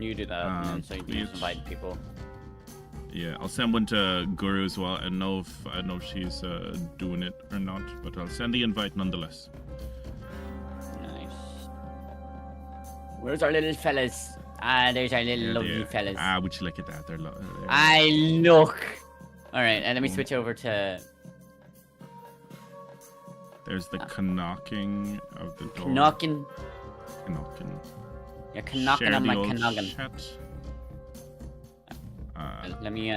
You do that, and then so you can just invite people. Yeah, I'll send one to Guru as well. I don't know if she's doing it or not, but I'll send the invite nonetheless. Nice. Where's our little fellas? Ah, there's our little lovely fellas. Ah, would you look at that? They're I look. All right, and let me switch over to. There's the knocking of the door. Knocking. Knocking. You're knocking on my noggin. Chat. Let me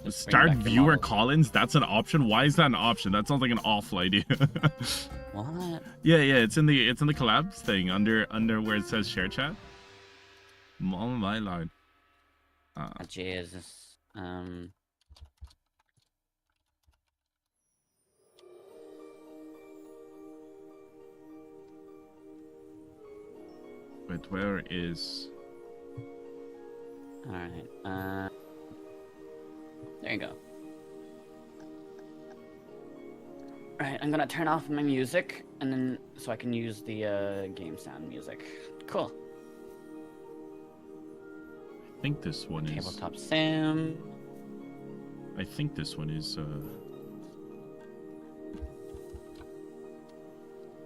start viewer call-ins. That's an option. Why is that an option? That sounds like an awful idea. What? Yeah, it's in the collabs thing under where it says share chat. Oh my lord. Jesus. Wait, where is? All right. There you go. Alright, I'm gonna turn off my music, and then so I can use the game sound music. Cool. I think this one is Tabletop Sim. I think this one is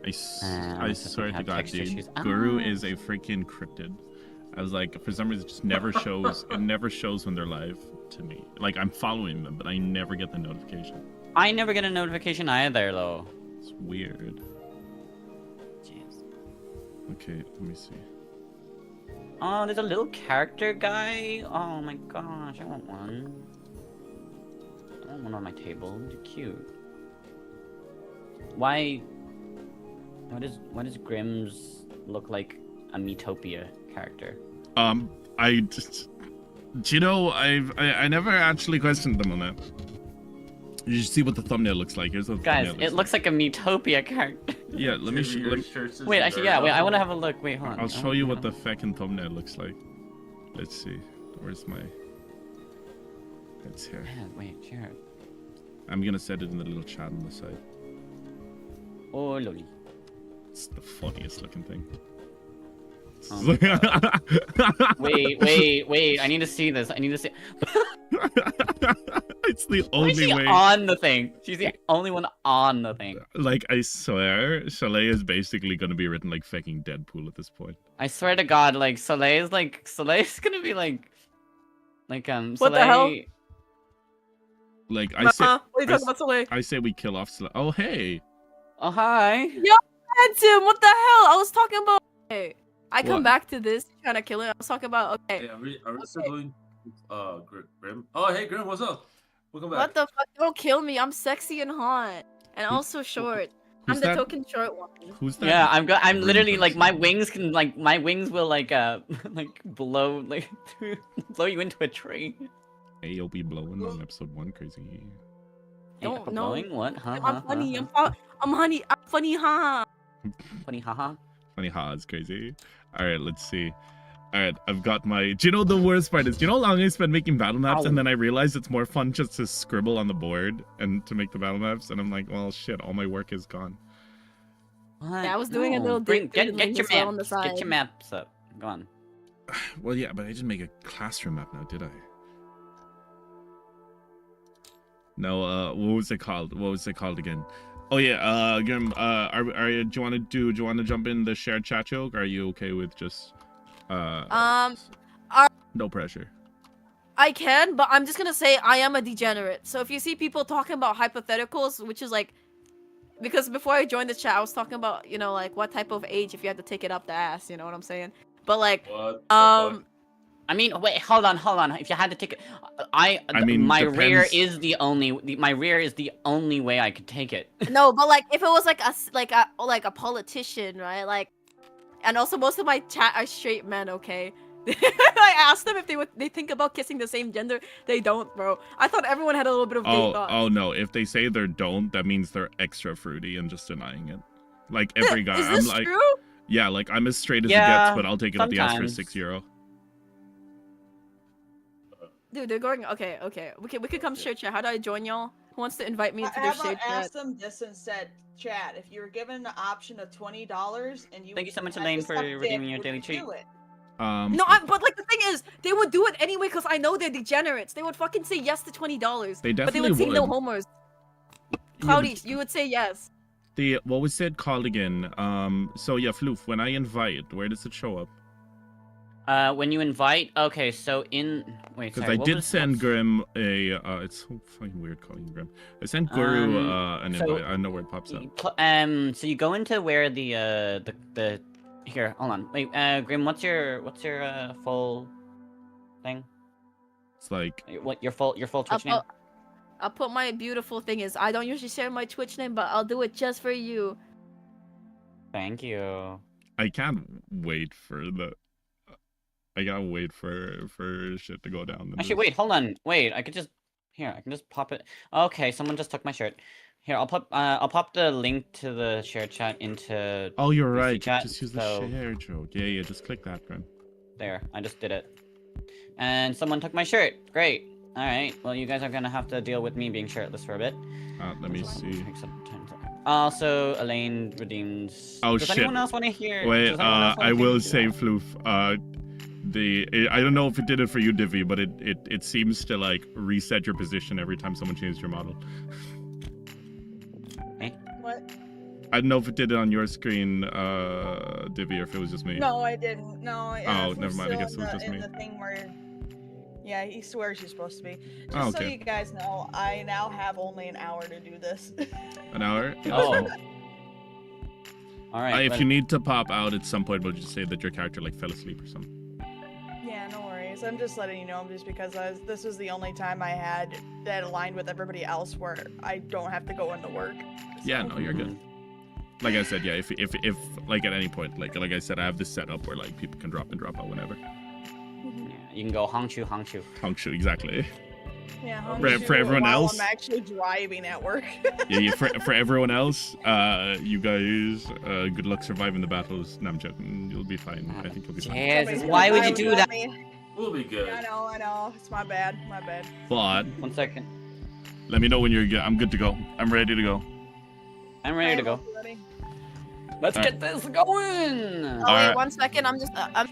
I swear to God, dude, Guru is a freaking cryptid. I was like, for some reason, it just never shows. It never shows when they're live to me. Like, I'm following them, but I never get the notification. I never get a notification either, though. It's weird. Jeez. Okay, let me see. Oh, there's a little character guy. Oh my gosh, I want one. I want one on my table. They're cute. Why does Grimm's look like a Metopia character? I just, you know, I never actually questioned them on that. You should see what the thumbnail looks like. Here's what the Guys, it looks like a Metopia character. Yeah, let me wait, actually, yeah, wait, I want to have a look. Wait, hold on. I'll show you what the feckin' thumbnail looks like. Let's see. Where's my? It's here. Man, wait, share. I'm gonna set it in the little chat on the side. Oh, lovely. It's the funniest looking thing. Oh wait, I need to see this. I need to see. It's the only way. On the thing. She's the only one on the thing. Like, I swear, Soleil is basically gonna be written like fucking Deadpool at this point. I swear to God, like Soleil's gonna be like What Soleil... the hell? Like, I say, what are you talking about, Soleil? I say we kill off Soleil. Oh, hey. Oh, hi. Yo, Tim, what the hell? I was talking about. Hey, I come back to this trying to kill it. I was talking about. Okay. Hey, are we still doing? Grim. Oh, hey, Grim, what's up? Welcome back. What the fuck? Don't kill me. I'm sexy and hot, and also short. I'm the token short one. Who's that? Yeah, I'm literally like my wings will like blow blow you into a tree. Hey, you'll be blowing on episode 1, crazy. Don't know. Blowing? What? Huh? I'm funny. I'm honey. I'm funny. Haha. Funny, haha. Funny, ha, it's crazy. All right, let's see. All right, I've got my. Do you know the worst part is? Do you know how long I spent making battle maps, and then I realized it's more fun just to scribble on the board and to make the battle maps, and I'm like, well, shit, all my work is gone. What? Yeah, I was doing a little get your on the maps. side. Get your maps up. Go on. Well, yeah, but I didn't make a classroom map now, did I? No, what was it called? What was it called again? Oh yeah, Grim, do you want to jump in the shared chat joke? Or are you okay with just no pressure? I can, but I'm just gonna say I am a degenerate. So if you see people talking about hypotheticals, which is like, because before I joined the chat, I was talking about, you know, like what type of age if you had to take it up the ass, you know what I'm saying? But like, I mean, wait, hold on. If you had to take it, I mean, my rear is the only way I could take it. No, but like if it was like a politician, right? Like, and also most of my chat are straight men. Okay, I asked them if they think about kissing the same gender. They don't, bro. I thought everyone had a little bit of gay thoughts. Oh no, if they say they don't, that means they're extra fruity and just denying it. Like every guy, is this I'm like, true? Yeah, like I'm as straight as it gets, but I'll take it up the ass for €6. Dude, they're going. Okay. We could come share chat. How do I join y'all? Who wants to invite me into their share chat? I asked them this and said, chat, if you were given the option of $20 and you thank you so much, Elaine, for redeeming your daily treat. No, but like the thing thing is, they would do it anyway because I know they're degenerates. They would fucking say yes to $20. They but they definitely would say no would. homers. Yeah, Cloudy, but you would say yes. what was it called again? So yeah, Floof, when I invite, where does it show up? When you invite, okay, so wait, Because sorry, I what did was- send what's- Grim a it's so fucking weird calling him Grim. I sent Guru an so- invite. I don't know where it pops up. So you go into where the here, hold on, wait, Grim, what's your full thing? It's like What your full Twitch name? I'll put my beautiful thing is I don't usually share my Twitch name, but I'll do it just for you. Thank you. I can't wait for the. I gotta wait for shit to go down. Actually, wait, hold on, wait, I can just pop it. Okay, someone just took my shirt. Here, I'll pop the link to the share chat into. Oh, you're VC right. chat, Just use the so- share joke. Yeah. Just click that, Grim. There, I just did it. And someone took my shirt. Great. All right. Well, you guys are gonna have to deal with me being shirtless for a bit. Let me see. Also, Elaine redeems. Oh, Does shit. anyone else want to hear? Wait, does anyone else wanna I hear will me do say, that? Floof. I don't know if it did it for you, Divvy, but it seems to like reset your position every time someone changed your model. What? I don't know if it did it on your screen, Divvy, or if it was just me. No, I didn't. No. Oh, never mind, I guess it was just me. The thing where, yeah, he swears he's supposed to be. Just Oh, so okay. you guys know, I now have only an hour to do this. An hour? Yeah, Oh. that's fine. All right. If but- you need to pop out at some point, we'll just say that your character like fell asleep or something. Yeah, no worries. I'm just letting you know, just because this was the only time I had that aligned with everybody else where I don't have to go into work. Yeah, no, you're good. Like I said, yeah, if like at any point, like I said, I have this set up where like people can drop in, drop out whenever. Yeah, you can go Hongchu. Hongchu, exactly. Yeah, For everyone while else? I'm actually driving at work. Yeah, for everyone else, you guys, good luck surviving the battles. No, I'm joking. You'll be fine. I think you'll be fine. Jesus, why would you do that? We'll be good. I know. It's my bad. But 1 second. let me know when you're good. I'm good to go. I'm ready to go. I'm ready to go. Let's get this going. Oh wait, Alright. 1 second. I'm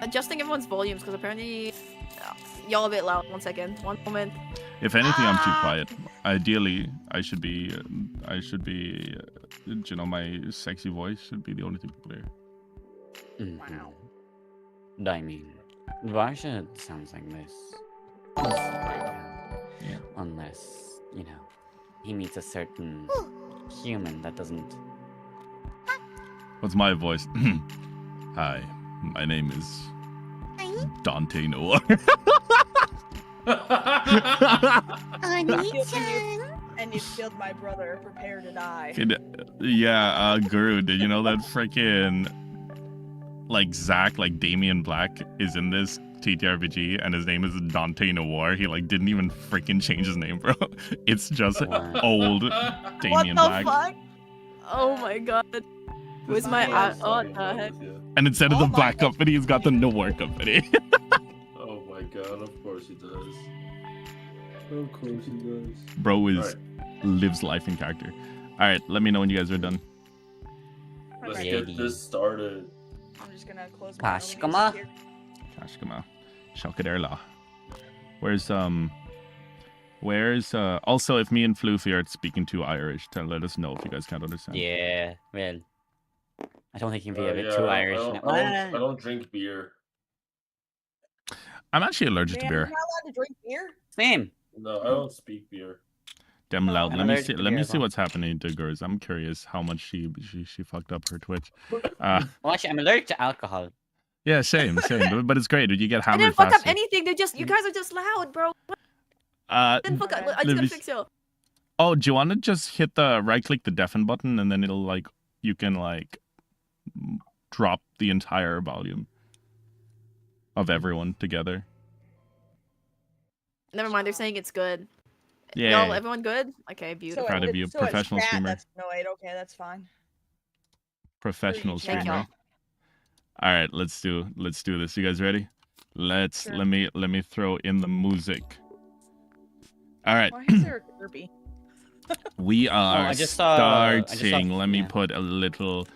adjusting everyone's volumes because apparently y'all a bit loud. 1 second. One moment. If anything, I'm too quiet. Ideally, I should be, you know, my sexy voice should be the only thing people hear. Wow. I mean, Varsha sounds like this. Yeah. Unless, you know, he meets a certain human that doesn't. What's my voice? Hi, my name is 𝕿𝖍𝖊. And you killed my brother. Prepare to die. Yeah, Guru, did you know that freaking like Zach, like Damien Black, is in this TTRPG and his name is 𝕿𝖍𝖊? He like didn't even freaking change his name, bro. It's just Wow. old What Damien the Black. fuck? Oh my god. Where's my what the heck? And instead of Oh the my Black God. Company, he's got the Nowhere Company. Oh my god, of course he does. Of course he does. Bro is Alright. lives life in character. All right, let me know when you guys are done. Let's Okay. get this started. I'm just gonna close my Kashkama? release here. Kashkama, Shalkaderla. Where's also if me and Floofy are speaking too Irish, let us know if you guys can't understand. Yeah, well, I don't think you can be a bit Yeah, too I Irish. I don't drink beer. I'm actually allergic to Man, beer. you're not allowed to drink beer? Same. No, I don't speak beer. Damn loud. I'm Let me allergic see. to Let beer me as see well. what's happening to Gurs. I'm curious how much she fucked up her Twitch. Well, actually, I'm allergic to alcohol. Yeah, same. But it's great. You get I hammered didn't fuck faster. up anything. They're just you guys are just loud, bro. I didn't fuck up. I just let me gotta s- fix you. Oh, do you want to just hit the right-click the deafen button and then it'll like you can like drop the entire volume of everyone together. Never mind. They're saying it's good. Yeah. Y'all, everyone good? Okay, beautiful. Proud of you, so professional it's chat streamer. that's annoyed. Okay, that's fine. Professional Thank streamer. y'all. All right, let's do this. You guys ready? Sure. Let me throw in the music. All right. Why is there a Kirby? We are I just saw- starting. Let me yeah. put a little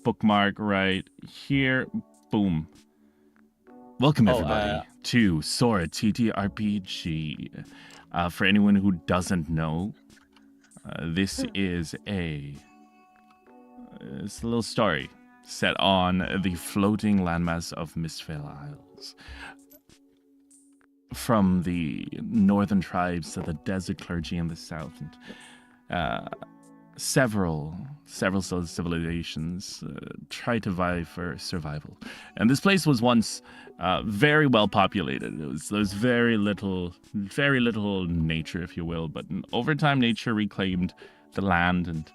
bookmark right here. Boom. Welcome Oh, everybody to Sora TTRPG. For anyone who doesn't know, this is it's a little story set on the floating landmass of Mistfell Isles. From the northern tribes to the desert clergy in the south, and several civilizations try to vie for survival. And this place was once very well populated. There was very little nature, if you will. But over time, nature reclaimed the land, and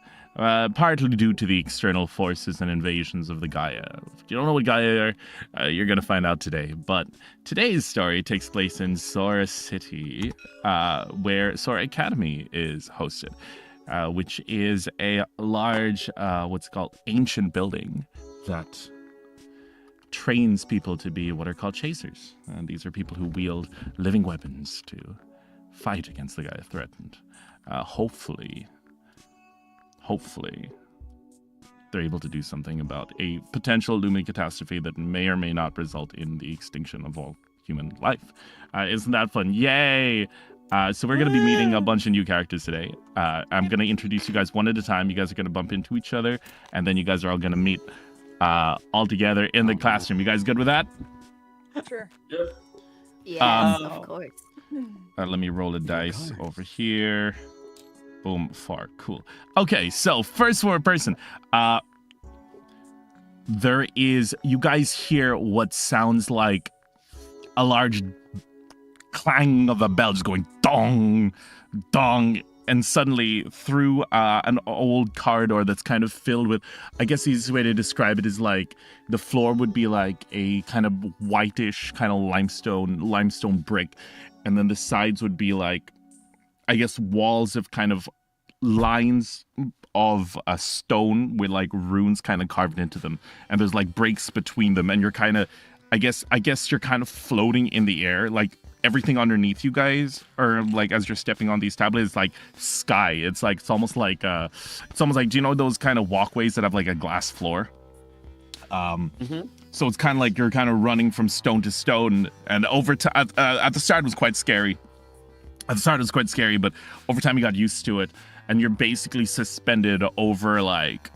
partly due to the external forces and invasions of the Gaia. If you don't know what Gaia are, you're going to find out today. But today's story takes place in Sora City, where Sora Academy is hosted. Which is a large, what's called ancient building that trains people to be what are called chasers. And these are people who wield living weapons to fight against the Gaia threat. And hopefully, they're able to do something about a potential looming catastrophe that may or may not result in the extinction of all human life. Isn't that fun? Yay! So we're going to be meeting a bunch of new characters today. I'm going to introduce you guys one at a time. You guys are going to bump into each other, and then you guys are all going to meet all together in the classroom. You guys good with that? Sure. Yep. Yes, of course. Let me roll a dice over here. Boom, far, cool. Okay, so first for a person. You guys hear what sounds like a large clang of a bell just going dong, dong, and suddenly through an old corridor that's kind of filled with, I guess the easiest way to describe it is like the floor would be like a kind of whitish kind of limestone brick, and then the sides would be like, I guess, walls of kind of lines of a stone with like runes kind of carved into them, and there's like breaks between them, and you're kind of, I guess you're kind of floating in the air, like everything underneath you guys, or like as you're stepping on these tablets, it's like sky. It's almost like do you know those kind of walkways that have like a glass floor? So it's kind of like you're kind of running from stone to stone, and over to at the start it was quite scary. But over time you got used to it, and you're basically suspended over like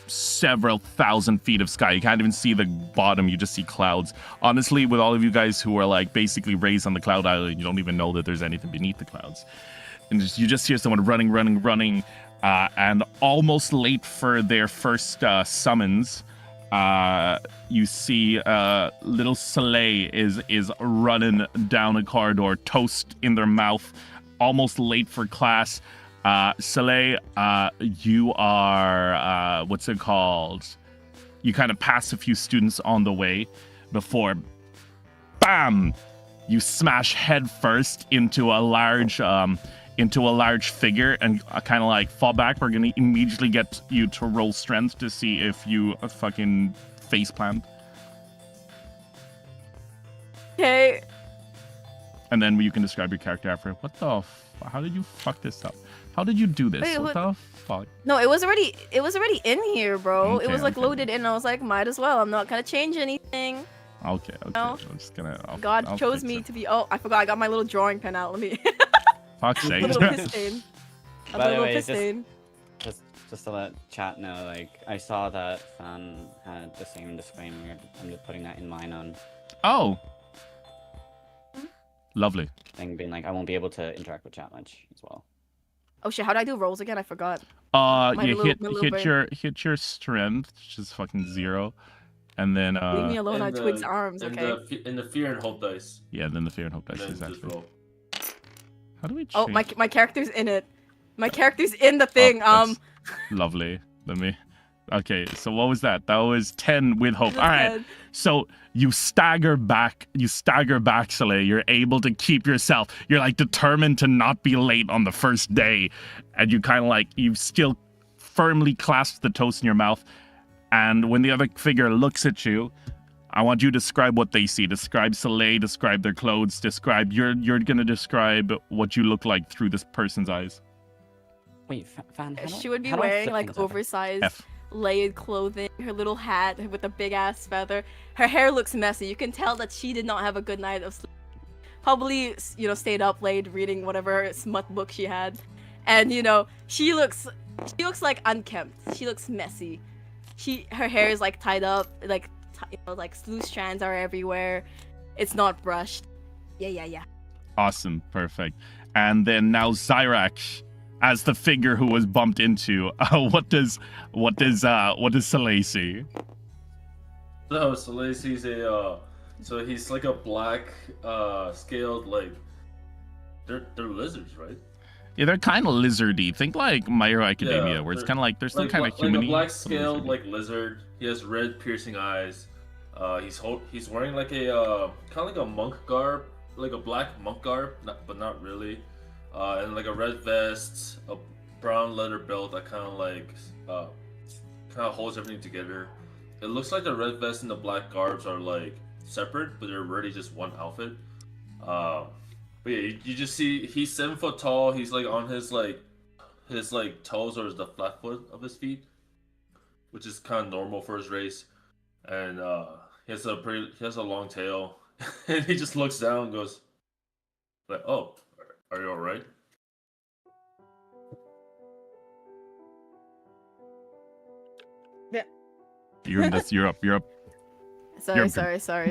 several thousand feet of sky. You can't even see the bottom, you just see clouds. Honestly, with all of you guys who are like basically raised on the cloud island, you don't even know that there's anything beneath the clouds. And you just hear someone running, and almost late for their first summons. You see little Soleil is running down a corridor, toast in their mouth, almost late for class. Soleil, you are, what's it called? You kind of pass a few students on the way before, bam, you smash head first into a large figure and kind of like fall back. We're going to immediately get you to roll strength to see if you fucking faceplant. Okay. And then you can describe your character after. What the how did you fuck this up? How did you do this? Wait, what the fuck? No, it was already in here, bro. Okay, it was like okay. loaded in. I was like, might as well. I'm not gonna change anything. Okay. No. I'm just gonna. God I'll chose fix me it. to be. Oh, I forgot. I got my little drawing pen out. Let me. Fuck's sake. A little piss stain. A By the little way, piss stain. just to let chat know, like I saw that Fan had the same disclaimer. I'm just putting that in mine on Oh. Lovely. thing, being like I won't be able to interact with chat much as well. Oh shit! How do I do rolls again? I forgot. You little hit your strength, which is fucking 0, and then Leave me alone. I And Twig's arms. Okay. And the fear and hope dice. yeah, then the fear and hope dice And is then just actually. roll. How do we change? Oh, my character's in it. My character's in the thing. that's lovely. Let me. Okay, so what was that? That was 10 with hope. All right. So you stagger back, Soleil. You're able to keep yourself. You're like determined to not be late on the first day. And you kind of like, you still firmly clasp the toast in your mouth. And when the other figure looks at you, I want you to describe what they see. Describe Soleil, describe their clothes, you're going to describe what you look like through this person's eyes. Wait, Fan. She would be wearing like oversized layered clothing, her little hat with a big ass feather. Her hair looks messy. You can tell that she did not have a good night of sleep. Probably, stayed up late reading whatever smut book she had. And, she looks like unkempt. She looks messy. Her hair is like tied up, like loose strands are everywhere. It's not brushed. Yeah. Awesome, perfect. And then now Zyrax, as the figure who was bumped into, what does Soleil see? So Soleil sees so he's like a black scaled, like they're lizards, right? Yeah, they're kind of lizardy. Think like My Hero Academia, where it's kind of like they're still kind of human-y. Like a black scaled like lizard. He has red piercing eyes. He's wearing like a kind of like a monk garb, like a black monk garb, but not really. And like a red vest, a brown leather belt that kind of holds everything together. It looks like the red vest and the black garbs are like separate, but they're really just one outfit. But yeah, you just see he's 7 foot tall. He's like on his toes or the flat foot of his feet, which is kind of normal for his race. And he has a long tail, and he just looks down and goes like, "Oh, are you all right?" You're up. Sorry.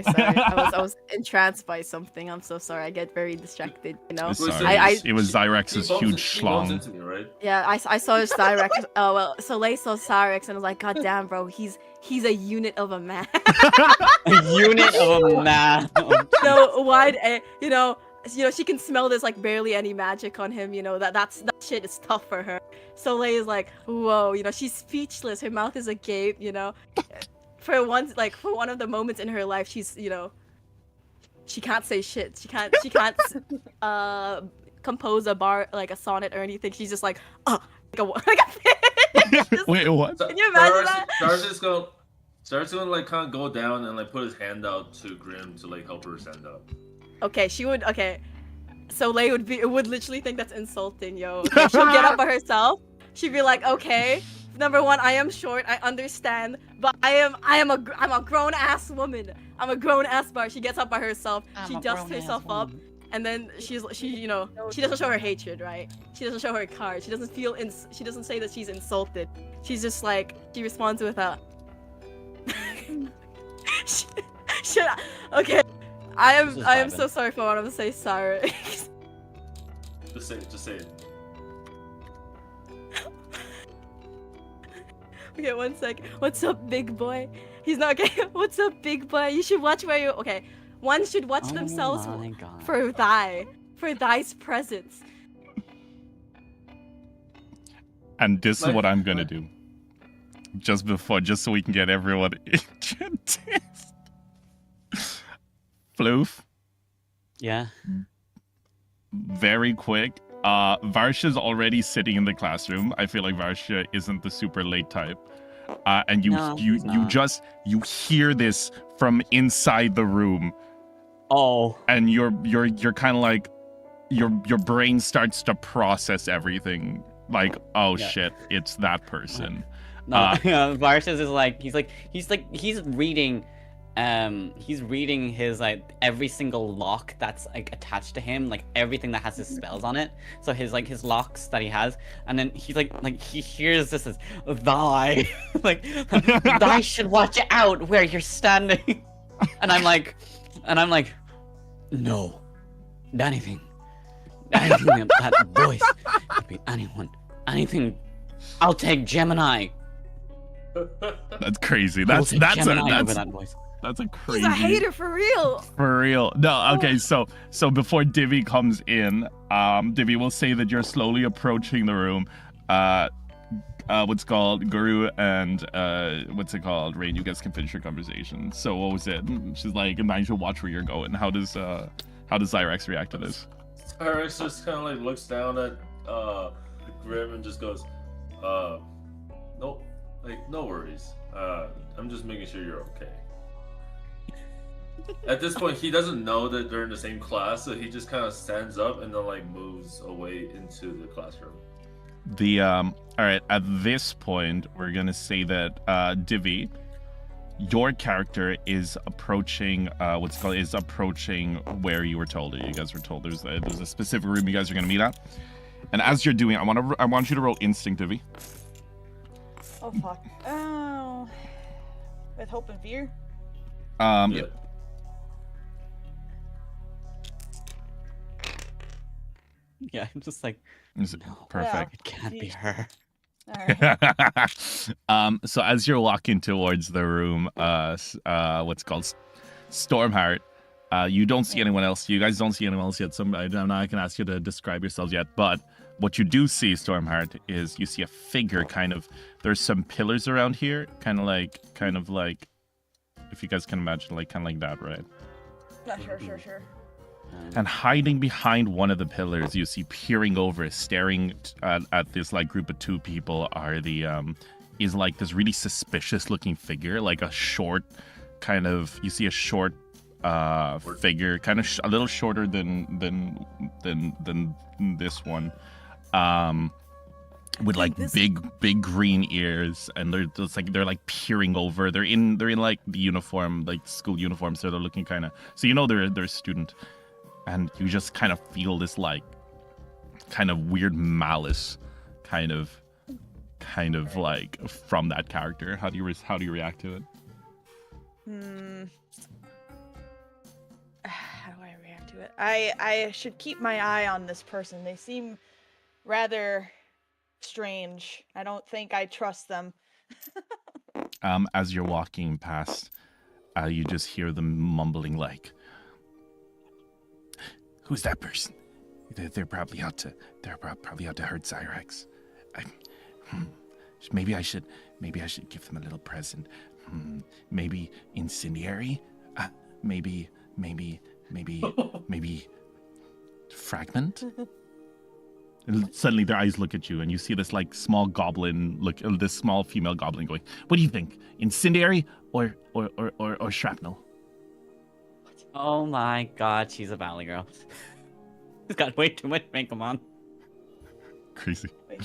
I was entranced by something. I'm so sorry. I get very distracted, Sorry. It was Zyrax's huge schlong. Right? Yeah, I saw Zyrax. Oh well, Soleil saw Zyrax and was like, "God damn, bro, he's a unit of a man." A unit of a man. So wide, she can smell there's like barely any magic on him. That shit is tough for her. Soleil is like, whoa, she's speechless. Her mouth is agape. For one of the moments in her life, she's she can't say shit. She can't compose a bar, like a sonnet or anything. She's just like like a fish. Wait, what? Can you imagine that? Starts to like kind of go down and like put his hand out to Grim to like help her stand up. Okay, she would. Okay, Soleil would literally think that's insulting, yo. Okay, she'll get up by herself. She'd be like, okay, number one, I am short. I understand, but I'm a grown ass woman. I'm a grown ass bar. She gets up by herself. She dusts herself up, and then she doesn't show her hatred, right? She doesn't show her card. She doesn't say that she's insulted. She's just like, she responds with a. Shit. Okay. I am so sorry for what I'm gonna say, sorry. Just say it. Okay, 1 sec. What's up, big boy? He's not okay. What's up, big boy? You should watch where you. Okay, one should watch themselves for thy's presence. And this is what I'm gonna do. Just so we can get everyone introduced. Floof. Yeah. Very quick. Varsha's already sitting in the classroom. I feel like Varsha isn't the super late type. And you hear this from inside the room. Oh. And you're kind of like your brain starts to process everything. Like, oh shit, it's that person. No, Varsha's is like he's reading. He's reading his like every single lock that's like attached to him, like everything that has his spells on it. So his locks that he has, and then he's like he hears this as thy like thy should watch out where you're standing. And I'm like no, anything that voice could be anything. I'll take Gemini. That's crazy. That's that voice. That's a crazy. He's a hater for real. For real. No, okay, so before Divi comes in, Divi will say that you're slowly approaching the room. What's called Guru and Rain, you guys can finish your conversation. So what was it? She's like, and I should watch where you're going. How does Zyrax react to this? Zyrax just kind of like looks down at Grim and just goes, no worries. I'm just making sure you're okay. At this point, he doesn't know that they're in the same class, so he just kind of stands up and then like moves away into the classroom. All right, at this point, we're gonna say that Divi, your character is approaching approaching where you were told. You guys were told there's a specific room you guys are gonna meet at. And as you're doing, I want you to roll instinct, Divi. Oh fuck. Oh. With hope and fear. Yeah. Yeah, I'm just like, Is it- no, Perfect. it can't be her. Alright. So as you're walking towards the room, what's called Stormheart, you don't see anyone else. You guys don't see anyone else yet. So I'm not gonna ask you to describe yourselves yet. But what you do see, Stormheart, is you see a figure. There's some pillars around here, kind of like, if you guys can imagine, like kind of like that, right? Sure. And hiding behind one of the pillars, you see peering over, staring at this like group of two people is like this really suspicious looking figure, like a short you see a short figure, kind of a little shorter than this one, with like big green ears, and they're like peering over. They're in like the uniform, like school uniform, so they're looking kind of, so they're a student. And you just kind of feel this like kind of weird malice kind of like from that character. How do you react to it? How do I react to it? I should keep my eye on this person. They seem rather strange. I don't think I trust them. As you're walking past, you just hear them mumbling like, "Who's that person? They're probably out to hurt Zyrex. Maybe I should give them a little present. Maybe incendiary. Maybe fragment." And suddenly their eyes look at you, and you see this like small this small female goblin going, "What do you think? Incendiary or shrapnel?" Oh my god, she's a valley girl. She's got way too much makeup on. Crazy. Wait,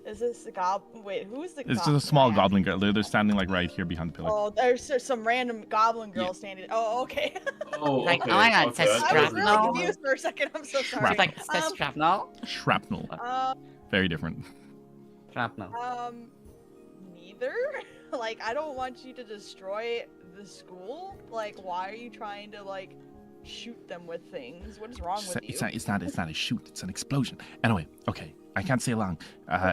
is this the goblin? Wait, who's the It's goblin? just a small goblin girl. They're standing like right here behind the pillar. Oh, there's some random goblin girl standing. Oh, okay. Oh, Like, okay, oh my god, okay, says I I was shrapnel. really confused for a second. I'm so sorry. She's like, says shrapnel? Shrapnel. Very different. Shrapnel. Neither. Like, I don't want you to destroy the school. Like, why are you trying to like shoot them with things? What is wrong with you? It's not a shoot. It's an explosion. Anyway, okay. I can't say long.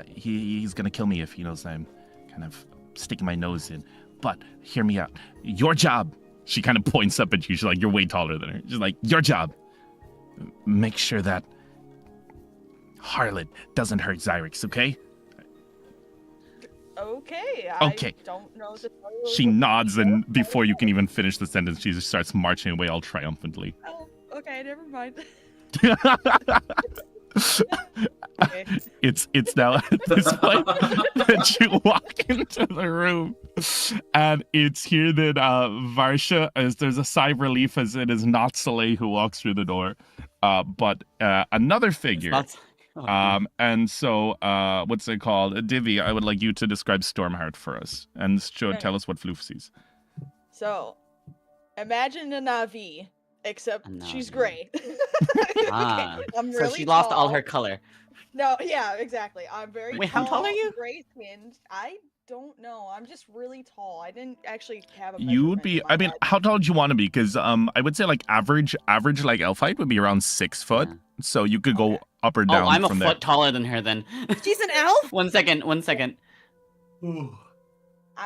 He's gonna kill me if he knows I'm kind of sticking my nose in. But hear me out. Your job. She kind of points up at you. She's like, "You're way taller than her." She's like, "Your job. Make sure that harlot doesn't hurt Zyrex, okay?" Okay. Okay. I don't know the She nods, and before you can even finish the sentence, she just starts marching away all triumphantly. Oh, okay. Never mind. Okay. It's now at this point that you walk into the room, and it's here that Varsha, as there's a sigh of relief as it is not Soleil who walks through the door, but another figure. And so what's it called? Divi, I would like you to describe Stormheart for us, and tell us what Floof sees. So, imagine a Na'vi, except she's Na'vi. gray. Ah, I'm so really she lost all tall. her color. No, yeah, exactly. I'm very Wait, how tall are you? Gray skinned. I don't know. I'm just really tall. I didn't actually have a You would measurement be, in my I mean, head. how tall do you want to be? Because I would say like average like elf height would be around 6 foot. Yeah. So you could go Okay. up or down Oh, I'm a from foot there. taller than her then. She's an elf? One second. I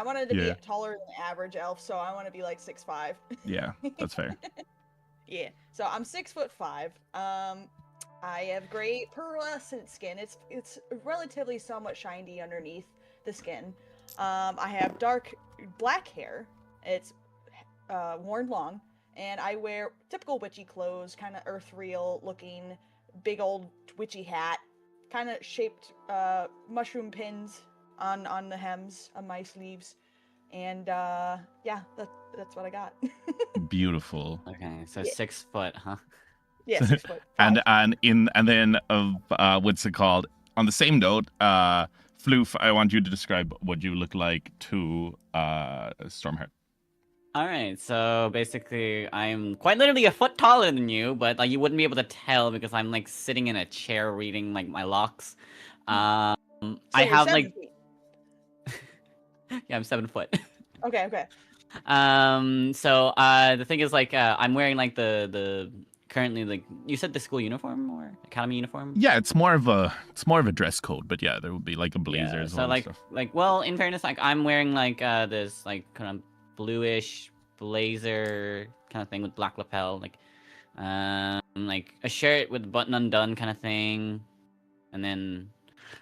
wanted to Yeah. be taller than average elf, so I want to be like 6'5". Yeah, that's fair. Yeah. So I'm 6'5". I have gray pearlescent skin. It's relatively somewhat shiny underneath the skin. I have dark black hair. It's worn long, and I wear typical witchy clothes, kind of earthreal looking, big old witchy hat, kind of shaped mushroom pins on the hems of my sleeves, and yeah, that's what I got. Beautiful. Okay, so Yeah. 6 foot, huh? Yeah, 6 foot. And then what's it called? on the same note, Floof, I want you to describe what you look like to Stormheart. All right, so basically, I'm quite literally a foot taller than you, but like you wouldn't be able to tell because I'm like sitting in a chair reading like my locks. I you're have 7 like feet. yeah, I'm 7 foot. Okay, okay. So the thing is like I'm wearing like the currently like you said the school uniform or academy uniform. Yeah, it's more of a dress code, but yeah, there would be like a blazer Yeah, as so well. like and stuff. like well, in fairness, like I'm wearing like this like kind of bluish blazer kind of thing with black lapel, like a shirt with button undone kind of thing, and then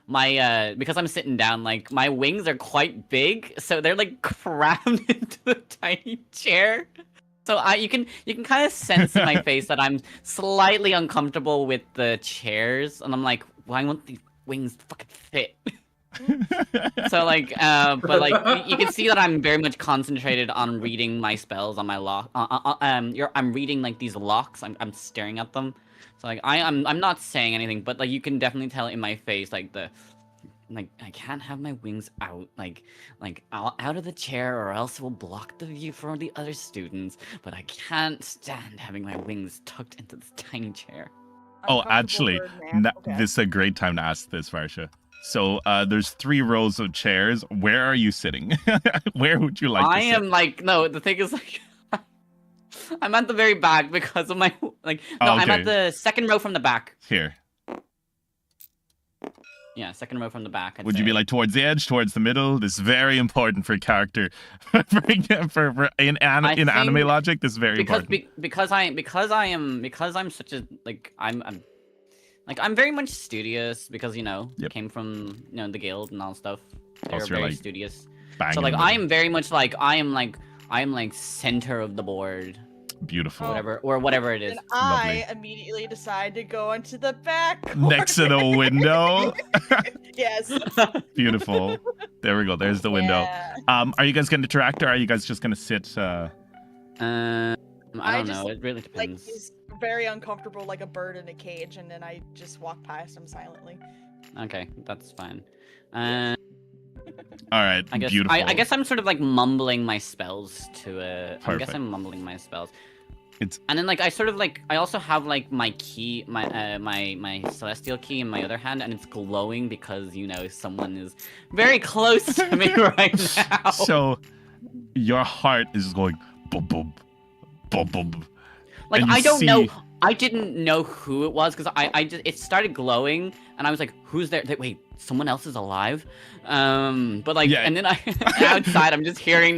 my because I'm sitting down, like my wings are quite big, so they're like crammed into the tiny chair. So you can kind of sense in my face that I'm slightly uncomfortable with the chairs, and I'm like, why won't these wings fucking fit? So like, but like you can see that I'm very much concentrated on reading my spells on my lock. I'm reading like these locks. I'm staring at them. So like I'm not saying anything, but like you can definitely tell in my face like I can't have my wings out out of the chair or else it will block the view for the other students. But I can't stand having my wings tucked into this tiny chair. Oh, Uncomfortable actually, bird man. Okay. this is a great time to ask this, Varsha. So there's 3 rows of chairs. Where are you sitting? Where would you like to sit? I am like no. The thing is like. I'm at the very back because of my like. No, I'm at the second row from the back. Here. Yeah, second row from the back. Would you be like towards the edge, towards the middle? This is very important for character. in anime logic, this is very important. Because I'm such a like I'm very much studious because came from the guild and all stuff. They're Also, very like, studious. Bang So like in the I middle. am very much like I am like center of the board. Beautiful. Whatever it is. And I immediately decide to go into the back. Next to the window. Yes. Beautiful. There we go. There's the window. Yeah. Are you guys going to interact or are you guys just going to sit? I don't just, know. It really Like depends. he's very uncomfortable, like a bird in a cage, and then I just walk past him silently. Okay, that's fine. All right. I guess Beautiful. I guess I'm sort of like mumbling my spells to I guess Perfect. I'm mumbling my spells. It's- And then like I also have like my key, my celestial key in my other hand, and it's glowing because someone is very close to me right now. So your heart is going boom, boom, boom, boom. Like and you I don't know. see- I didn't know who it was because I just it started glowing and I was like, who's there? Wait, someone else is alive? But like, Yeah. and then outside I'm just hearing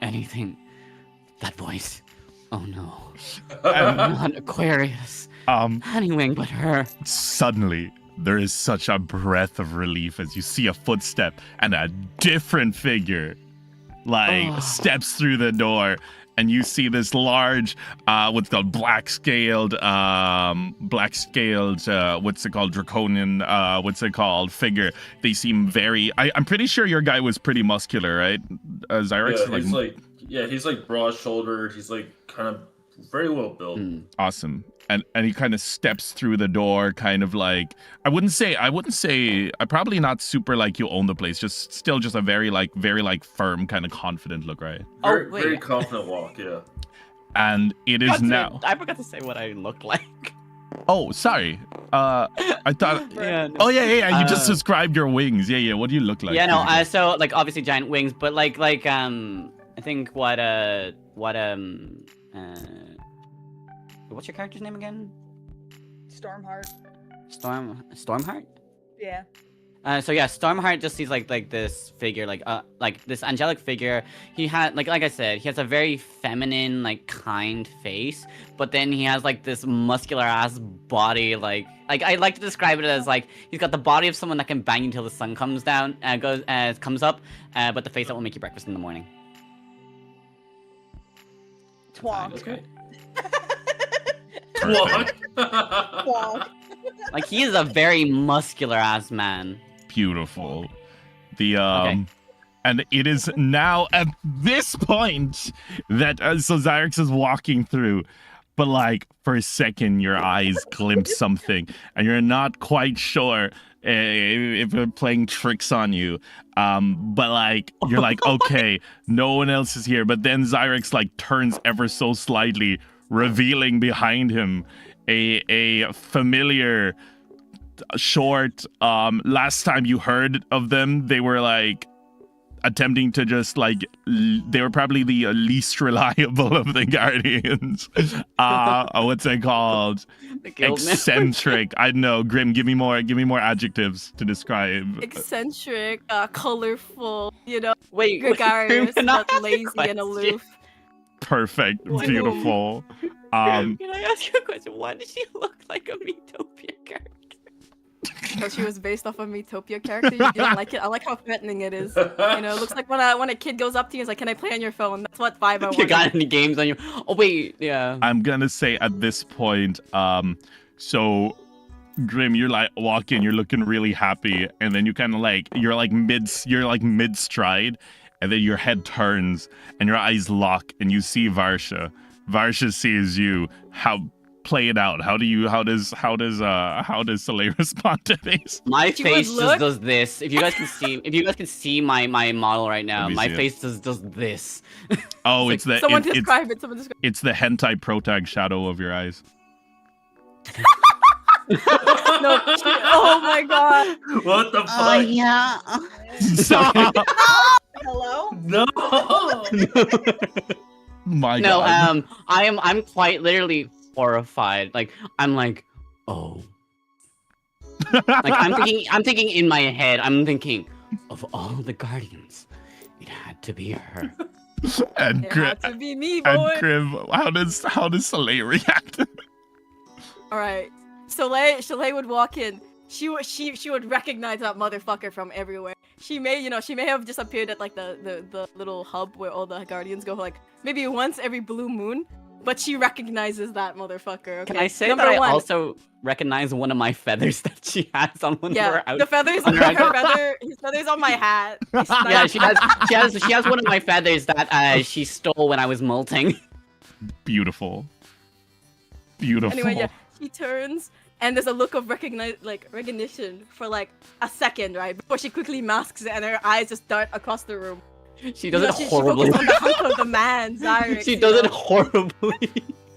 anything. That voice. Oh no. Not Aquarius. Anyway, but her. Suddenly, there is such a breath of relief as you see a footstep and a different figure steps through the door. And you see this large, what's called black-scaled, draconian, figure. They seem very, I'm pretty sure your guy was pretty muscular, right? Zyrex? He's like broad-shouldered. He's like kind of very well built. Awesome. And he kind of steps through the door, kind of like, I wouldn't say, probably not super like you own the place, just a very firm, kind of confident look, right? Very confident walk, yeah. And it is now. I forgot to say what I look like. Oh, sorry. I thought. Yeah, no. Oh yeah. You just described your wings. Yeah. What do you look like? Yeah, no. So like obviously giant wings, but like I think what's your character's name again? Stormheart. Stormheart? Yeah. So yeah, Stormheart just sees like this figure, like this angelic figure. He had like I said, he has a very feminine, like kind face, but then he has like this muscular ass body. Like I like to describe it as like he's got the body of someone that can bang you until the sun comes down, comes up, but the face that will make you breakfast in the morning. Twonk. Okay. What? Twonk. Like he is a very muscular ass man. Beautiful. The Okay. And it is now at this point that so Zyrex is walking through. but like for a second your eyes glimpse something and you're not quite sure if they're playing tricks on you. But like you're like, okay, no one else is here. But then Zyrex like turns ever so slightly, revealing behind him a familiar short. Last time you heard of them, they were like attempting to just like they were probably the least reliable of the guardians. What's it called? Eccentric. I don't know. Grim, give me more adjectives to describe. Eccentric, colorful, Wait, gregarious, can I but ask a lazy and question? aloof. Perfect. Beautiful. Can I ask you a question? Why does she look like a Metopia character? Because she was based off of Metopia character. You didn't like it. I like how threatening it is. It looks like when a kid goes up to you and is like, "Can I play on your phone?" That's what vibe I want. You got any games on your? Oh wait, yeah. I'm gonna say at this point, so Grim, you're like walking, you're looking really happy, and then you kind of like you're like mid stride, and then your head turns and your eyes lock, and you see Varsha. Varsha sees you. Play it out. How does Soleil respond to this? My She face would just look- does this. If you guys can see my model right now, Let me my see it. face does this. Oh, it's the Someone it's describe it. Someone describe it's the hentai protag shadow of your eyes. it. No. Oh my god. What the fuck? yeah. Hello? No. My No, God. I'm quite literally horrified. Like I'm like, oh. Like I'm thinking in my head, I'm thinking of all the guardians, it had to be her. and It Grim, had to be me, boy. and Grim, how does Soleil react? All right. Soleil would walk in. She would recognize that motherfucker from everywhere. She may have just appeared at like the little hub where all the guardians go like maybe once every blue moon, but she recognizes that motherfucker. Okay? Can I say Number that I one, also recognize one of my feathers that she has on one of yeah, her out? the feathers, his feathers on my hat. Yeah, she has one of my feathers that she stole when I was molting. Beautiful. Beautiful. Anyway, yeah, she turns and there's a look of recognition for like a second, right? Before she quickly masks it and her eyes just dart across the room. She does it She horribly. focuses on the hunk of the man, Zyrex. She does it horribly. Like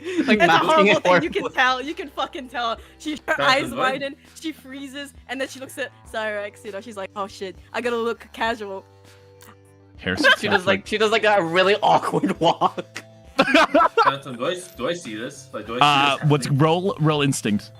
It's a masking horrible it thing. horribly. You can tell. You can fucking tell. Her That's eyes annoying. widen. She freezes, and then she looks at Zyrex. She's like, "Oh shit, I gotta look casual." Hair She does like a really awkward walk. Phantom, do I see this? Like, do I see this? What's roll instinct?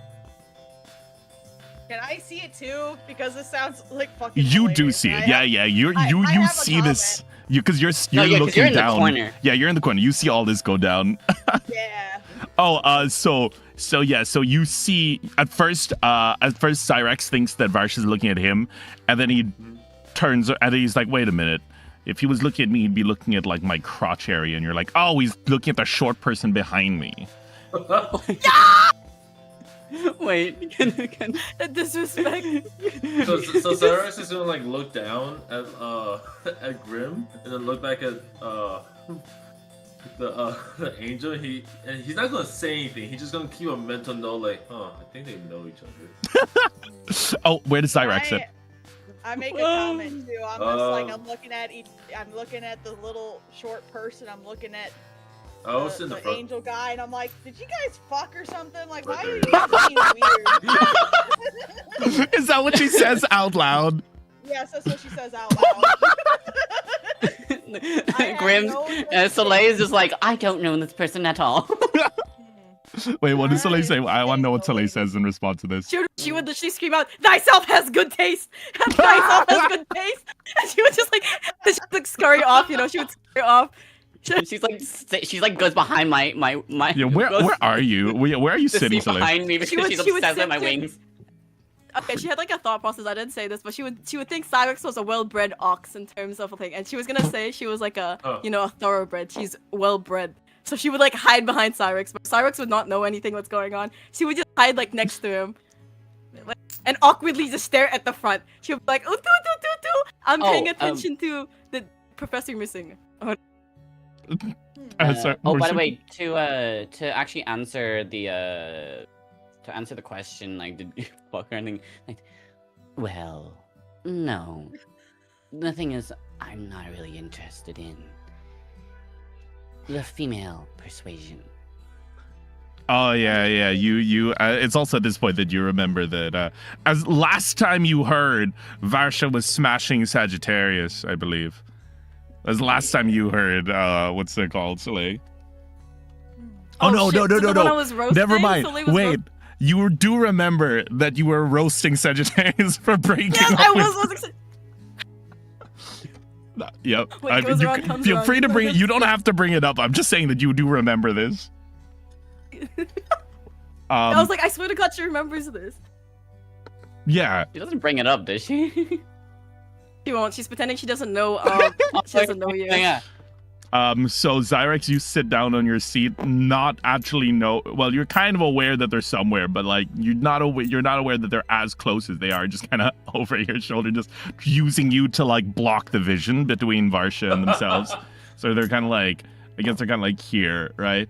Can I see it too? Because this sounds like fucking. You do hilarious. see it. I Yeah, have- yeah. I You have a see this. Because you're No, yeah, 'cause looking you're in the down. corner. Yeah, you're in the corner. You see all this go down. Yeah. Oh, so you see at first Cyrex thinks that Varsh is looking at him, and then he turns and he's like, wait a minute. If he was looking at me, he'd be looking at like my crotch area, and you're like, oh, he's looking at the short person behind me. Wait, can The disrespect. So Cyrus is gonna like look down at Grim and then look back at the angel. He's not gonna say anything. He's just gonna keep a mental note like, I think they know each other. Oh, where does Cyrex sit? I make a comment too. I'm just like I'm looking at the little short person. I'm looking at I was in the front. angel guy, and I'm like, did you guys fuck or something? Like, why Right are there, you being weird? Is that what she says out loud? Yes, that's what she says out loud. I have Grim's no Soleil is just like, I don't know this person at all. Wait, what does Soleil say? I want to know what Soleil says in response to this. She would literally scream out, "Thyself has good taste! Thyself has good taste!" And she would just like scurry off. She would scurry off. she's like goes behind my. Yeah, where are you? Where are you to sitting, see Soleil? behind me because She would- she's she would obsessed with my sit there- wings. Okay, she had like a thought process. I didn't say this, but she would think Cyrex was a well-bred ox in terms of a thing, and she was gonna say she was like a a thoroughbred. She's well-bred, so she would like hide behind Cyrex, but Cyrex would not know anything what's going on. She would just hide like next to him, and awkwardly just stare at the front. She would be like, "Ooh, I'm paying attention to the professor missing." Sorry, oh, by the Marcia? way, to actually answer the question, like, did you fuck or anything? Like, well, no. The thing is, I'm not really interested in the female persuasion. Oh yeah. You. It's also at this point that you remember that as last time you heard, Varsha was smashing Sagittarius, I believe. As last time you heard, what's it called, Soleil? Oh, shit, so the one I no. was roasting, Never mind. Soleil was Wait. You do remember that you were roasting Sagittarius for breaking. Yes, I was. Yep. What goes around comes Feel around. free to bring it. You don't have to bring it up. I'm just saying that you do remember this. I was like, I swear to God, she remembers this. Yeah. She doesn't bring it up, does she? She won't. She's pretending she doesn't know. She doesn't know you. Yeah. So Zyrex, you sit down on your seat, not actually know. Well, you're kind of aware that they're somewhere, but like you're not aware that they're as close as they are. Just kind of over your shoulder, just using you to like block the vision between Varsha and themselves. So they're kind of like, I guess they're kind of like here, right?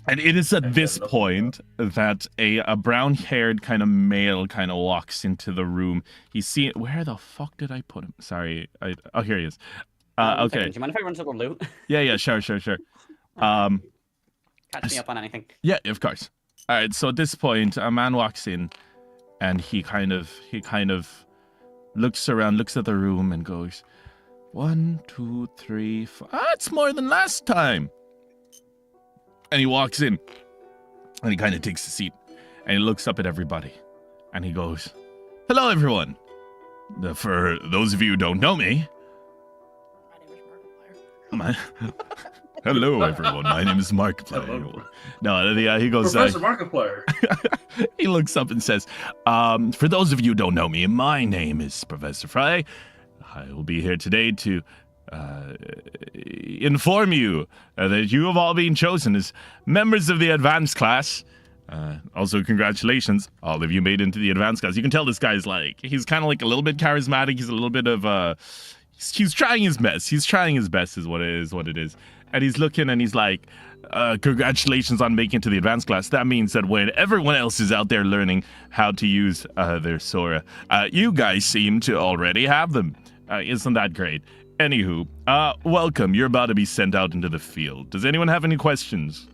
And it is at this point that a brown-haired kind of male kind of walks into the room. He's seen. Where the fuck did I put him? Sorry. Oh, here he is. Okay. Do you mind if I run to the loot? Yeah, sure. Catch me up on anything. Yeah, of course. All right, so at this point, a man walks in, and he kind of looks around, looks at the room, and goes, 1, 2, 3, 4. It's more than last time. And he walks in, and he kind of takes a seat, and he looks up at everybody, and he goes, "Hello, everyone. For those of you who don't know me, hello, everyone. My name is Markiplier." No, he goes, Professor Markiplier. He looks up and says, "For those of you who don't know me, my name is Professor Fry. I will be here today to inform you that you have all been chosen as members of the advanced class. Also, congratulations, all of you made into the advanced class." You can tell this guy's like, he's kind of like a little bit charismatic. He's a little bit of he's trying his best. He's trying his best is what it is. And he's looking and he's like, congratulations on making it to the advanced class. That means that when everyone else is out there learning how to use their Sora, you guys seem to already have them. Isn't that great? Anywho, welcome. You're about to be sent out into the field. Does anyone have any questions?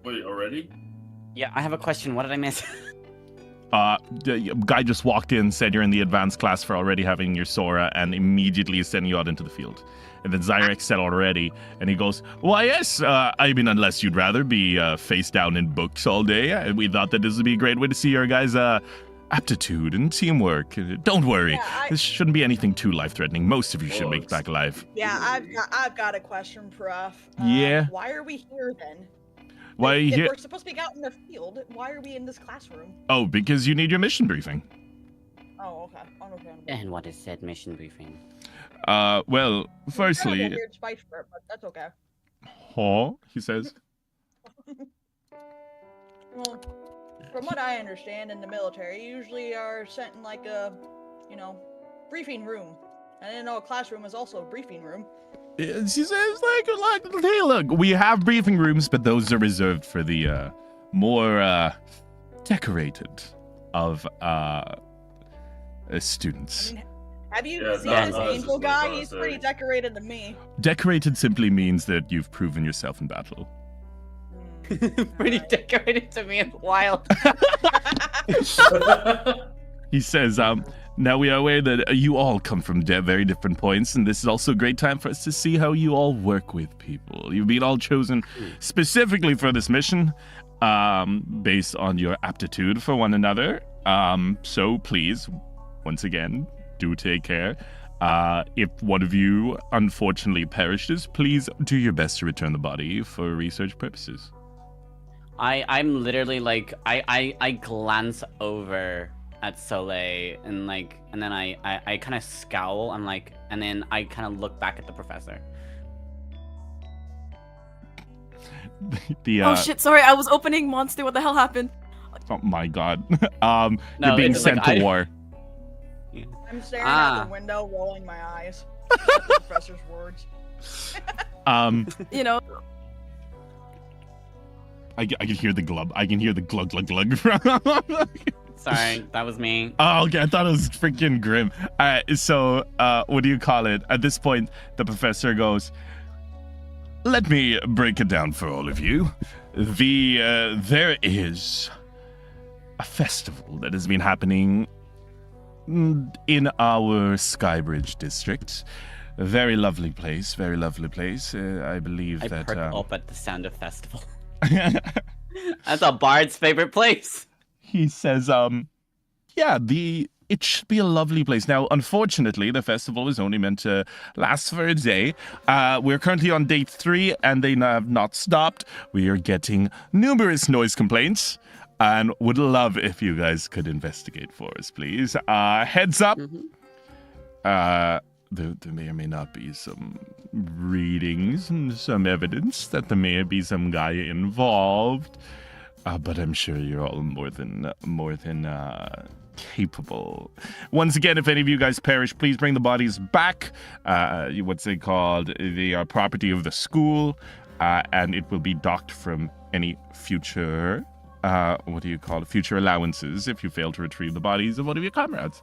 Wait, already? Yeah, I have a question. What did I miss? The guy just walked in, said you're in the advanced class for already having your Sora, and immediately is sending you out into the field. And then Zyrex said already, and he goes, "Why, yes, I mean, unless you'd rather be face down in books all day, we thought that this would be a great way to see your guys' aptitude and teamwork. Don't worry, this shouldn't be anything too life-threatening. Most of you should make it back alive." Yeah, I've got a question, Prof. Yeah? Why are we here then? Why are you If here? we're supposed to be out in the field, why are we in this classroom? Oh, because you need your mission briefing. Oh, okay. Understandable. And what is said mission briefing? Well, Kind of firstly, a weird spice for it, but that's okay. huh, he says. Well, from what I understand, in the military, you usually are sent in like a, briefing room. I didn't know a classroom is also a briefing room. She says, like, hey, look, we have briefing rooms, but those are reserved for the more decorated of students. I mean, have you Yeah, seen not this us, angel is what I was guy? gonna He's say. pretty decorated to me. Decorated simply means that you've proven yourself in battle. Pretty alright. decorated to me. It's wild. He says, now we are aware that you all come from very different points, and this is also a great time for us to see how you all work with people. You've been all chosen specifically for this mission, based on your aptitude for one another. So please, once again, do take care. If one of you unfortunately perishes, please do your best to return the body for research purposes. I'm literally like I glance over at Soleil and then I kind of scowl and then I kind of look back at the professor. Oh shit! Sorry, I was opening monster. What the hell happened? Oh my god. No, You're being it's sent like to war. I'm staring out the window, rolling my eyes. At the professor's words. You know. I can hear the glub. I can hear the glug glug glug. Sorry, that was me. Oh, okay. I thought it was freaking grim. So, what do you call it? At this point, the professor goes, "Let me break it down for all of you. There is a festival that has been happening in our Skybridge district. A very lovely place. Very lovely place. I believe I that." perk up at the sound of festival. That's a bard's favorite place. He says, yeah, it should be a lovely place. Now, unfortunately, the festival is only meant to last for a day. We're currently on day 3, and they have not stopped. We are getting numerous noise complaints, and would love if you guys could investigate for us, please. Heads up. There may or may not be some readings and some evidence that there may be some guy involved. But I'm sure you're all more than capable. Once again, if any of you guys perish, please bring the bodies back. What's it called? They are property of the school, and it will be docked from any future, future allowances if you fail to retrieve the bodies of one of your comrades.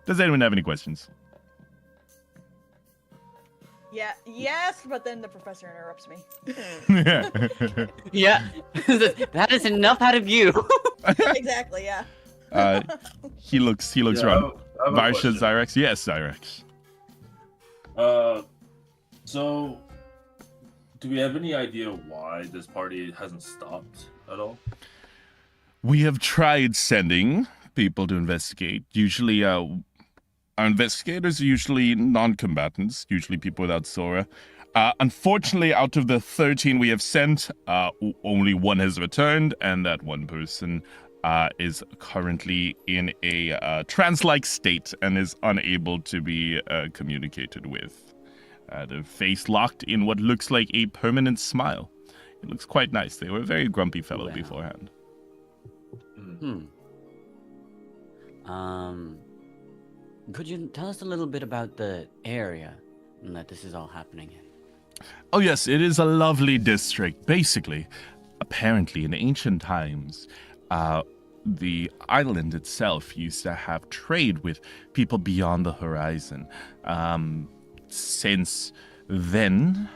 Does anyone have any questions? Yeah, yes, but then the professor interrupts me. Yeah, that is enough out of you. Exactly, yeah. He looks around. Varsha, Zyrex? Yes, Zyrex. So, do we have any idea why this party hasn't stopped at all? We have tried sending people to investigate. Usually, our investigators are usually non-combatants, usually people without Sora. Unfortunately, out of the 13 we have sent, only one has returned, and that one person is currently in a trance-like state and is unable to be communicated with. The face locked in what looks like a permanent smile. It looks quite nice. They were a very grumpy fellow beforehand. Could you tell us a little bit about the area that this is all happening in? Oh yes, it is a lovely district. Basically, apparently in ancient times, the island itself used to have trade with people beyond the horizon. Since then,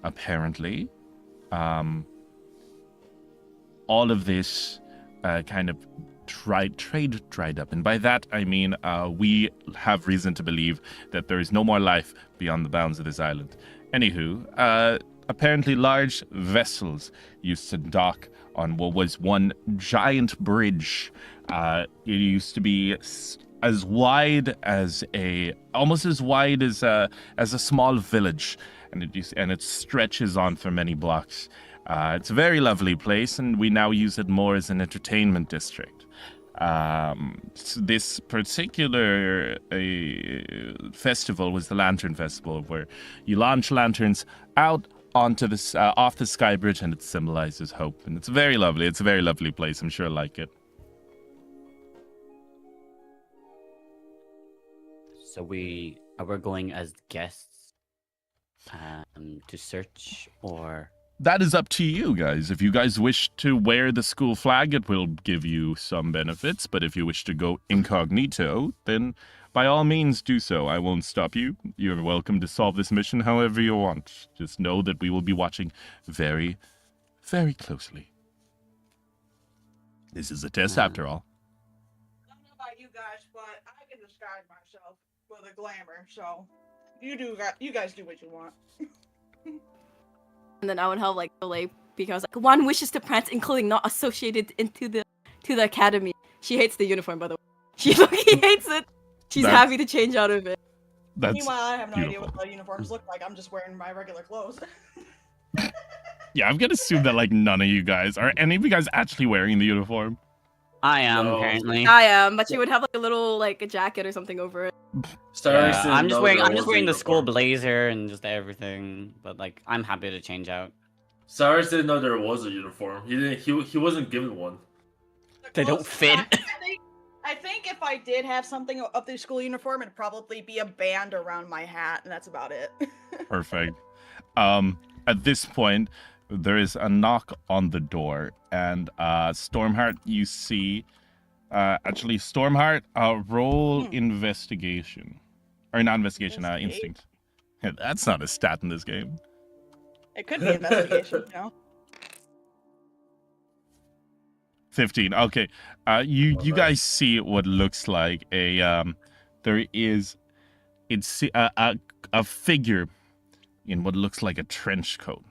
apparently, all of this kind of trade dried up, and by that I mean we have reason to believe that there is no more life beyond the bounds of this island. Anywho, apparently large vessels used to dock on what was one giant bridge. It used to be as wide as almost as wide as a small village, and it stretches on for many blocks. It's a very lovely place, and we now use it more as an entertainment district. This particular festival was the Lantern Festival, where you launch lanterns out onto this off the Skybridge, and it symbolizes hope. And it's very lovely. It's a very lovely place. I'm sure I like it. So we're going as guests to search, or? That is up to you guys. If you guys wish to wear the school flag, it will give you some benefits. But if you wish to go incognito, then by all means do so. I won't stop you. You're welcome to solve this mission however you want. Just know that we will be watching very, very closely. This is a test after all. I don't know about you guys, but I can disguise myself with a glamour, so you guys do what you want. And then I would have like delay because like, one wishes to prance in clothing not associated to the academy. She hates the uniform, by the way. She hates it. She's happy to change out of it. Meanwhile, I have no beautiful. idea what the uniforms look like. I'm just wearing my regular clothes. Yeah, I'm gonna assume that like none of you guys are any of you guys actually wearing the uniform. I am apparently. I am, but she would have like a little like a jacket or something over it. I'm just wearing the school blazer and just everything, but like I'm happy to change out. Cyrus didn't know there was a uniform. He wasn't given one. They don't fit. I think if I did have something of the school uniform, it'd probably be a band around my hat, and that's about it. Perfect. At this point, there is a knock on the door, and Stormheart, you see. Actually, Stormheart, roll investigation, or not investigation, instinct. Yeah, that's not a stat in this game. It could be investigation, you know. 15. Okay. You guys see what looks like there is a figure in what looks like a trench coat,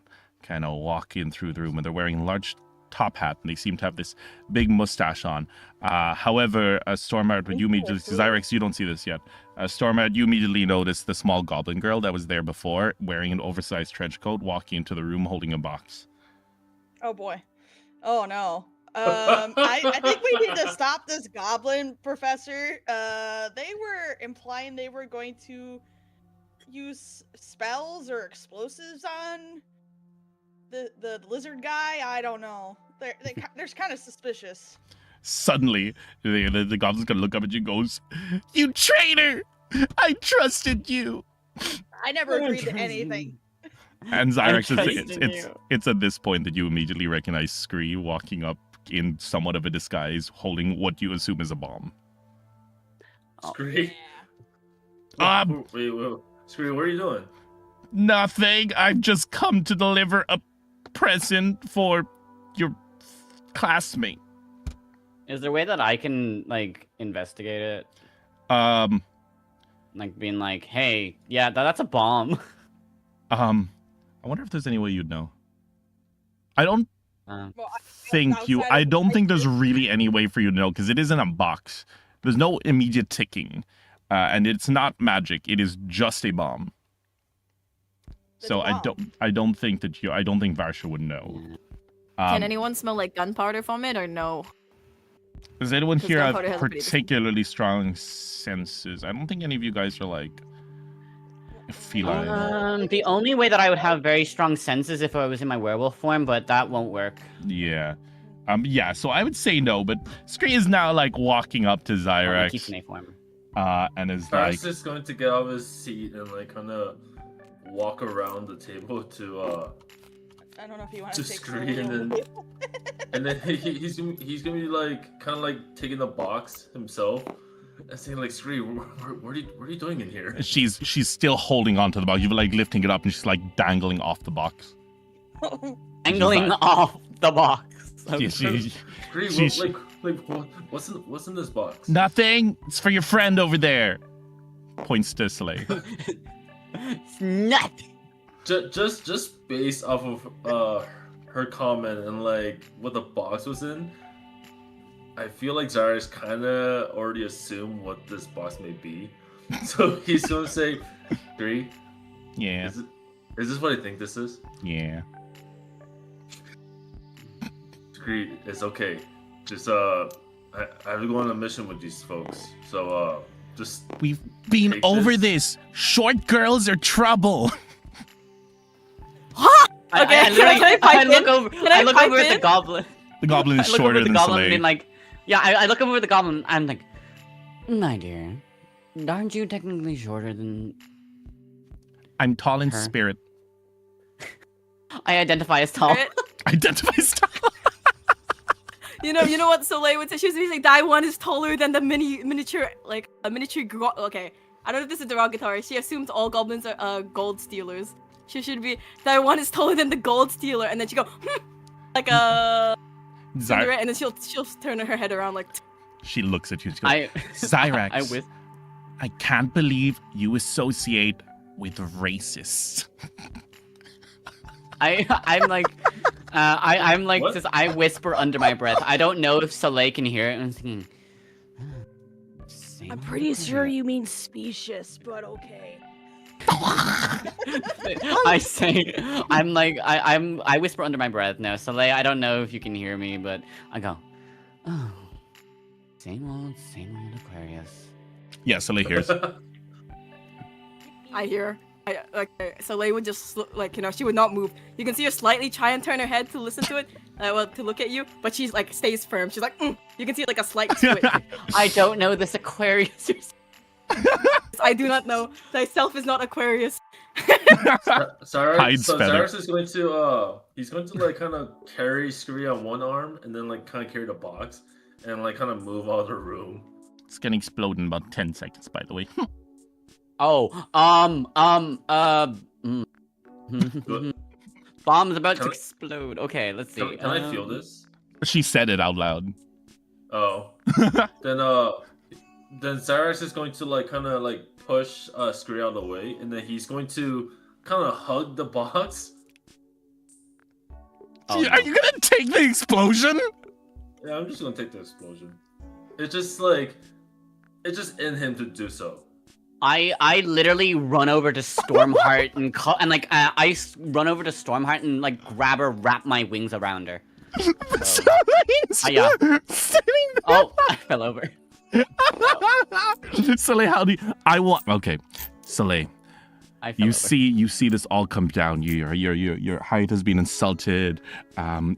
kind of walking through the room, and they're wearing a large top hat, and they seem to have this big mustache on. However, Stormheart, when you immediately, Zyrex, you don't see this yet. Stormheart, you immediately notice the small goblin girl that was there before, wearing an oversized trench coat, walking into the room holding a box. Oh boy. Oh no. I think we need to stop this goblin professor. They were implying they were going to use spells or explosives on the lizard guy. I don't know. They're kind of suspicious. Suddenly, the goblin's gonna look up at you and goes, "You traitor! I trusted you!" I never agreed to anything. And Zyrex, it's at this point that you immediately recognize Scree walking up in somewhat of a disguise, holding what you assume is a bomb. Scree? Wait, Scree, what are you doing? Nothing. I've just come to deliver a present for your classmate. Is there a way that I can, like, investigate it? Like, being like, hey, yeah, that's a bomb. I wonder if there's any way you'd know. I don't think there's really any way for you to know, because it isn't a box. There's no immediate ticking, and it's not magic. It is just a bomb. So I don't think Varsha would know. Can anyone smell like gunpowder from it or no? Does anyone here have gunpowder has a pretty particularly strong senses? I don't think any of you guys are like feline. The only way that I would have very strong senses if I was in my werewolf form, but that won't work. Yeah. Yeah, so I would say no, but Scree is now like walking up to Zyrex. Keeps in A form. And is Barrett's just going to get off his seat and like kind of walk around the table to I don't know if you want to take Scree, and then he's gonna be like kind of like taking the box himself and saying like, Scree, what are you doing in here? She's still holding on to the box. You're like lifting it up and she's like dangling off the box. Dangling off the box. Scree, what's in this box? Nothing. It's for your friend over there. Points to Slay. It's nothing. Just based off of her comment and like what the box was in, I feel like Zyrex kind of already assumed what this box may be, so he's gonna say, "Scree, yeah, is this what I think this is?" Yeah. Scree, it's okay. Just I have to go on a mission with these folks, so just. We've been over this. Short girls are trouble. Okay, I look over at the goblin. The goblin is shorter than Slay. And like, yeah, I look over at the goblin. I'm like, my dear, aren't you technically shorter than? I'm tall in her? spirit. I identify as tall. Identify as tall. You know what Soleil would say? She was like, 𝕍𝖏 is taller than the miniature, like a miniature. Okay, I don't know if this is derogatory. She assumes all goblins are gold stealers. She should be 𝕍𝖏 is taller than the gold stealer, and then she go like a Cinderella, and then she'll turn her head around like. She looks at you. She goes, Zyrex, I can't believe you associate with racists. I'm like, What? this. I whisper under my breath. I don't know if Soleil can hear it. I'm thinking. I'm pretty sure you mean specious, but okay. I say, I whisper under my breath. No, Soleil, I don't know if you can hear me, but I go, oh, same old Aquarius. Yeah, Soleil hears. I hear. Soleil would just like, she would not move. You can see her slightly try and turn her head to listen to it, to look at you, but she's like stays firm. She's like, You can see like a slight twitch. I don't know this Aquarius. I do not know. Thyself is not Aquarius. Hides So feather. Cyrus is going to he's going to like kind of carry Scree on one arm and then like kind of carry the box and like kind of move out of the room. It's gonna explode in about 10 seconds, by the way. Oh, bomb's about to Can I- explode. Okay, let's see. Can I feel this? She said it out loud. Oh. Then Cyrus is going to like kind of like push Scree out of the way, and then he's going to kind of hug the box. Oh, Are you gonna take the explosion? Yeah, I'm just gonna take the explosion. It's just like, it's just in him to do so. I literally run over to Stormheart and run over to Stormheart and like grab her, wrap my wings around her. So, yeah. Oh, I fell over. Soleil, how do you... Okay, Soleil. I fell You over. see this all come down. Your height has been insulted.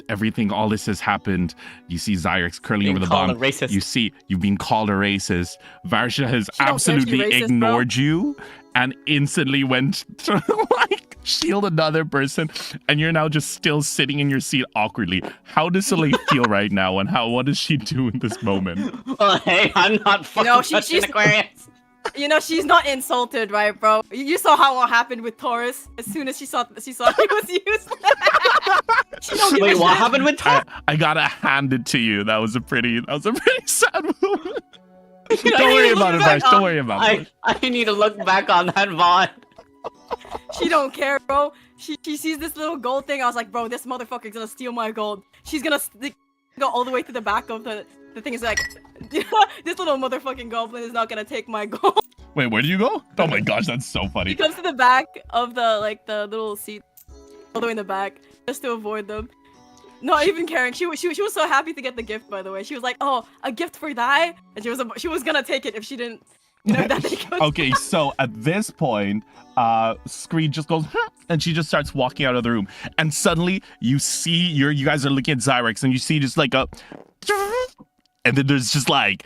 Everything, all this has happened. You see Zyrex curling Being over the called bomb. a racist. You've been called a racist. Varsha has She don't care if she absolutely racist, ignored you and instantly went to like shield another person, and you're now just still sitting in your seat awkwardly. How does Soleil feel right now, and what does she do in this moment? Well, hey, I'm not fucking touching she's- Aquarius. You know, she's not insulted, right, bro? You saw what happened with Taurus as soon as she saw he was useless. She don't give a Wait, what shit. happened with Tom? I gotta hand it to you. That was a pretty sad moment. I Don't need worry to about look it, back Varsh. Don't on- worry about it. I need to look back on that VOD. She don't care, bro. She sees this little gold thing. I was like, bro, this motherfucker's gonna steal my gold. She's gonna go all the way to the back of the thing. Is like, this little motherfucking goblin is not gonna take my gold. Wait, where do you go? Oh my gosh, that's so funny. He comes to the back of the little seat, all the way in the back, just to avoid them. Not even caring. She was so happy to get the gift. By the way, she was like, "Oh, a gift for Dai," and she was gonna take it if she didn't. You know that they go. Okay, so at this point, Screed just goes, and she just starts walking out of the room. And suddenly, you see, you guys are looking at Zyrex, and you see just like a, and then there's just like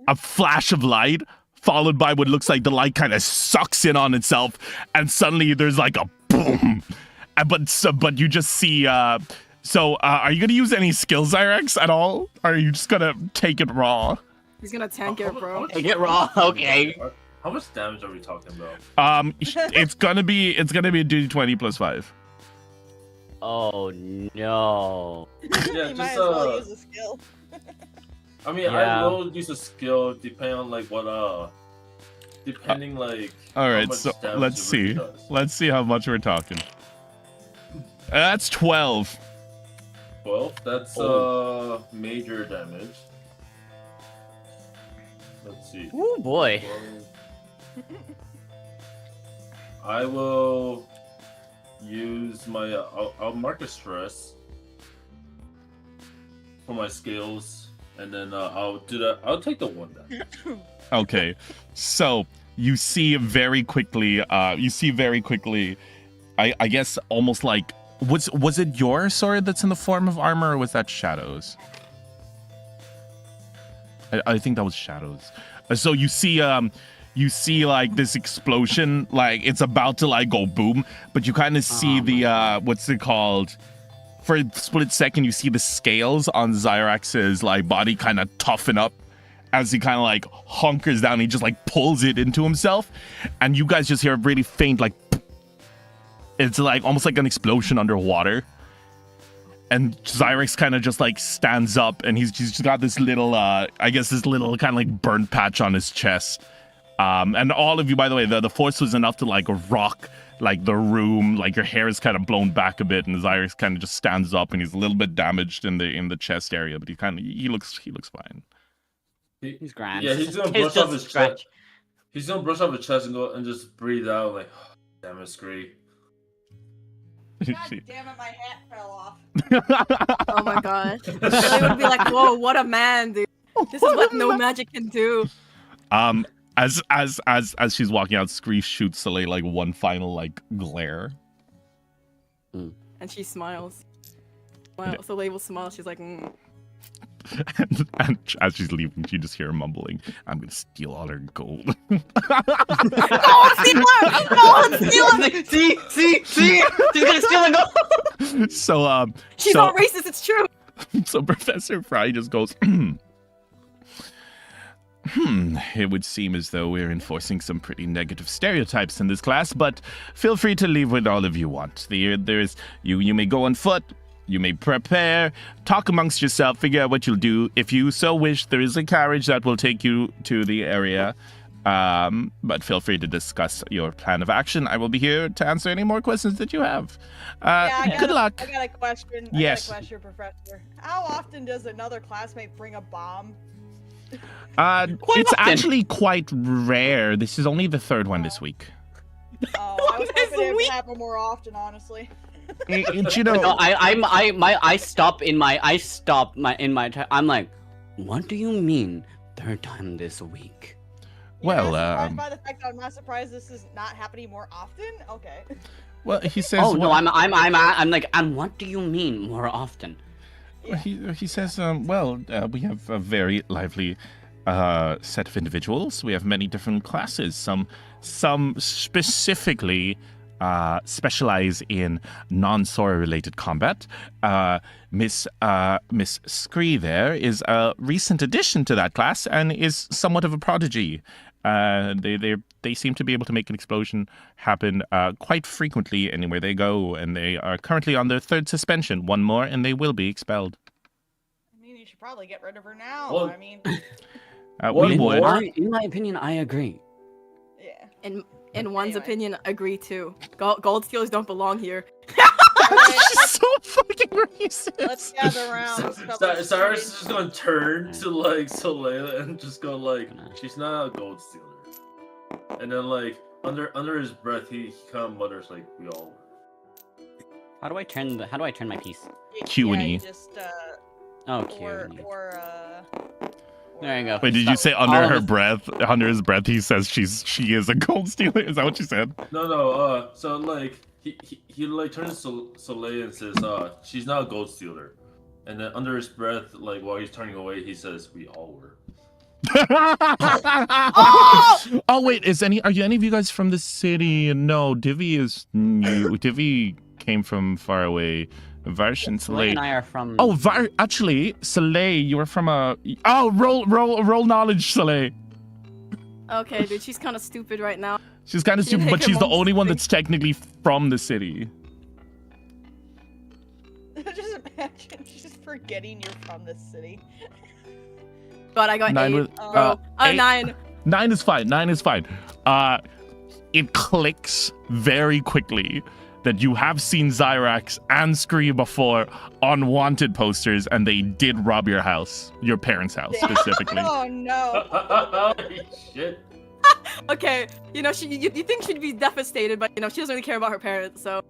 a flash of light, followed by what looks like the light kind of sucks in on itself, and suddenly there's like a boom. But you just see. So, are you gonna use any skill, Zyrex, at all? Or are you just gonna take it raw? He's gonna tank it, bro. Take it raw, okay. How much damage are we talking about? It's gonna be a D20 plus 5. Oh no. Yeah, You might just as well use a skill. I mean, Yeah. I will use a skill depending on like what depending like. All how right, much so damage let's it really see. does. Let's see how much we're talking. That's 12. Well, that's major damage. Let's see. Oh boy. I will use my. I'll mark a stress for my skills, and then I'll do that. I'll take the one down. Okay, so you see very quickly. I guess almost like was it your sword that's in the form of armor, or was that Shadow's? I think that was Shadow's. So you see like this explosion, like it's about to like go boom, but you kind of see the what's it called? For a split second, you see the scales on Zyrax's like body kind of toughen up as he kind of like hunkers down. He just like pulls it into himself, and you guys just hear a really faint like. It's like almost like an explosion underwater. And Zyrex kind of just like stands up, and he's just got this little, this little kind of like burn patch on his chest. And all of you, by the way, the force was enough to like rock like the room, like your hair is kind of blown back a bit, and Zyrex kind of just stands up, and he's a little bit damaged in the chest area, but he looks fine. He's grand. Yeah, he's gonna It's brush off just his scratch. chest. He's gonna brush off his chest and go and just breathe out like, damn it, Scree. God damn it, my hat fell off. Oh my gosh. They would be like, whoa, what a man, dude. This is what no magic can do. As she's walking out, Scree shoots Soleil like one final like glare. And she smiles. Well, Soleil will smile. She's like, And as she's leaving, you just hear her mumbling, "I'm gonna steal all her gold." Go on, steal her! Go on, steal her! See, she's gonna steal a gold. So She's not racist, it's true. so Professor Fry just goes, it would seem as though we're enforcing some pretty negative stereotypes in this class, but feel free to leave with all of you want. There's you may go on foot, you may prepare, talk amongst yourself, figure out what you'll do. If you so wish, there is a carriage that will take you to the area. But feel free to discuss your plan of action. I will be here to answer any more questions that you have. Good luck. I got a question. Yes. I got a question, Professor. How often does another classmate bring a bomb? It's often. actually quite rare. This is only the third one this week. Oh, I was hoping it would happen more often, honestly. You know, No, I stop in my I'm like, what do you mean third time this week? well, surprised by the fact that I'm not surprised this is not happening more often. Okay. well, he says. Oh no, well, I'm like, and what do you mean more often? He says, we have a very lively set of individuals. We have many different classes. Some specifically specialize in non-Sora related combat. Miss Scree there is a recent addition to that class and is somewhat of a prodigy. They seem to be able to make an explosion happen quite frequently anywhere they go, and they are currently on their third suspension. One more, and they will be expelled. I mean, you should probably get rid of her now. Well, I mean, We would. In my opinion, I agree. yeah. In one's Anyway. opinion, agree too. Gold stealers don't belong here. She's so fucking racist. Let's gather around. Cyrus is just gonna turn to like Soleil and just go like, "She's not a gold stealer." And then like under his breath, he kind of mutters like, "We all were." How do I turn my piece? Q and Yeah, E. you just Oh, cute. Wait, did you say under her breath? Under his breath, he says she is a gold stealer. Is that what you said? No. So like he like turns to Soleil and says, "She's not a gold stealer." And then under his breath, like while he's turning away, he says, "We all were." Oh wait, are any of you guys from the city? No, Divvy is new. Divvy came from far away. Varsh and Soleil Soleil. and I are from. Oh, actually, Soleil, you were from a. Oh, roll knowledge, Soleil. Okay, dude, she's kind of stupid right now. She's kind of Can you stupid, take but her she's the mom's only one thing? that's technically from the city. Just imagine just forgetting you're from this city. God, I got 9 8, with- bro. eight. 9. 9 is fine. 9 is fine. It clicks very quickly that you have seen Zyrax and Scree before on wanted posters, and they did rob your house, your parents' house specifically. Oh no. Shit. Okay, you know, you think she'd be devastated, but you know, she doesn't really care about her parents, so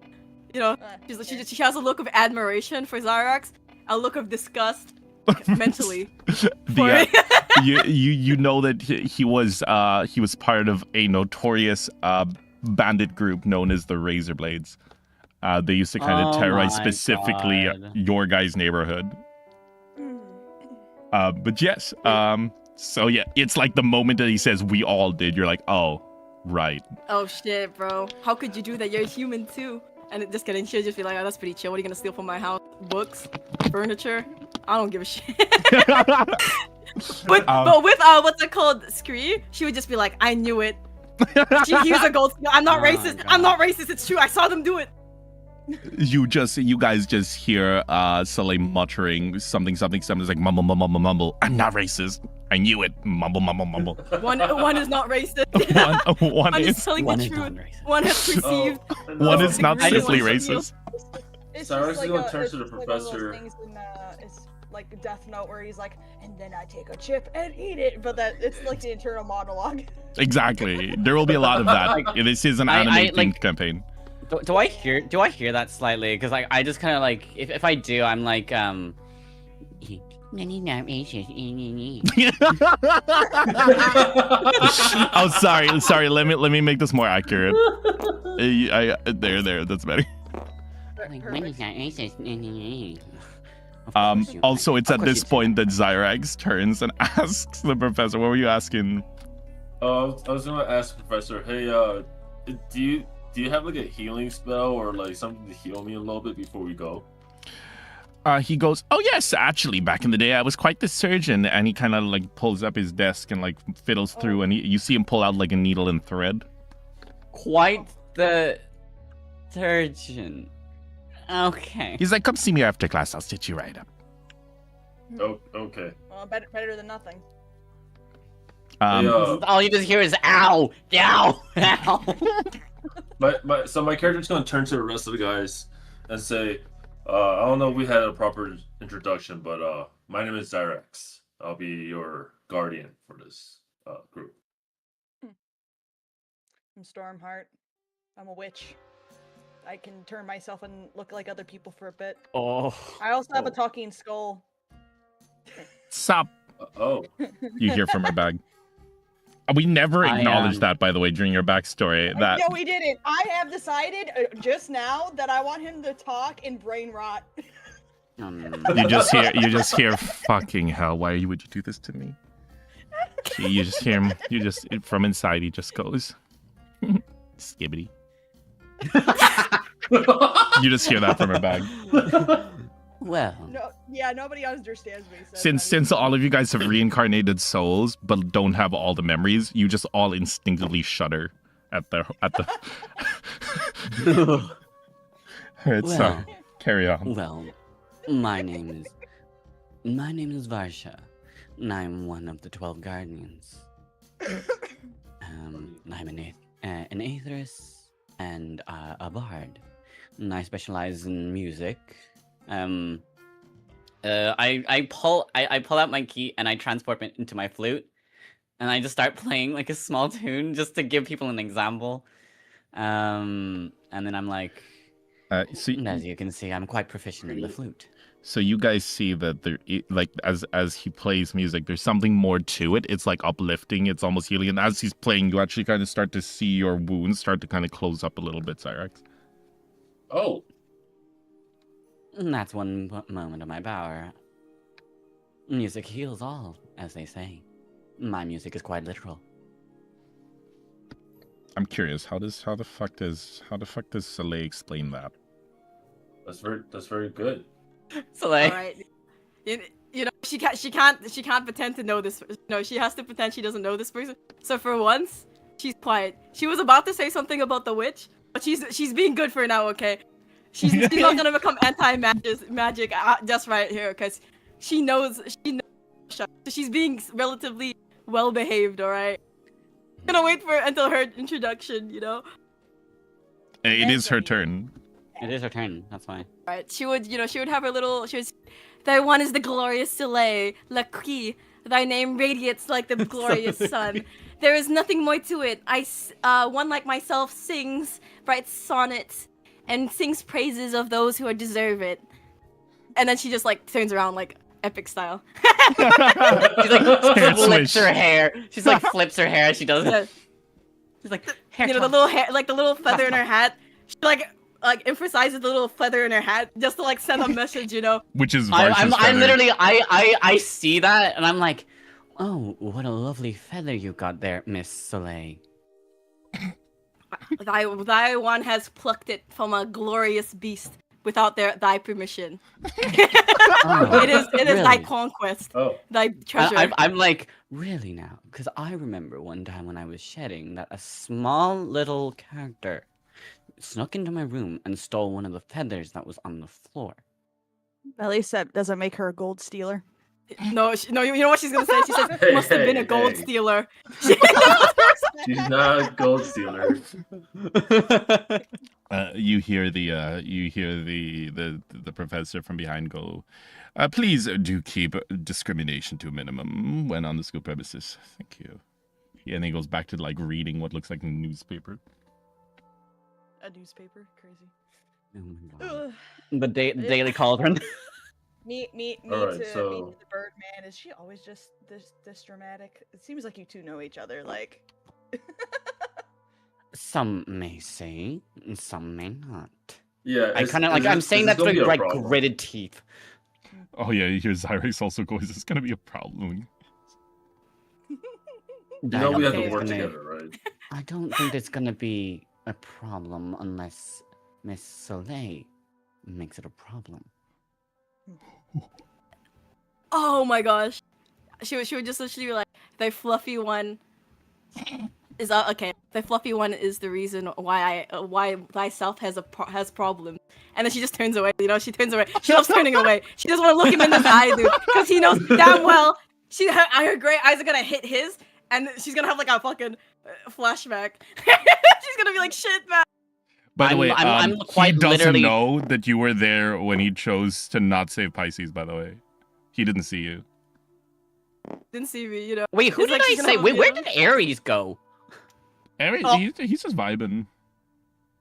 you know, she has a look of admiration for Zyrax, a look of disgust mentally. You know that he was part of a notorious bandit group known as the Razor Blades. They used to kind of terrorize my specifically God. your guys' neighborhood. But yes, so yeah, it's like the moment that he says "we all did," you're like, oh, right. Oh shit, bro. How could you do that? You're human too. And just kidding, she'll just be like, oh, that's pretty chill. What are you gonna steal from my house? Books? Furniture? I don't give a shit. But with what's it called? Scree? She would just be like, I knew it. He was a gold stealer. I'm not Oh, racist. God. I'm not racist. It's true. I saw them do it. You guys just hear Soleil muttering something. It's like mumble. I'm not racist. I knew it. Mumble. One is not racist. One I'm just is telling One the is truth. non-racist. One has perceived. one is not I just simply want to racist. It's Cyrus just is like gonna turn it's to the just like one of those professor. things in, it's like Death Note where he's like, and then I take a chip and eat it, but that it's like the internal monologue. Exactly. There will be a lot of that. This is an anime-themed campaign. Do I hear that slightly? Because like I just kind of like if I do, I'm like Oh, sorry. Let me make this more accurate. There. That's better. Of course you Also, might. it's Of at course this you do. point that Zyrax turns and asks the professor, what were you asking? I was gonna ask the professor, hey, do you have like a healing spell or like something to heal me a little bit before we go? He goes, oh yes, actually, back in the day, I was quite the surgeon. And he kind of like pulls up his desk and like fiddles through, and you see him pull out like a needle and thread. Quite the surgeon. Okay. He's like, come see me after class. I'll stitch you right up. Oh, okay. Well, better than nothing. Um, All you just hear is ow, ow, ow. My character's gonna turn to the rest of the guys and say, I don't know if we had a proper introduction, but my name is Zyrax. I'll be your guardian for this group. I'm Stormheart. I'm a witch. I can turn myself and look like other people for a bit. Oh. I also have a talking skull. Sup? Oh, You hear from her bag. We never I, acknowledged that, by the way, during your backstory. That No, we didn't. I have decided just now that I want him to talk in brain rot. you just hear fucking hell. Why would you do this to me? You just hear him. You just from inside. He just goes, skibbity. You just hear that from her bag. Well. No, yeah, nobody understands me. So Since all of you guys have reincarnated souls but don't have all the memories, you just all instinctively shudder at the. Alright, so carry on. Well, my name is Varsha, and I'm one of the 12 guardians. I'm an aetherist and a bard, and I specialize in music. I pull out my key and I transport it into my flute, and I just start playing like a small tune just to give people an example. And then I'm like, and as you can see, I'm quite proficient in the flute. So you guys see that there, like as he plays music, there's something more to it. It's like uplifting. It's almost healing. And as he's playing, you actually kind of start to see your wounds start to kind of close up a little bit, Zyrax. oh. And that's one moment of my power. Music heals all, as they say. My music is quite literal. I'm curious. How the fuck does Soleil explain that? That's very good. So like, All right. You know, she can't pretend to know this. No, she has to pretend she doesn't know this person. So for once, she's quiet. She was about to say something about the witch, but she's being good for now. Okay. She's not gonna become anti-magic just right here, because she knows. So she's being relatively well behaved. All right. I'm gonna wait for until her introduction. You know. It is her turn. it is her turn. That's fine. Right. She would have her little. Thy one is the glorious Soleil, 𝕿𝖏. Thy name radiates like the glorious sun. There is nothing more to it. One like myself sings, writes sonnets, and sings praises of those who deserve it. And then she just like turns around like epic style. She like Hair flips swish. her hair. She's like flips her hair. She does it. She's like hair. You know, the little hair, like the little feather in her hat. She like emphasizes the little feather in her hat just to like send a message, you know. Which is I'm feather. literally I see that and I'm like, oh, what a lovely feather you got there, Miss Soleil. Thy one has plucked it from a glorious beast without thy permission. Oh, It is thy really? conquest, Oh. thy treasure. I'm like, really now? Because I remember one time when I was shedding that a small little character snuck into my room and stole one of the feathers that was on the floor. At least that doesn't make her a gold stealer. No, you know what she's gonna say? She says, must have been a gold Hey. stealer. She's not a gold stealer. You hear the professor from behind go, please do keep discrimination to a minimum when on the school premises. Thank you. Yeah, and he goes back to like reading what looks like a newspaper. A newspaper? Crazy. Oh my God. Ugh. The Daily Cauldron. Me Alright, to so- the Birdman. Is she always just this dramatic? It seems like you two know each other. Like, Some may say, some may not. Yeah, I kind of like. I'm saying that through like gritted teeth. Oh yeah, you hear Zyrex also go, is this gonna be a problem? You I know we don't have to think work it's gonna- together, right? I don't think it's gonna be a problem unless Miss Soleil makes it a problem. Oh my gosh. She would just literally be like, the fluffy one is okay. The fluffy one is the reason why why thyself has problems. And then she just turns away. You know, she turns away. She loves turning away. She doesn't want to look him in the eye, dude, because he knows damn well her gray eyes are gonna hit his, and she's gonna have like a fucking flashback. She's gonna be like, shit, man. By the I'm- way, I'm he quite doesn't literally- know that you were there when he chose to not save Pisces, by the way. He didn't see you. Didn't see me, you know. Wait, who It's did like I she's gonna say? have a Wait, where video. did Ares go? Aries, Oh. he's just vibing.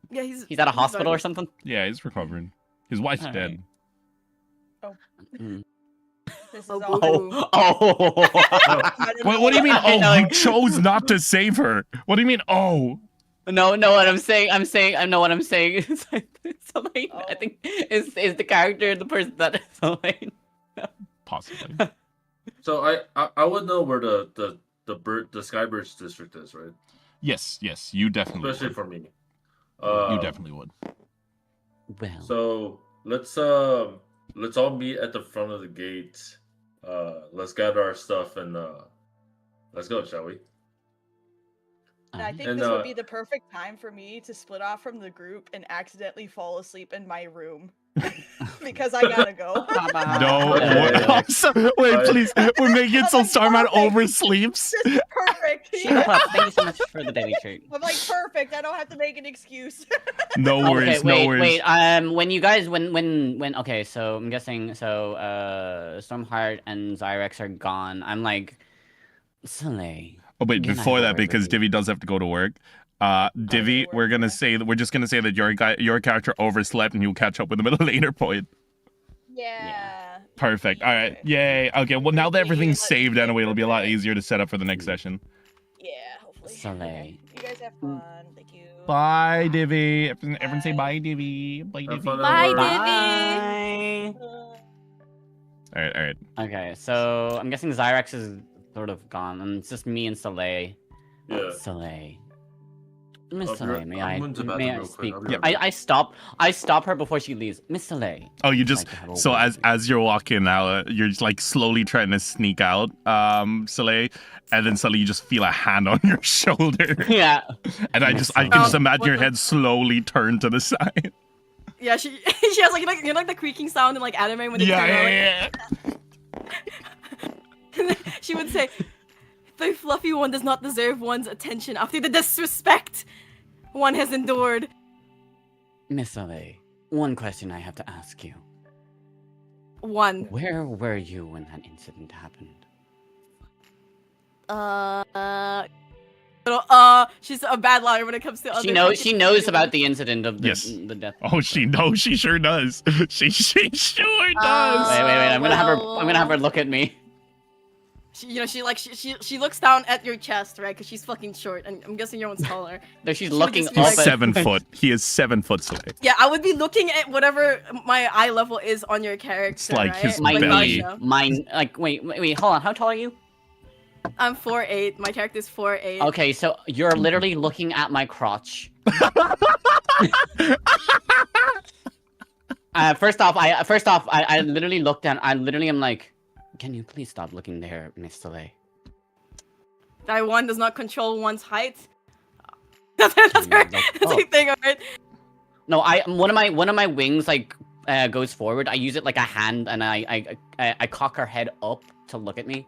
Yeah, He's at a hospital or something? Yeah, he's recovering. His wife's Alright. dead. Mm. This is Oh, all. boo. Oh. What do you mean? I know, Oh, you like- chose not to save her. What do you mean? Oh, No, what I'm saying. I know what I'm saying. It's like, Soleil, I Oh. think is the character the person that Soleil. possibly. So I would know where the Skybridge district is, right? Yes, you definitely Especially would. for me. You definitely would. Well, So let's all meet at the front of the gate. Let's gather our stuff and let's go, shall we? And I think And, this would be the perfect time for me to split off from the group and accidentally fall asleep in my room. Because I gotta go. No, Okay. wait, Bye. please. We're making it so Like, Starman perfect. oversleeps. This is perfect. Shut up. Thank you so much for the daily treat. I'm like, perfect. I don't have to make an excuse. No worries, Okay, wait, no worries. wait. When you guys, when, okay, so I'm guessing, so, Stormheart and Zyrex are gone. I'm like, Soleil. Oh wait, Good before night, that, because everybody. Divvy does have to go to work. Divvy, we're just gonna say that your character overslept, and you'll catch up with him at a later point. Yeah. Perfect. All right. Yay. Okay. Well, now that everything's saved anyway, it'll be a lot easier to set up for the next session. Yeah, hopefully. Soleil. Okay. You guys have fun. Thank you. Bye, Divvy. Everyone say bye, Divvy. Bye, Have Divvy. fun Bye, at work. Divvy. Bye. All right. Okay, so I'm guessing Zyrex is sort of gone, and it's just me and Soleil. Yeah. Soleil. Miss I'll be Soleil, right- may I'm going to the bathroom may I real quick. speak? I'll be right I, back. I stop her before she leaves. Miss Soleil. Oh, you just Like to have a so word. as you're walking out, you're just like slowly trying to sneak out, Soleil, and then suddenly you just feel a hand on your shoulder, Yeah. and I Miss can just Soleil. imagine what your the- head slowly turn to the side. Yeah, she has like you know like the creaking sound in like anime when they turn around, like, she would say, "The fluffy one does not deserve one's attention after the disrespect one has endured." Miss Soleil, one question I have to ask you. One. Where were you when that incident happened? She's a bad liar when it comes to other. She knows about the incident of the, Yes. the death. Oh, she sure does. She sure does. Wait, I'm gonna have her. well, I'm gonna have her look at me. She looks down at your chest, right? Because she's fucking short, and I'm guessing your one's taller. No, she's would looking just up. be He's like- 7 foot. He is 7 foot, Soleil. Yeah, I would be looking at whatever my eye level is on your character. It's like right? his My belly. Masha. mine. Like, wait, hold on. How tall are you? I'm 4'8". My character's 4'8". Okay, so you're literally looking at my crotch. First off, I literally looked down. I literally am like, can you please stop looking there, Miss Soleil? That one does not control one's height. That's her thing, alright? No, one of my wings like goes forward. I use it like a hand, and I cock her head up to look at me.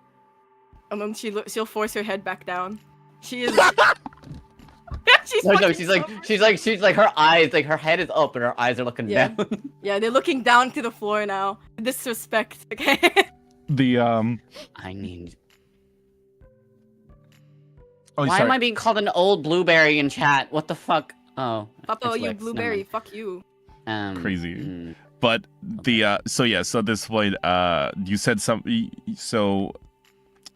And then she'll force her head back down. She is. she's No, fucking she's so- like her eyes, like her head is up and her eyes are looking Yeah. down. Yeah, they're looking down to the floor now. Disrespect, okay? The I need. Oh, Why sorry. am I being called an old blueberry in chat? What the fuck? Oh. Papa, it's you Lex, never blueberry, mind. fuck you. Crazy. mm, But the so at this point, you said so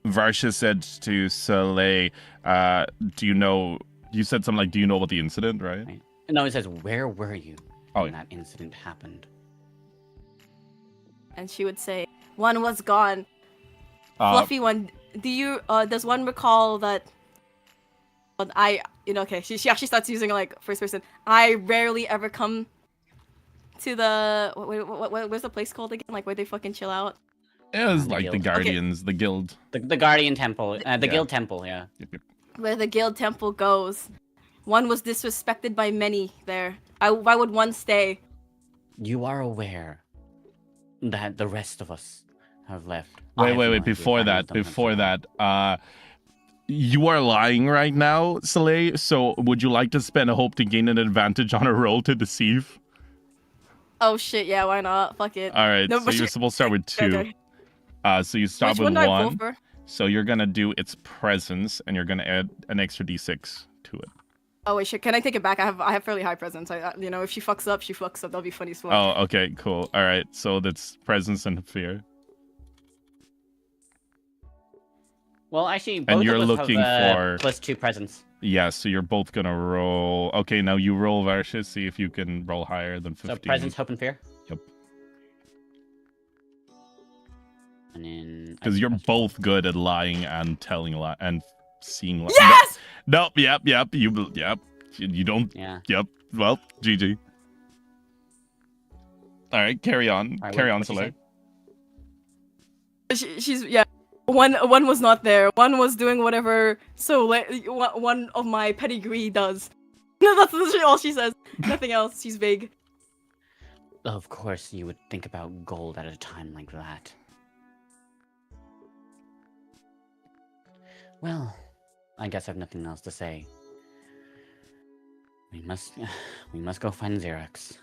Varsha said to Soleil, you said something like, do you know about the incident, right? No, it says, where were you Oh. when that incident happened? and she would say, "One was gone. Fluffy one. Does one recall that? Okay. She actually starts using like first person. I rarely ever come to the where's the place called again? Like where they fucking chill out. It was The like the guild. Guardians, the guild. The Guardian Temple, the Yeah. Guild Temple, yeah. Yep. Where the guild temple goes. One was disrespected by many there. Why would one stay? You are aware that the rest of us have left. I have no Wait. idea Before if that, anyone's done something. you are lying right now, Soleil. So would you like to spend a hope to gain an advantage on a roll to deceive? Oh shit, yeah, why not? Fuck it. All right, No, so but you're she- supposed to start with 2. Okay. So you start Which with one do I roll 1. for? So you're gonna do its presence, and you're gonna add an extra d6 to it. Oh wait, shit. Can I take it back? I have fairly high presence. If she fucks up, she fucks up. That'll be funny as fuck. Oh, okay, cool. All right, so that's presence and fear. Well, actually, both you're of us looking have, for- +2 presence. Yeah, so you're both gonna roll. Okay, now you roll, Varsha. See if you can roll higher than 15. So presence, hope, and fear. Yep. And then Because you're both good at lying and telling a lie and seeing lies. Yes! Nope. Yep. You don't. Yeah. Yep. Well, GG. All right, carry on. All right, Carry on, what'd you Soleil. She's yeah. One was not there. One was doing whatever. So one of my pedigree does. That's literally all she says. Nothing else. She's vague. Of course, you would think about gold at a time like that. Well, I guess I have nothing else to say. We must go find Xerox.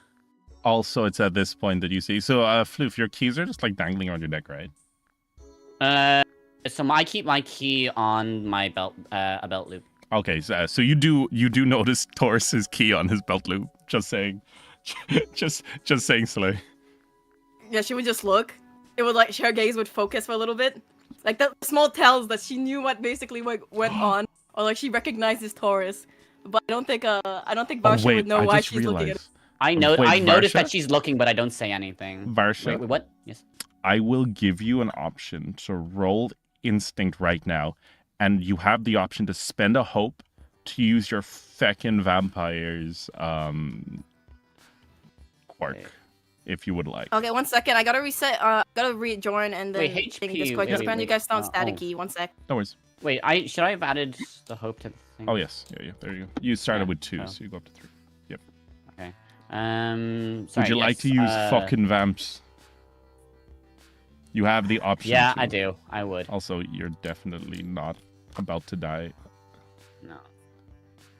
Also, it's at this point that you see. So, Floof, your keys are just like dangling around your neck, right? So I keep my key on my belt, a belt loop. Okay, so you do notice Taurus's key on his belt loop. Just saying, just saying, Soleil. Yeah, she would just look. It would like her gaze would focus for a little bit. Like the small tells that she knew what basically went on, or like she recognizes Taurus. But I don't think Varsha would know why she's looking at it. I noticed that she's looking, but I don't say anything. Varsha, Wait, what? Yes. I will give you an option to roll instinct right now, and you have the option to spend a hope to use your feckin' vampire's quirk, if you would like. Okay, 1 second. I gotta reset. Gotta rejoin and then Wait, think HP, Discord. Just wait, man, you guys sound oh. staticky. 1 sec. No worries. Wait, should I have added the hope to the thing? Oh yes, yeah. There you go. You started Yeah, with 2, oh. so you go up to 3. Yep. Okay. Would Sorry, you like yes, to use fucking vamps? You have the option. Yeah, to. I do. I would. Also, you're definitely not about to die. No.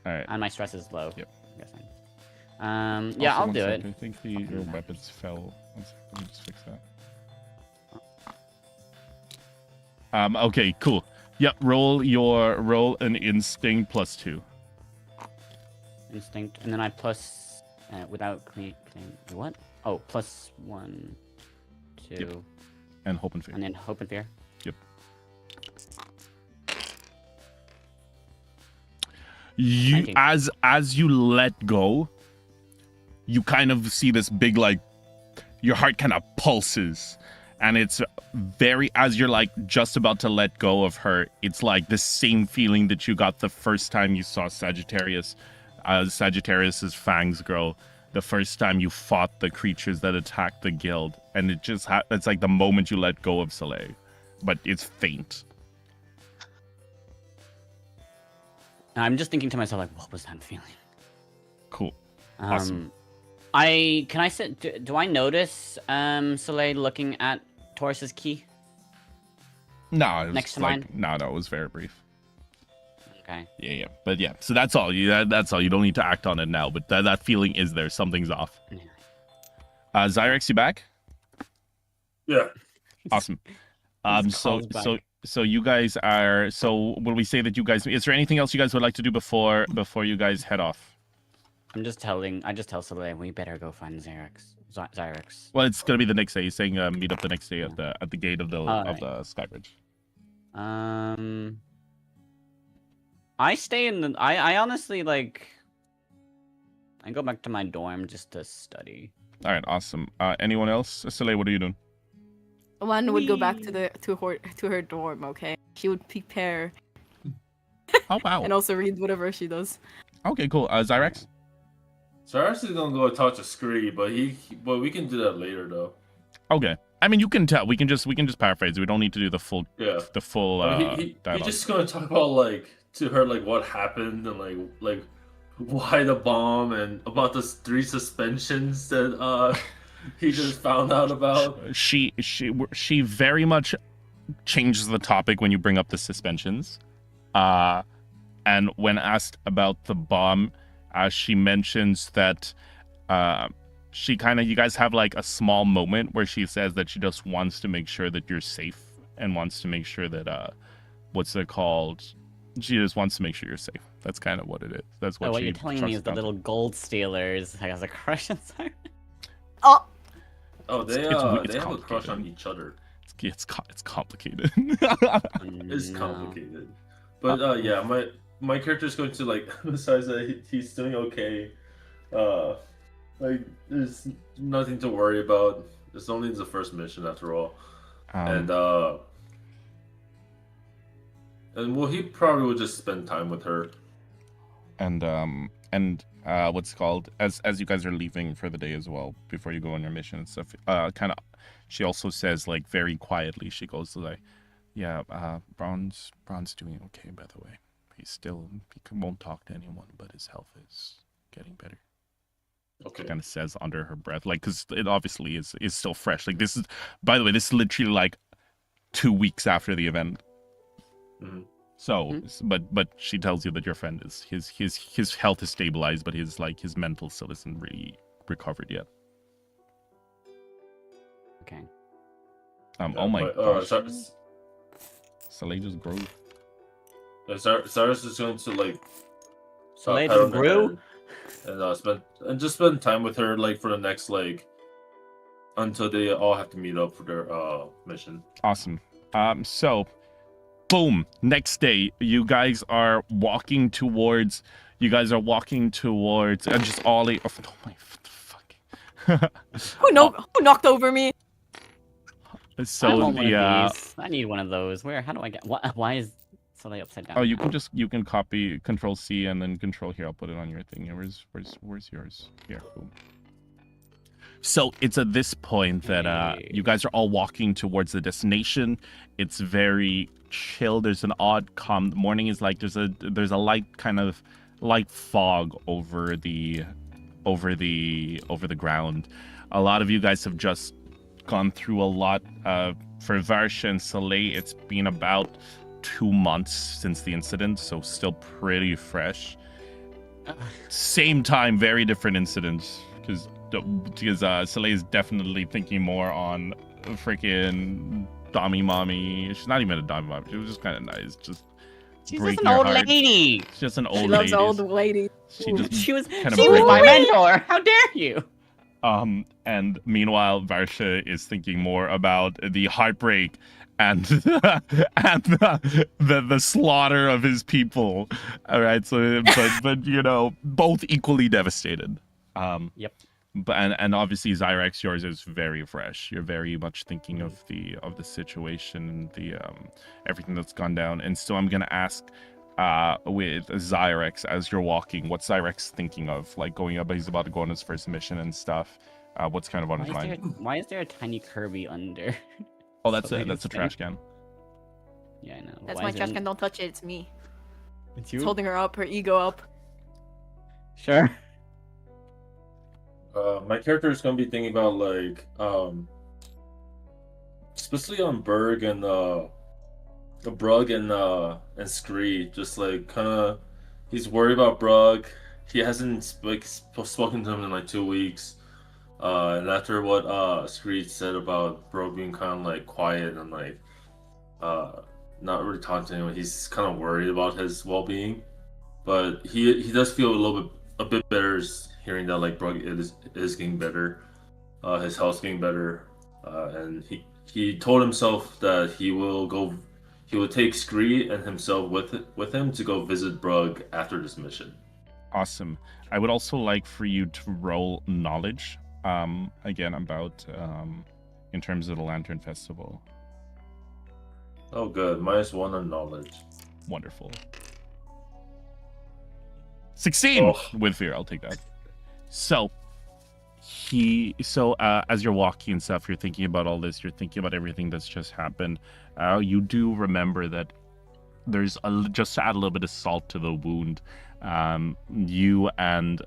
All right. And my stress is low. Yep. I'm guessing. Yeah, Also, I'll one do sec, it. I think your weapons fell. 1 sec, let me just fix that. Okay, cool. Yep, roll an instinct +2. Instinct, and then I plus without clean. What? Oh, +1, 2, Yep. And hope and fear. and then hope and fear. Yep. You 19. as you let go, you kind of see this big like your heart kind of pulses, and it's very as you're like just about to let go of her, it's like the same feeling that you got the first time you saw Sagittarius's fangs grow, the first time you fought the creatures that attacked the guild, and it just it's like the moment you let go of Soleil, but it's faint. I'm just thinking to myself, like, what was that feeling? Cool. Awesome. Do I notice Soleil looking at Taurus's key? No, it was Next to like, mine? No, it was very brief. Okay. Yeah. But yeah, so that's all. That's all. You don't need to act on it now, but that feeling is there. Something's off. Yeah. Zyrex, you back? Yeah. Awesome. He's called back. So you guys are. So will we say that you guys? Is there anything else you guys would like to do before you guys head off? I just tell Soleil we better go find Zyrex. Well, it's gonna be the next day. He's saying meet up the next day at the gate of the Skybridge. I stay in the. I honestly like. I go back to my dorm just to study. All right, awesome. Anyone else? Soleil, what are you doing? One would go back to her dorm. Okay, she would prepare Oh wow. and also read whatever she does. Okay, cool. Zyrex? Cyrus is gonna go talk to Scree, but we can do that later though. Okay. I mean, you can tell. We can just paraphrase. We don't need to do the full. Yeah. The full. He's dialogue. just gonna talk about to her what happened and like why the bomb and about the 3 suspensions that he just found out about. She very much changes the topic when you bring up the suspensions. And when asked about the bomb, she mentions that you guys have like a small moment where she says that she just wants to make sure that you're safe and wants to make sure that what's it called? She just wants to make sure you're safe. That's kind of what it is. That's what what she you're telling me is the little gold stealers has a crush on Siren. Oh, They it's have a crush on complicated. each other. It's complicated. It's complicated. But yeah, my character is going to besides that he's doing okay. There's nothing to worry about. It's only the first mission after all. And well, he probably would just spend time with her. And what's it called, as you guys are leaving for the day as well, before you go on your mission and stuff, she also says very quietly, she goes Braun's doing okay, by the way. He won't talk to anyone, but his health is getting better. Okay. She kind of says under her breath, because it obviously is still fresh. This is, by the way, this is literally 2 weeks after the event. Mm-hmm. So, but she tells you that your friend is his health is stabilized, but his mental still isn't really recovered yet. Okay. Oh my gosh. Soleil just grew. Cyrus is going to Soleil pat on just her grew? head and spend time with her for the next until they all have to meet up for their mission. Awesome. So, boom. Next day, you guys are walking towards. Just all the. Oh my fuck. who knocked over me? So I want one of these. I need one of those. How do I get? Why is Soleil upside down? Oh, you now? can copy Control C and then Control here. I'll put it on your thing. Where's yours? Here, boom. So it's at this point that you guys are all walking towards the destination. It's very chill. There's an odd calm. The morning is there's a light fog over the ground. A lot of you guys have just gone through a lot. For Varsha and Soleil, it's been about 2 months since the incident, so still pretty fresh. Same time, very different incidents, because Soleil is definitely thinking more on freaking Dommy Mommy. She's not even a Dommy Mommy. She was just kind of nice. She's just an old lady. She's just an old She lady. loves old ladies. She was kind of my mentor. How dare you? And meanwhile, Varsha is thinking more about the heartbreak and the slaughter of his people. All right, so but both equally devastated. Yep. But and obviously Zyrex, yours is very fresh. You're very much thinking of the situation and the everything that's gone down. And so I'm gonna ask with Zyrex, as you're walking, what's Zyrex thinking of? Going up, he's about to go on his first mission and stuff. What's kind of on his mind? Why is there a tiny Kirby under? Oh, that's a trash can. Yeah, I know. That's Why my is trash it- can. Don't touch it. It's me. It's It's holding her up, her ego up. Sure. My character is going to be thinking about especially on Berg and Brug and Scree. Just kind of, he's worried about Brug. He hasn't spoken to him in 2 weeks. And after what Scree said about Brug being kind of quiet and not really talking to him, he's kind of worried about his well-being. But he does feel a bit better hearing that Brug is getting better, his health's getting better, and he told himself that he will take Scree and himself with him to go visit Brug after this mission. Awesome. I would also like for you to roll knowledge, again about in terms of the Lantern Festival. Oh, good. -1 on knowledge. Wonderful. 16 with fear. I'll take that. So as you're walking and stuff, you're thinking about all this. You're thinking about everything that's just happened. You do remember that there's just to add a little bit of salt to the wound. You and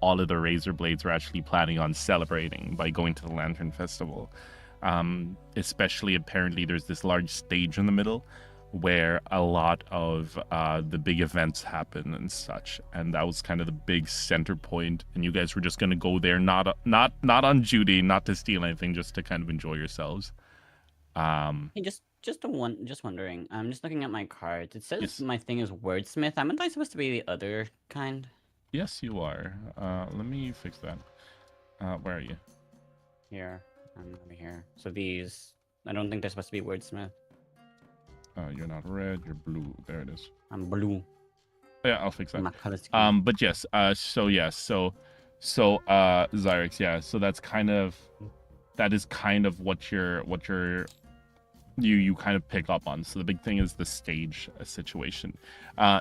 all of the Razor Blades are actually planning on celebrating by going to the Lantern Festival. Especially apparently there's this large stage in the middle where a lot of the big events happen and such, and that was kind of the big center point, and you guys were just going to go there not on duty, not to steal anything, just to kind of enjoy yourselves. Hey, just wondering, I'm just looking at my cards. It says my thing is wordsmith. Am I supposed to be the other kind? Yes, you are. Let me fix that. Where are you? Here. I'm over here. So these, I don't think they're supposed to be wordsmith. You're not red, you're blue. There it is. I'm blue. Yeah, I'll fix that. My color scheme. But yes, Zyrex, yeah, so that is kind of what you kind of pick up on. So the big thing is the stage situation.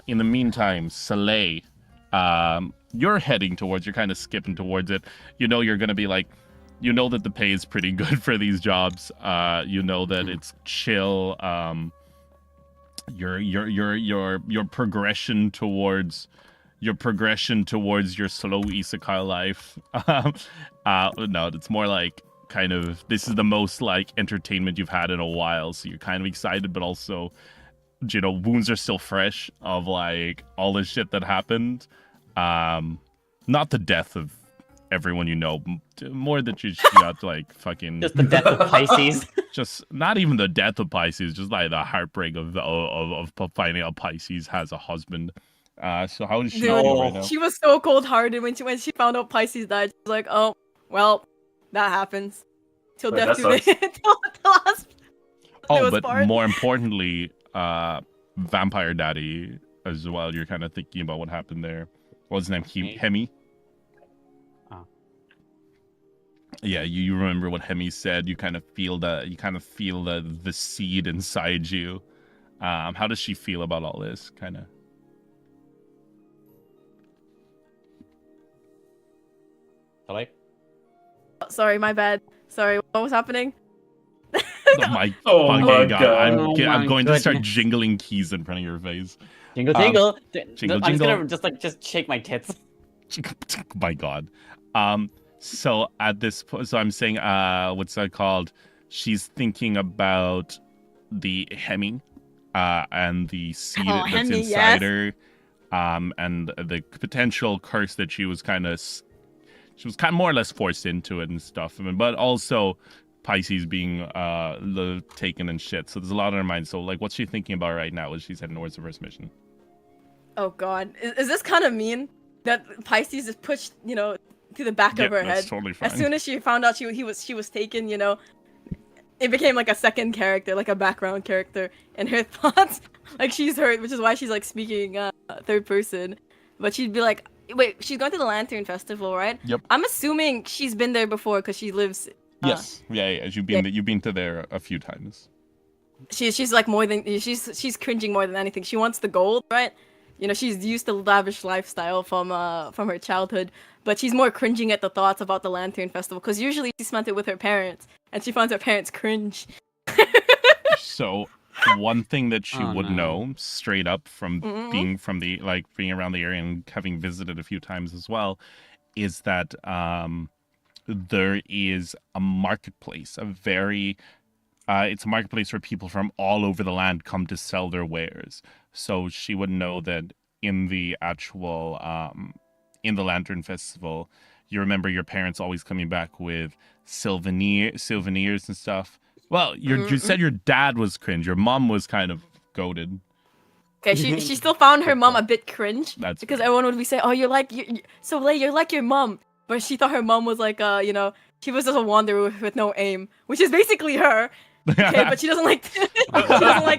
In the meantime, Soleil, you're heading towards, you're kind of skipping towards it. You know you're gonna be like, you know that the pay is pretty good for these jobs. You know that it's chill. Your progression towards your slow isekai life. No, it's more like kind of, this is the most like entertainment you've had in a while, so you're kind of excited, but also, you know, wounds are still fresh of like all the shit that happened. Not the death of everyone you know, more that you got like fucking just the death of Pisces. Just not even the death of Pisces, just like the heartbreak of finding out Pisces has a husband. So how is she feel right now? She was so cold-hearted when she found out Pisces died. She was like, oh, well, that happens. Till death do they till the last. Oh, but part. More importantly, Vampire Daddy as well. You're kind of thinking about what happened there. What was his name? Hemi. Yeah, you remember what Hemi said. You kind of feel the seed inside you. How does she feel about all this? Kind of. Hello? Sorry, my bad. Sorry, what was happening? Oh my God. I'm going to start jingling keys in front of your face. Jingle, jingle. Jingle, I'm jingle. just gonna just shake my tits. My God. So at this point, so I'm saying, what's that called? She's thinking about the Hemi, and the seed that's inside her, and the potential curse that she was kind of more or less forced into it and stuff. I mean, but also Pisces being taken and shit. So there's a lot on her mind. So like, what's she thinking about right now as she's heading towards the first mission? Oh God, is this kind of mean that Pisces is pushed, you know, to the back of her head? Totally fine. As soon as she found out she was taken, you know, it became like a second character, like a background character in her thoughts. Like she's hurt, which is why she's like speaking third person. But she'd be like, wait, she's going to the Lantern Festival, right? Yep. I'm assuming she's been there before because she lives. Yes. Yeah. You've been to there a few times. She's like more than she's cringing more than anything. She wants the gold, right? You know, she's used to the lavish lifestyle from her childhood, but she's more cringing at the thoughts about the Lantern Festival because usually she spent it with her parents, and she finds her parents cringe. So, one thing that she would know straight up from being around the area and having visited a few times as well, is that there is a marketplace, it's a marketplace where people from all over the land come to sell their wares. So she would know that in the actual, in the Lantern Festival, you remember your parents always coming back with souvenirs and stuff. Well, you said your dad was cringe. Your mom was kind of goated. Okay, she still found her mom a bit cringe. That's because fair. Everyone would be saying, "Oh, you're like your mom," but she thought her mom was like, you know, she was just a wanderer with no aim, which is basically her. Okay, but she doesn't like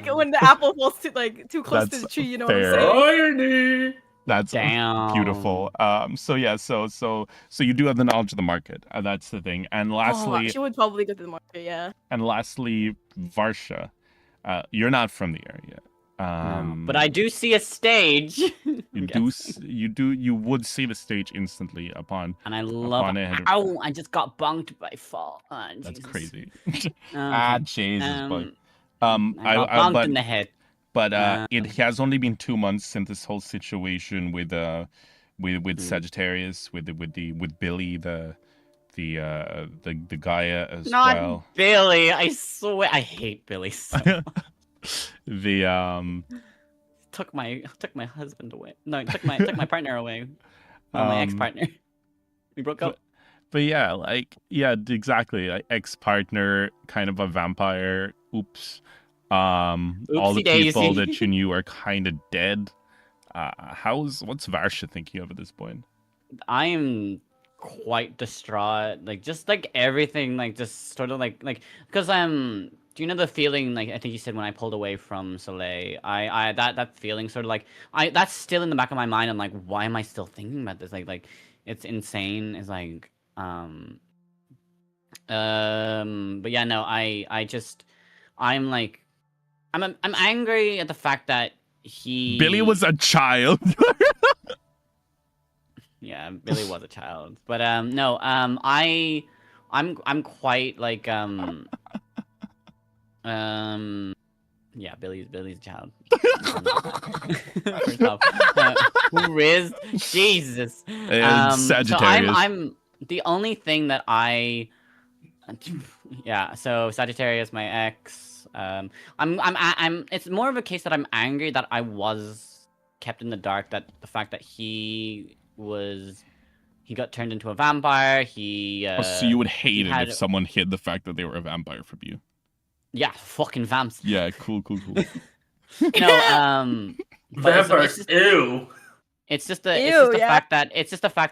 when the apple falls too close to the tree. You know fair. what I'm saying? Irony. That's Damn. beautiful. So yeah, so you do have the knowledge of the market. That's the thing. And lastly, she would probably go to the market. Yeah. Varsha, you're not from the area. No, but I do see a stage. You would see the stage instantly upon. And I love. Ow! I just got bonked by fall. Oh, that's Jesus. crazy. Okay. Jesus, boy. I got bonked in the head. But it has only been 2 months since this whole situation with Sagittarius, with Billy, the Gaia as Not well. Billy, I swear I hate Billy so much. took my husband away. No, took my partner away. Well, my ex-partner. We broke up. But yeah, exactly. Like ex-partner, kind of a vampire. Oops. All the people that you knew are kind of dead. What's Varsha thinking of at this point? I am quite distraught. Like just like everything, like just sort of like because do you know the feeling, like I think you said when I pulled away from Soleil, I that feeling sort of like that's still in the back of my mind. I'm like, why am I still thinking about this? Like it's insane. It's like but yeah, no, I'm like I'm angry at the fact that Billy was a child. Yeah, Billy was a child. But no, I'm quite like yeah, Billy's a child. First off, who is Jesus? Sagittarius. So I'm the only thing that yeah, so Sagittarius, my ex. I'm it's more of a case that I'm angry that I was kept in the dark, that the fact that he got turned into a vampire. So you would hate it if someone hid the fact that they were a vampire from you. Yeah, fucking vamps. Yeah, cool. No, vampires. Ew. It's just the fact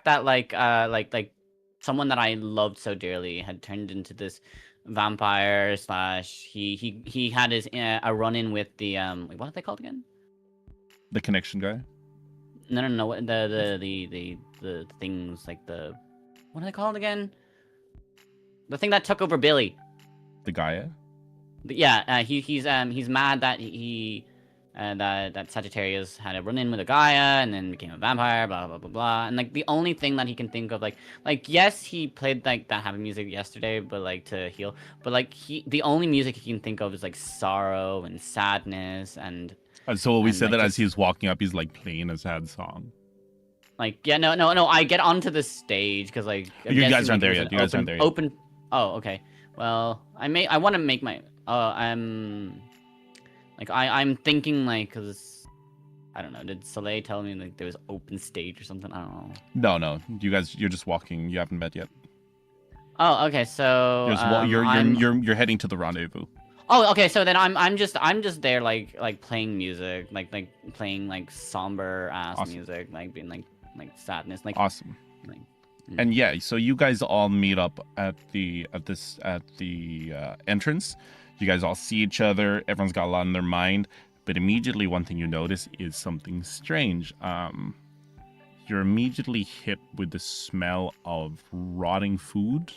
that like someone that I loved so dearly had turned into this vampire / he had his a run-in with the what are they called again? The connection guy? No, the things like what are they called again? The thing that took over Billy. The Gaia? Yeah, he's mad that that Sagittarius had a run-in with a Gaia and then became a vampire, blah blah blah blah. And like the only thing that he can think of, like yes, he played like that happy music yesterday, but like to heal. But like the only music he can think of is like sorrow and sadness and so we said that as he's walking up, he's like playing a sad song. Like yeah, no, I get onto the stage because like you guys aren't there yet. You guys aren't there yet. Open. Oh, okay. Well, I want to make my like I'm thinking like because I don't know. Did Soleil tell me like there was open stage or something? I don't know. No. You're just walking. You haven't met yet. Oh, okay. So you're heading to the rendezvous. Oh, okay. So then I'm just there like playing music, like playing like somber ass music, like being like sadness, like awesome. Like, and yeah, so you guys all meet up at the entrance. You guys all see each other. Everyone's got a lot on their mind. But immediately, one thing you notice is something strange. You're immediately hit with the smell of rotting food.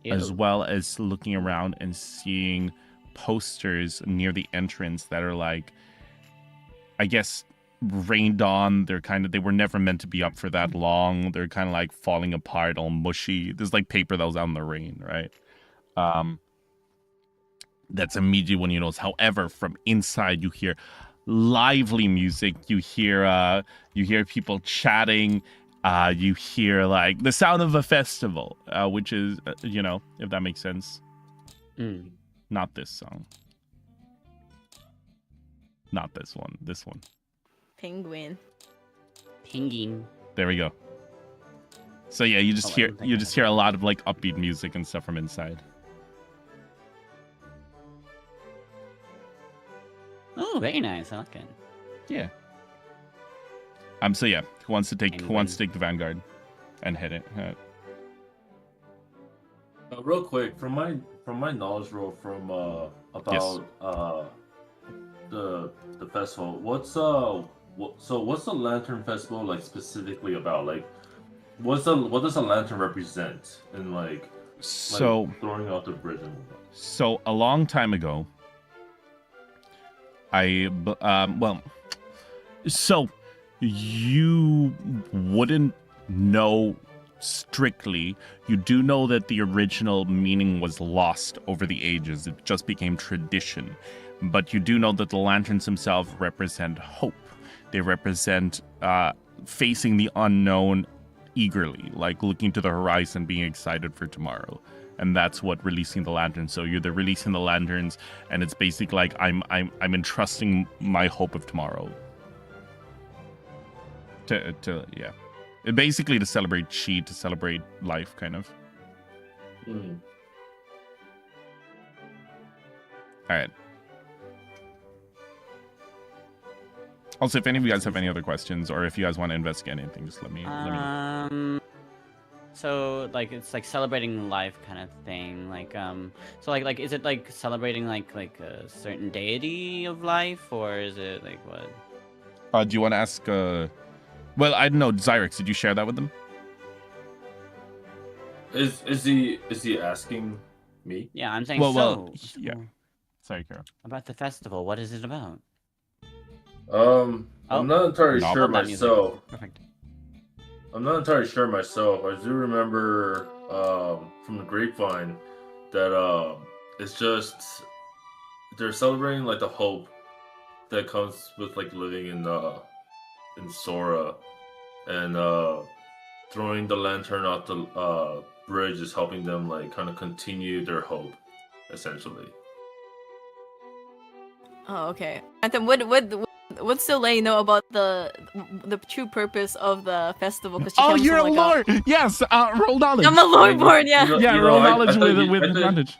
Ew. As well as looking around and seeing posters near the entrance that are like, I guess, rained on. They were never meant to be up for that long. They're kind of like falling apart, all mushy. There's like paper that was out in the rain, right? That's immediately when you notice. However, from inside you hear lively music. You hear people chatting. You hear like the sound of a festival, which is, if that makes sense. Not this song. Not this one. This one. Penguin. There we go. So yeah, you just hear a lot of like upbeat music and stuff from inside. Oh, very nice. I like it. Yeah. So yeah, who wants to take the Vanguard and hit it? Real quick, from my knowledge roll about the festival, So what's the Lantern Festival like specifically about? Like, what does a lantern represent? And like throwing out the bridge and whatnot. So a long time ago, so you wouldn't know strictly. You do know that the original meaning was lost over the ages. It just became tradition. But you do know that the lanterns themselves represent hope. They represent facing the unknown eagerly, like looking to the horizon, being excited for tomorrow. And that's what releasing the lanterns. So you're releasing the lanterns, and it's basically like I'm entrusting my hope of tomorrow. Basically to celebrate Chi, to celebrate life, kind of. Mm. All right. Also, if any of you guys have any other questions, or if you guys want to investigate anything, just let me know. So like it's like celebrating life kind of thing. Like so like is it like celebrating like a certain deity of life, or is it like what? Do you want to ask? Well, I don't know. Zyrex, did you share that with them? Is he asking me? Yeah, I'm saying well, yeah. Sorry, Kara. About the festival, what is it about? I'm not entirely sure myself. Perfect. I'm not entirely sure myself. I do remember from the grapevine that it's just they're celebrating like the hope that comes with like living in Sora, and throwing the lantern out the bridge is helping them like kind of continue their hope, essentially. Oh, okay. And then what's 𝕿𝖊 know about the true purpose of the festival? Oh, you're a lord! Yes, roll knowledge. I'm a lord born, yeah. Roll knowledge with advantage.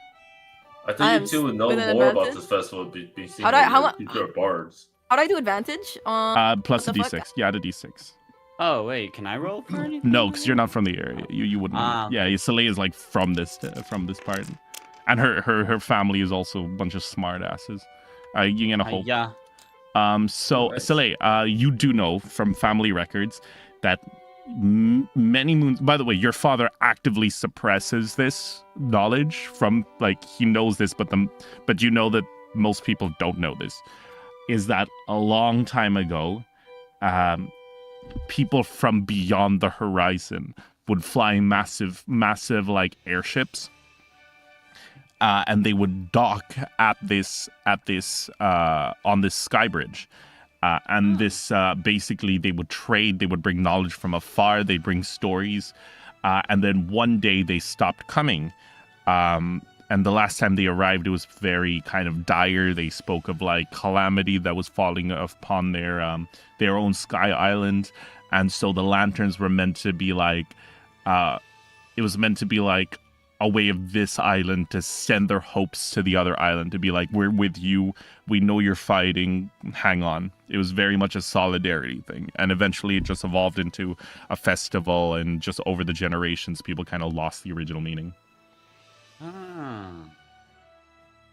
I think you two would know more about this festival, being seen you're bards. How do I do advantage? Plus a d6. Yeah, the d6. Oh wait, can I roll for anything? No, because you're not from the area. You wouldn't. Yeah, 𝕿𝖊 is like from this part, and her family is also a bunch of smart asses. You get a hope. Yeah. So Nice. 𝕿𝖊, you do know from family records that many moons. By the way, your father actively suppresses this knowledge from like he knows this, but you know that most people don't know this. Is that a long time ago, people from beyond the horizon would fly massive like airships, and they would dock at this on this Skybridge, and this basically they would trade. They would bring knowledge from afar. They'd bring stories, and then one day they stopped coming. And the last time they arrived, it was very kind of dire. They spoke of like calamity that was falling upon their own sky island, and so the lanterns were meant to be like, it was meant to be like a way of this island to send their hopes to the other island, to be like, we're with you, we know you're fighting, hang on. It was very much a solidarity thing, and eventually it just evolved into a festival, and just over the generations, people kind of lost the original meaning.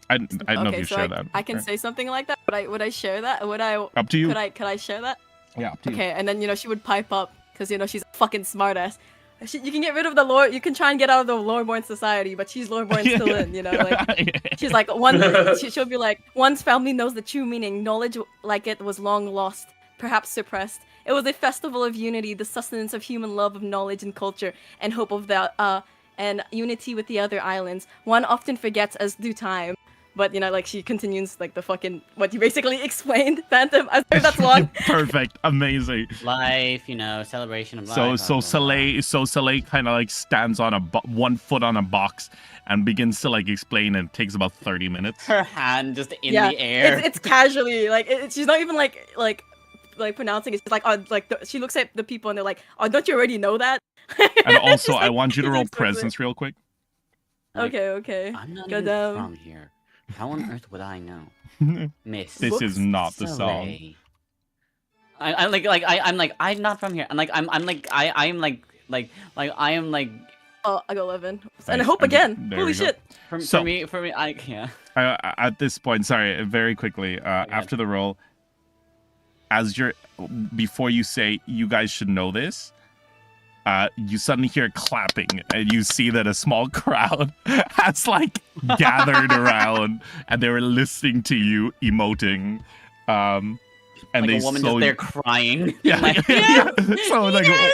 I don't know if you share that. I can say something like that. Would I share that? Up to you. Could I share that? Yeah, up to you. Okay, and then she would pipe up because she's a fucking smartass. You can get rid of the lore. You can try and get out of the Loreborn society, but she's Loreborn still in. She's like she'll be like, one's family knows the true meaning. Knowledge like it was long lost, perhaps suppressed. It was a festival of unity, the sustenance of human love of knowledge and culture, and hope of the and unity with the other islands. One often forgets as due time. But, she continues, the fucking, what you basically explained, Phantom. I think that's long. Perfect. Amazing. Life, celebration of life. So 𝕿𝖊 kind of, stands on one foot on a box and begins to, explain, and it takes about 30 minutes. Her hand just in the air. It's casually, she's not even, pronouncing it. She's she looks at the people and they're like, oh, don't you already know that? And also, I want you to roll presence real quick. Okay. I'm not Go even down. from here. How on earth would I know? Miss. This is not the song. I'm not from here. I am like. Oh, I got 11. Nice. And I hope again. Holy we go. shit. For me, I can't. At this point, sorry, very quickly, after the roll, before you say you guys should know this, you suddenly hear clapping, and you see that a small crowd has like gathered around, and they were listening to you emoting. And like they a woman slowly... just there crying. Yeah, like, yeah. So like, yes!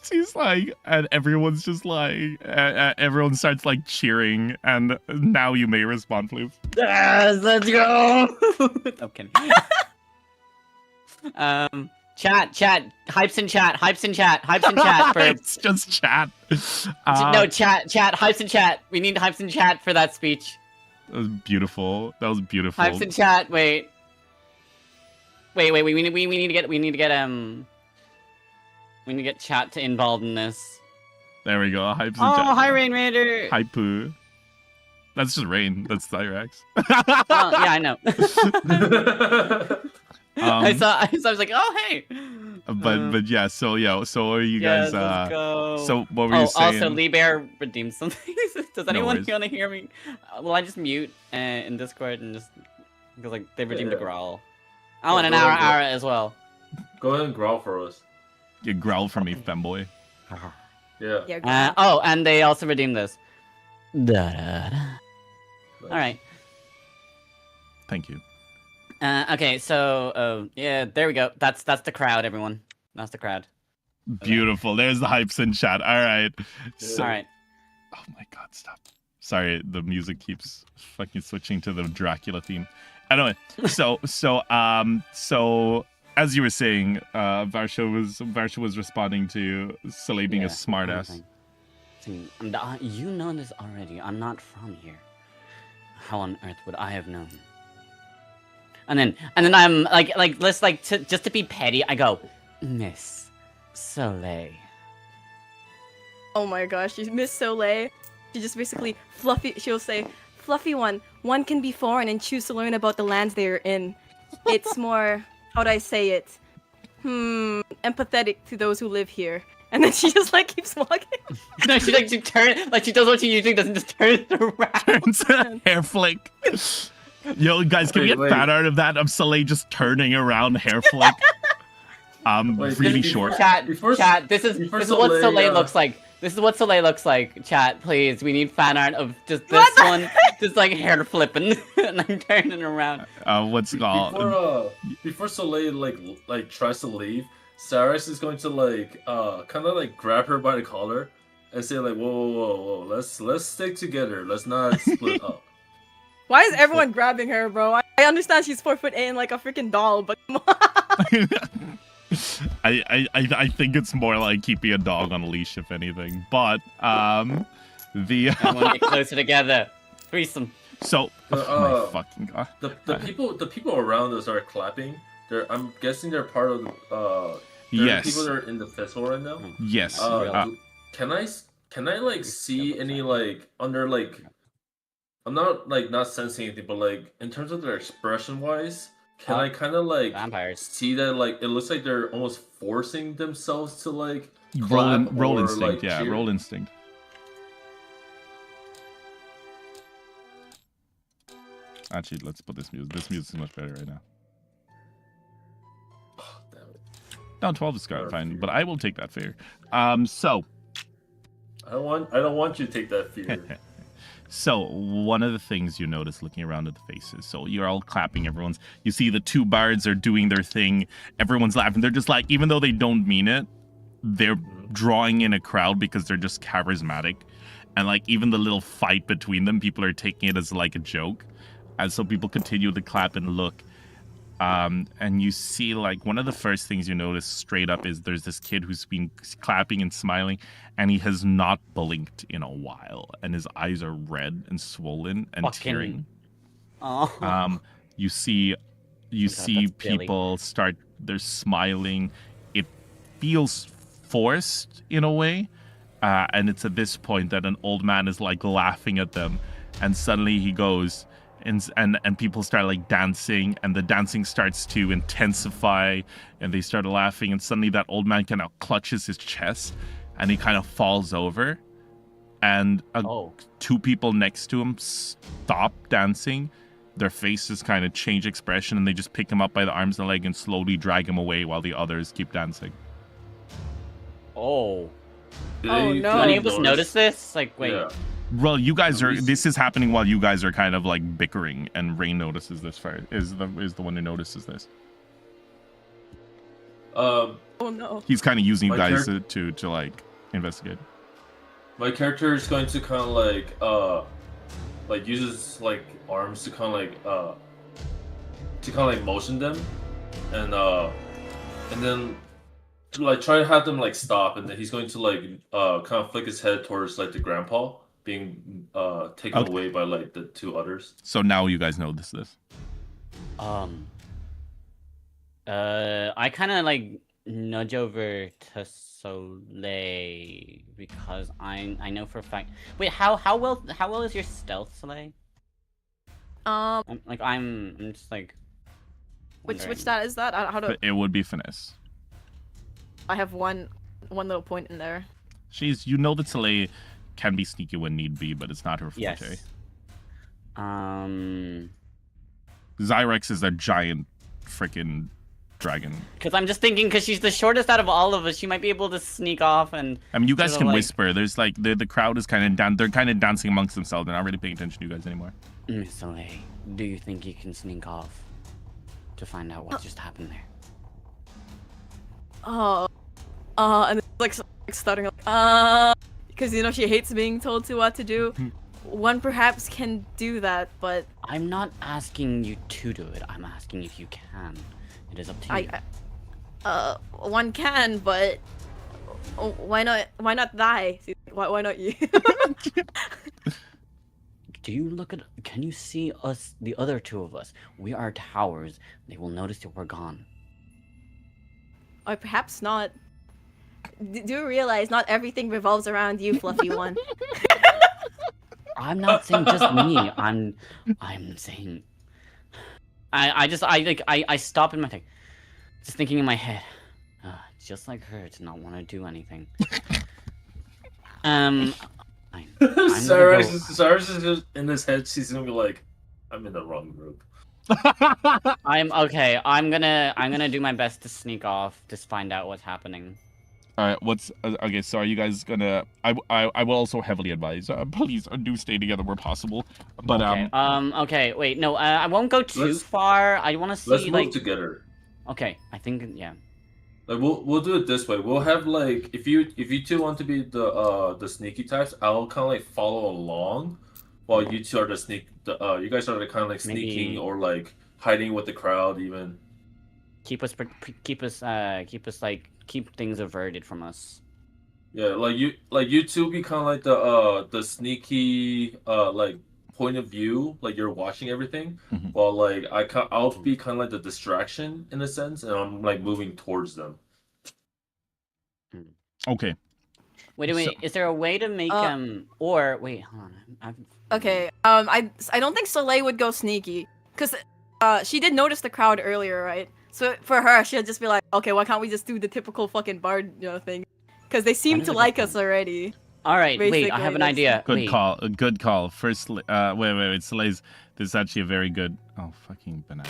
she's like, and everyone's just like, everyone starts like cheering, and now you may respond, please. Yes, let's go. I'm kidding. Chat, hypes in chat, for... It's just chat. No, chat, hypes in chat. We need hypes in chat for that speech. That was beautiful. Hypes in chat. Wait. We need to get chat to involved in this. There we go. Hypes in chat. Oh, hi, Rain Raider. Hypoo. That's just Rain. That's Thyrax. Oh, yeah, I know. I was like, oh, hey. But yeah, so are you guys? Let's go. So what were you saying? Also, 𝕿𝖊 redeemed something. Does anyone worries. want to hear me? Will I just mute in Discord and just because like they redeemed a growl? Oh, and an Ara as well. Go ahead and growl for us. You growl for me, femboy. Yeah. Oh, and they also redeemed this. All right. Thank you. Okay, so yeah, there we go. That's the crowd, everyone. That's the crowd. Beautiful. There's the hypes in chat. All right. So, all right. Oh my God! Stop. Sorry, the music keeps fucking switching to the Dracula theme. Anyway, so as you were saying, Varsha was responding to 𝕿𝖊 being a smartass. You know this already. I'm not from here. How on earth would I have known? And then I'm like let's just to be petty, I go, Miss 𝕿𝖊. Oh my gosh, she's Miss 𝕿𝖊. She just basically she'll say, fluffy one can be foreign and choose to learn about the lands they are in. It's more, how'd I say it? Empathetic to those who live here. And then she just like keeps walking. No, she does what she usually doesn't, just turns around. Turns a hair flick. Yo, guys, can we get fan art of that? Of 𝕿𝖊 just turning around, hair flick. Really short. Chat, this is what 𝕿𝖊 looks like. This is what 𝕿𝖊 looks like. Chat, please. We need fan art of just this one, just like hair flipping and I'm turning around. What's it called? Before 𝕿𝖊 like tries to leave, Cyrus is going to kind of like grab her by the collar and say like, whoa, let's stick together. Let's not split up. Why is everyone grabbing her, bro? I understand she's 4'8" and like a freaking doll, but come on. I think it's more like keeping a dog on a leash, if anything. But Everyone get closer together. Threesome. So, oh my fucking God. The people around us are clapping. I'm guessing they're part of the yes. People that are in the festival right now. Yes. Can I like see any like under like? I'm not sensing anything, but like in terms of their expression wise, can I kind of like vampires see that like it looks like they're almost forcing themselves to like roll instinct, like, yeah, cheer? Roll instinct. Actually, let's put this music. This music is much better right now. Oh, damn it. No, 12 is fine, but I will take that fear. So I don't want you to take that fear. So one of the things you notice looking around at the faces, so you're all clapping, you see the two bards are doing their thing, everyone's laughing. They're just like, even though they don't mean it, they're drawing in a crowd because they're just charismatic. And like even the little fight between them, people are taking it as like a joke. And so people continue to clap and look. And you see like one of the first things you notice straight up is there's this kid who's been clapping and smiling and he has not blinked in a while and his eyes are red and swollen and tearing. Oh. You see people they're smiling. It feels forced in a way. And it's at this point that an old man is like laughing at them and suddenly he goes and people start like dancing and the dancing starts to intensify and they start laughing and suddenly that old man kind of clutches his chest and he kind of falls over and two people next to him stop dancing their faces kind of change expression, and they just pick him up by the arms and leg and slowly drag him away while the others keep dancing. Oh. Oh, Did no. Any of us notice this? Like, wait. Yeah. Well, you guys At are. least- This is happening while you guys are kind of like bickering, and Rain notices this first. Is the one who notices this. Oh no. He's kind of using you My guys to like investigate. My character is going to kind of like uses like arms to kind of like motion them, and then to like try to have them like stop, and then he's going to like kind of flick his head towards like the grandpa being taken Okay. away by like the two others. So now you guys notice this. I kind of like nudge over to Soleil because I know for a fact. Wait, how well is your stealth, Soleil? I'm just like. Which wondering. stat is that? How do But it would be finesse. I have one little point in there? You know that Soleil can be sneaky when need be, but it's not her forte. Yes. Zyrex is a giant freaking dragon. Because I'm just thinking, because she's the shortest out of all of us, she might be able to sneak off and. I mean, you guys sort of can like- whisper. There's like the crowd is kind of they're kind of dancing amongst themselves. They're not really paying attention to you guys anymore. Miss Soleil, do you think you can sneak off to find out what just happened there? And it's like stuttering, because you know she hates being told to what to do. One perhaps can do that, but I'm not asking you to do it. I'm asking if you can. It is up to you. one can, but why not? Why not die? Why not you? Do you look at? Can you see us, the other two of us? We are towers. They will notice that we're gone. Or perhaps not. Do you realize not everything revolves around you, fluffy one? I'm not saying just me. I'm saying. I stop in my thing, just thinking in my head, just like her to not want to do anything. Sarah's is just in his head. She's gonna be like, "I'm in the wrong group." I'm okay. I'm gonna do my best to sneak off, just find out what's happening. All right, what's okay? So are you guys gonna? I will also heavily advise. Please do stay together where possible. But Okay. Okay. Wait. No. I won't go too Let's- far. I want to see Let's move like. together. Okay. I think yeah. Like we'll do it this way. We'll have like if you two want to be the sneaky types, I'll kind of like follow along, while you two are you guys are the kind of like sneaking Maybe- or like hiding with the crowd even. Keep things averted from us. Yeah, like you two be kind of like the sneaky like point of view, like you're watching everything, Mhm. while like I'll be kind of like the distraction in a sense, and I'm like moving towards them. okay. Wait. Is there a way to make or wait? Hold on. Okay. I don't think Soleil would go sneaky, cause she did notice the crowd earlier, right? So for her, she'll just be like, okay, why can't we just do the typical fucking bard, thing? Cause they seem That is to a good like point. us already. All right. Wait. Basically, I have an that's- idea. Good Wait. call. Good call. First, wait. Soleil's. This is actually a very good. Oh, fucking banana.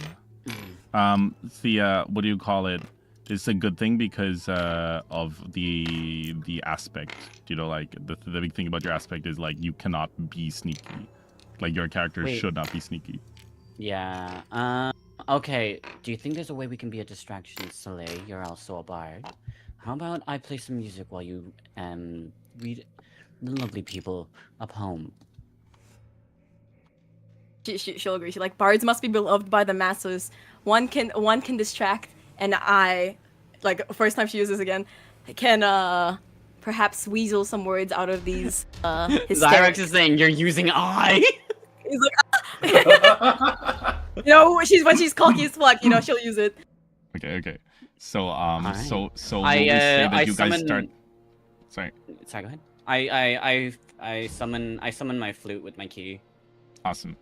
What do you call it? It's a good thing because of the aspect. Like the big thing about your aspect is like you cannot be sneaky. Like your character Wait. should not be sneaky. Yeah. Okay. Do you think there's a way we can be a distraction, Soleil? You're also a bard. How about I play some music while you read the lovely people up home? She'll agree. She's like, bards must be beloved by the masses. One can distract, and I, like, first time she uses again, can perhaps weasel some words out of these Zyrex hysterics. is saying you're using I. He's like, when she's cocky as fuck, she'll use it. Okay. So Alright. so will we say I that you guys summon. start. Sorry. Sorry. Go ahead. I summon my flute with my key. Awesome.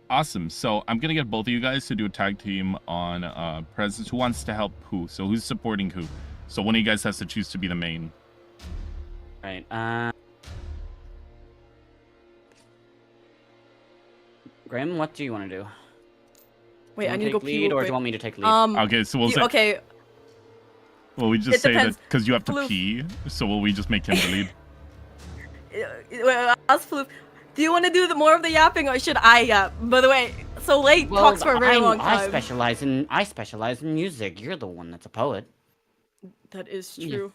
Awesome. So I'm gonna get both of you guys to do a tag team on presence. Who wants to help who? So who's supporting who? So one of you guys has to choose to be the main. Right. Grim, what do you want to do? Wait, I need to go pee lead, real or do quick. you want me to take lead? Okay, so we'll say. Okay. Well, we just It say that depends. because you have to Floof. pee. So will we just make him the lead? Ask Floof, do you want to do more of the yapping, or should I yap? By the way, so late talks for a very long time. I specialize in music. You're the one that's a poet. That is Yeah. true.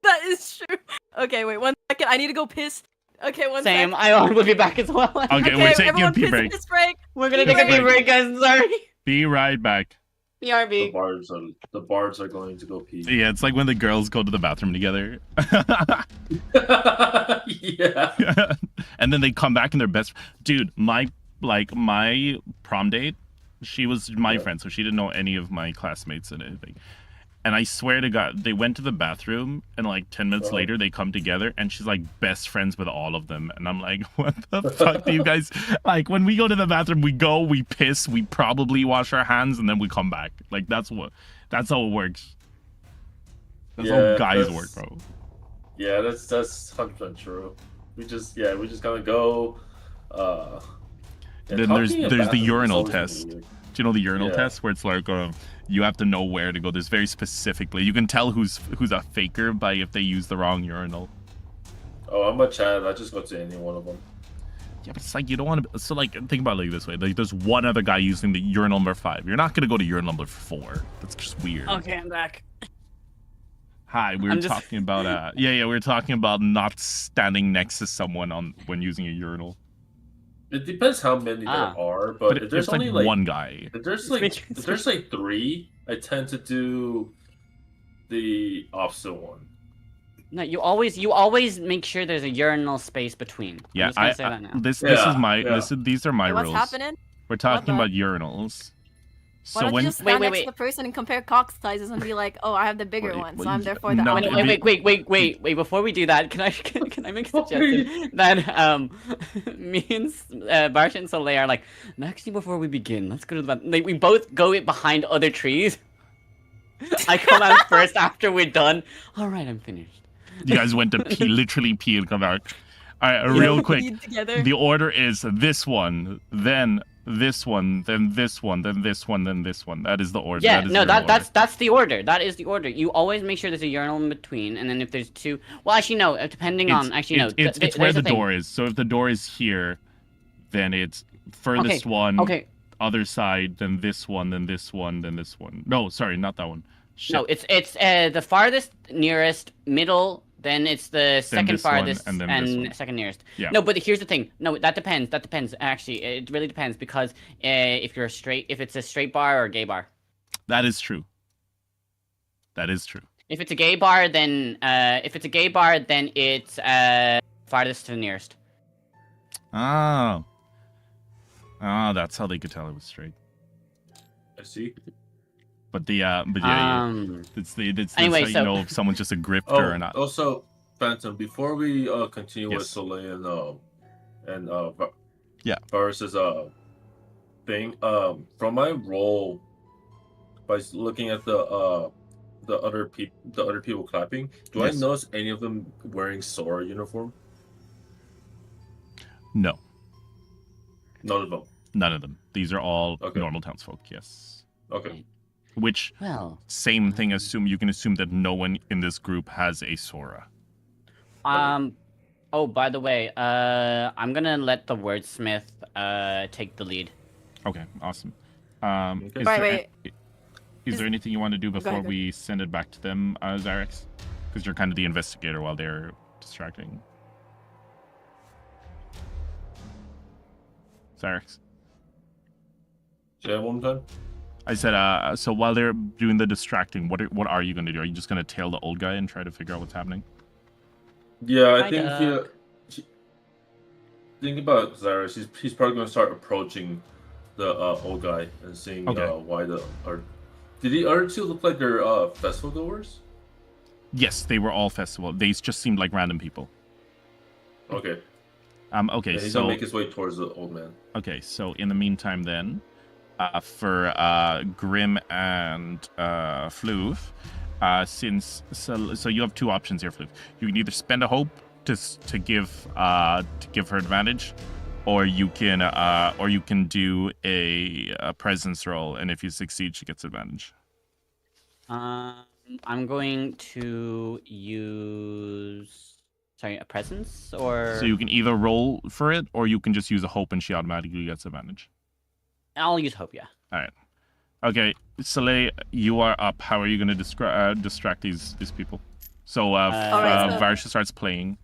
That is true. Okay, wait 1 second. I need to go piss. Okay, one Same. sec. I will be back as well. Okay, we're taking a everyone pee piss break. piss break. We're gonna Pee take a pee break. break, guys. Sorry. Be right back. The BRB. bards are going to go pee. Yeah, it's like when the girls go to the bathroom together. Yeah. And then they come back and they're best. Dude, my prom date, she was my friend, so she didn't know any of my classmates and anything. And I swear to God, they went to the bathroom and like 10 minutes later they come together and she's like best friends with all of them. And I'm like, what the fuck do you guys like? When we go to the bathroom, we piss, we probably wash our hands, and then we come back. Like that's how it works. That's how guys work, bro. Yeah, that's 100% true. We just gotta go. Then there's the urinal test. Do you know the urinal test where it's like you have to know where to go? There's very specifically. You can tell who's a faker by if they use the wrong urinal. Oh, I'm a Chad. I just go to any one of them. Yeah, but it's like you don't want to. So like think about it like this way. Like there's one other guy using the urinal number 5. You're not gonna go to urinal number 4. That's just weird. Okay, I'm back. Hi, we were talking about we were talking about not standing next to someone when using a urinal. It depends how many there are, but if there's only like one guy. If there's like 3, I tend to do the opposite one. No, you always make sure there's a urinal space between. Yeah, I'm just gonna say that now. These are my Hey, rules. what's happening? We're talking about urinals. Why So don't when you just stand next to the person and compare cock sizes and be like, oh, I have the bigger one, so I'm therefore the alpha. Wait, before we do that, can I make a suggestion that me and Barsha and Soleil are like, actually before we begin, let's go to the bathroom. Like we both go behind other trees. I come out first after we're done. Alright, I'm finished. You guys went to pee, literally pee and come back. Alright, real quick. The order is this one, then this one, then this one, then this one, then this one. That is the order. Yeah, that's the order. That is the order. You always make sure there's a urinal in between, and then if there's 2, well, actually no, depending on it's where the door is. So if the door is here, then it's furthest one. Okay. Other side, then this one, then this one, then this one. No, sorry, not that one. Shit. No, it's the farthest nearest, middle. Then it's the second farthest and second nearest. Yeah. No, but here's the thing. No, that depends. That depends. Actually, it really depends because if it's a straight bar or a gay bar. That is true. That is true. If it's a gay bar, then it's farthest to the nearest. Oh, that's how they could tell it was straight. I see. But yeah, it's anyway, how you know if someone's just a grifter or not. Also, Phantom, before we continue with Soleil and Varus's thing, from my role, by looking at the other people clapping, do I notice any of them wearing Sora uniform? No. None of them. None of them. These are all normal townsfolk. Yes. Okay. Which same thing. You can assume that no one in this group has a Sora. Oh, by the way, I'm gonna let the wordsmith take the lead. Okay, awesome. Is there anything you want to do before we send it back to them, Zyrex? Because you're kind of the investigator while they're distracting. Zyrex. Say that one more time? I said, so while they're doing the distracting, what are you going to do? Are you just going to tail the old guy and try to figure out what's happening? Yeah, I think think about Zyrex. He's probably going to start approaching the old guy and seeing why did the other 2 look like they're festival goers? Yes, they were all festival. They just seemed like random people. Okay. Okay, he's gonna make his way towards the old man. Okay, so in the meantime, then, for Grim and Floof, so you have 2 options here, Floof. You can either spend a hope to give her advantage, or you can do a presence roll, and if you succeed, she gets advantage. I'm going to use a presence or. So you can either roll for it, or you can just use a hope, and she automatically gets advantage. I'll use hope, yeah. All right. Okay, Soleil, you are up. How are you going to distract these people? So Varsha starts playing.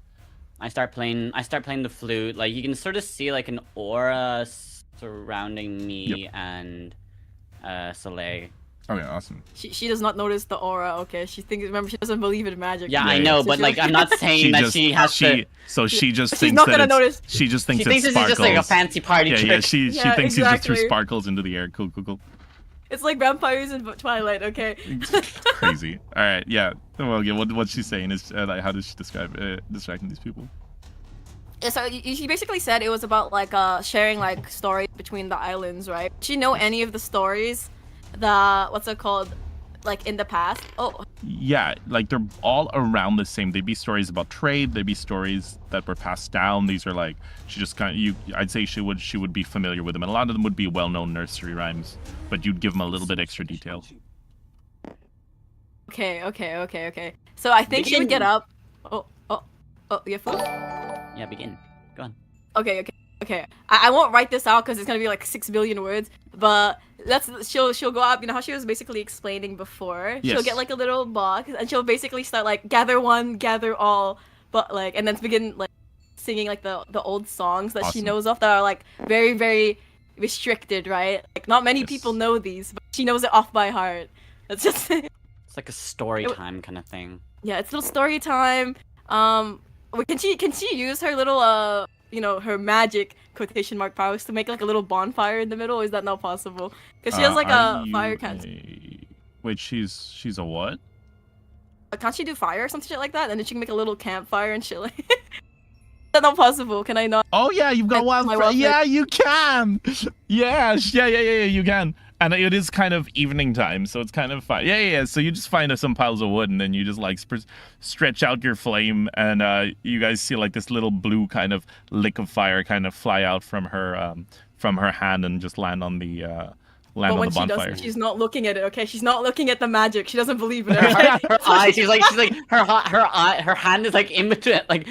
I start playing the flute. Like you can sort of see like an aura surrounding me and Soleil. Okay, awesome. She does not notice the aura. Okay, she doesn't believe in magic. Yeah, I know, but like I'm not saying that she has to. So she just she's thinks not that gonna it's, notice. she just thinks this sparkles. is just like a fancy party trick. Yeah, she thinks he just threw exactly. sparkles into the air. Cool. It's like vampires in Twilight. Okay. Crazy. All right, yeah. Well, yeah. What she's saying is like, how does she describe distracting these people? Yeah, so she basically said it was about like sharing like stories between the islands, right? Do you know any of the stories that what's it called, like in the past? Oh. Yeah, like they're all around the same. They'd be stories about trade. They'd be stories that were passed down. These are like she just kind of I'd say she would be familiar with them, and a lot of them would be well-known nursery rhymes, but you'd give them a little bit extra detail. Okay. So I think she would get up. Oh, you have food? Yeah, begin. Go on. Okay. I won't write this out because it's gonna be like 6 billion words. But she'll go up. You know how she was basically explaining before. Yes. She'll get like a little box and she'll basically start like gather one, gather all, but like and then begin like singing like the old songs that she knows of that are like very very restricted, right? Like not many people know these, but she knows it off by heart. That's just. It's like a story time kind of thing. Yeah, it's a little story time. Can she use her little her magic quotation mark powers to make like a little bonfire in the middle? Or is that not possible? Because she has like a fire cancer. Wait, she's a what? Can't she do fire or something shit like that? And then she can make a little campfire and shit like. Is that not possible? Can I not? Oh yeah, you've got wildfire. Yeah, you can. Yeah, you can. And it is kind of evening time, so it's kind of fun. Yeah. So you just find some piles of wood, and then you just like stretch out your flame, and you guys see like this little blue kind of lick of fire kind of fly out from her hand and just land on the bonfire. She's not looking at it. Okay, she's not looking at the magic. She doesn't believe in it. Her eye. She's like her hand is like in between, like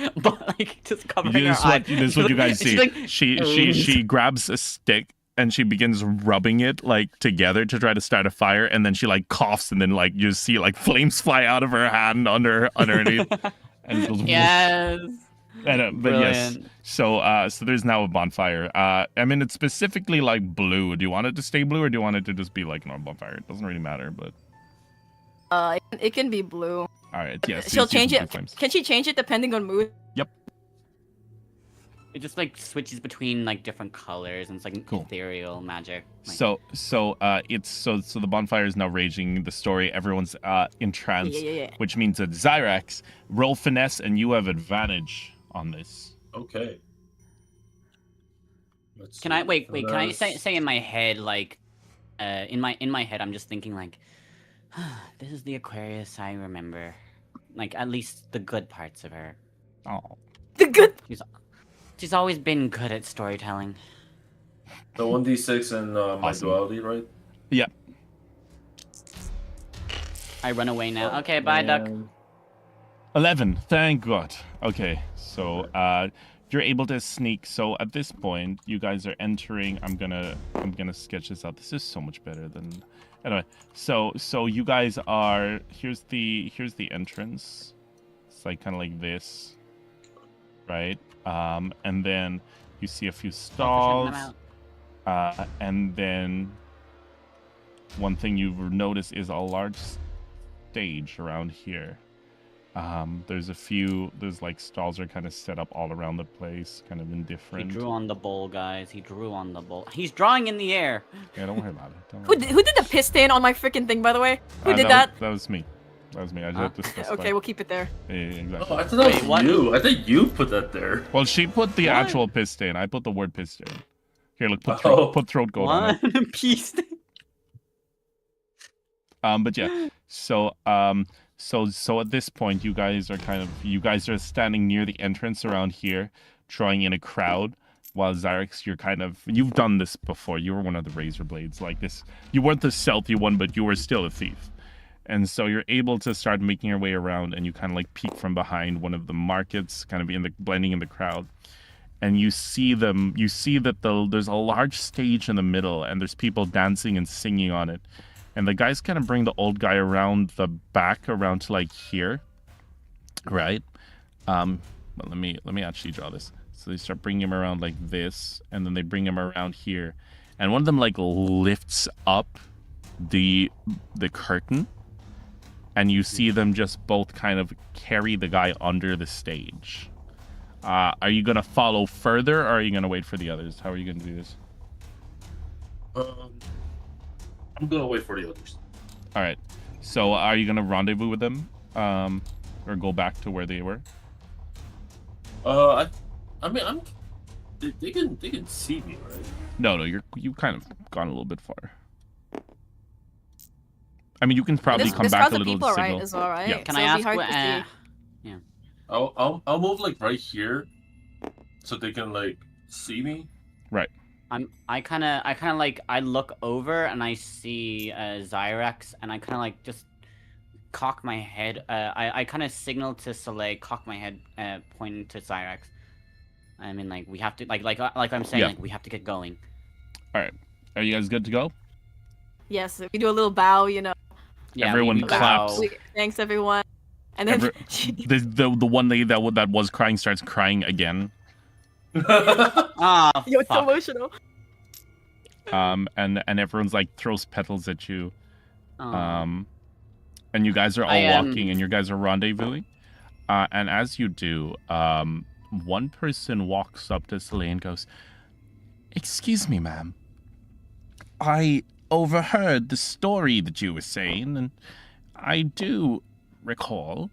just covering her eye. This is what you guys see. Like, she grabs a stick. And she begins rubbing it like together to try to start a fire, and then she like coughs, and then like you see like flames fly out of her hand underneath, and it goes. Yes. But Brilliant. yes, so there's now a bonfire. I mean, it's specifically like blue. Do you want it to stay blue, or do you want it to just be like normal bonfire? It doesn't really matter, but. It can be blue. All right. Yes. She'll change it. Can she change it depending on mood? Yep. It just like switches between like different colors, and it's like ethereal magic. Like... So the bonfire is now raging. The story, everyone's entranced, which means that Zyrax, roll finesse, and you have advantage on this. Okay. Can I wait? Can I say in my head like, in my head I'm just thinking like, this is the Aquarius I remember, like at least the good parts of her. Oh. The good. She's always been good at storytelling. The 1d6 and my duality, right? Yeah. I run away now. Okay, bye, Duck. 11. Thank God. Okay, so you're able to sneak. So at this point, you guys are entering. I'm gonna sketch this out. This is so much better than. Anyway, so you guys are. Here's the entrance. It's like kind of like this, right? And then you see a few stalls, and then one thing you've noticed is a large stage around here. There's like stalls are kind of set up all around the place, kind of indifferent. He drew on the bowl, guys. He drew on the bowl. He's drawing in the air. Yeah, don't worry about it. Who did the piss stain on my freaking thing, by the way? Who did that? That was me. I just had to specify. Okay, we'll keep it there. Yeah, exactly. Oh, I thought that was you. I think you put that there. Well, she put the actual piss stain. I put the word piss stain. Here, look, put throat goat on it. Piece. But yeah, so at this point, you guys are standing near the entrance around here, drawing in a crowd. while Zyrex, you've done this before. You were one of the Razor Blades like this. You weren't the stealthy one, but you were still a thief. And so you're able to start making your way around, and you kind of like peek from behind one of the markets, kind of blending in the crowd. And you see them. You see that there's a large stage in the middle, and there's people dancing and singing on it. And the guys kind of bring the old guy around the back, around to like here, right? But let me actually draw this. So they start bringing him around like this, and then they bring him around here, and one of them like lifts up the curtain, and you see them just both kind of carry the guy under the stage. Are you gonna follow further, or are you gonna wait for the others? How are you gonna do this? I'm gonna wait for the others. All right. So are you gonna rendezvous with them, or go back to where they were? I mean, they can see me, right? No, you've kind of gone a little bit far. I mean, you can probably come back a little people, signal. right, as well, right? Yeah. Can So I it'll be ask hard what? to see. Yeah. I'll move like right here, so they can like see me. Right. I kind of like I look over and I see Zyrex, and I kind of like just cock my head. I kind of signal to Soleil, cock my head, pointing to Zyrex. I mean, like we have to like I'm saying, Yeah. like we have to get going. All right. Are you guys good to go? Yes, we do a little bow, you know. Yeah, Everyone we claps. bow. Thanks, everyone. And then The one lady that was crying starts crying again. Ah, yo, it's so fuck. emotional. And everyone's like throws petals at you. Aw. And you guys are all I, walking, and you guys are rendezvousing. And as you do, one person walks up to Soleil and goes, "Excuse me, ma'am. I overheard the story that you were saying, and I do recall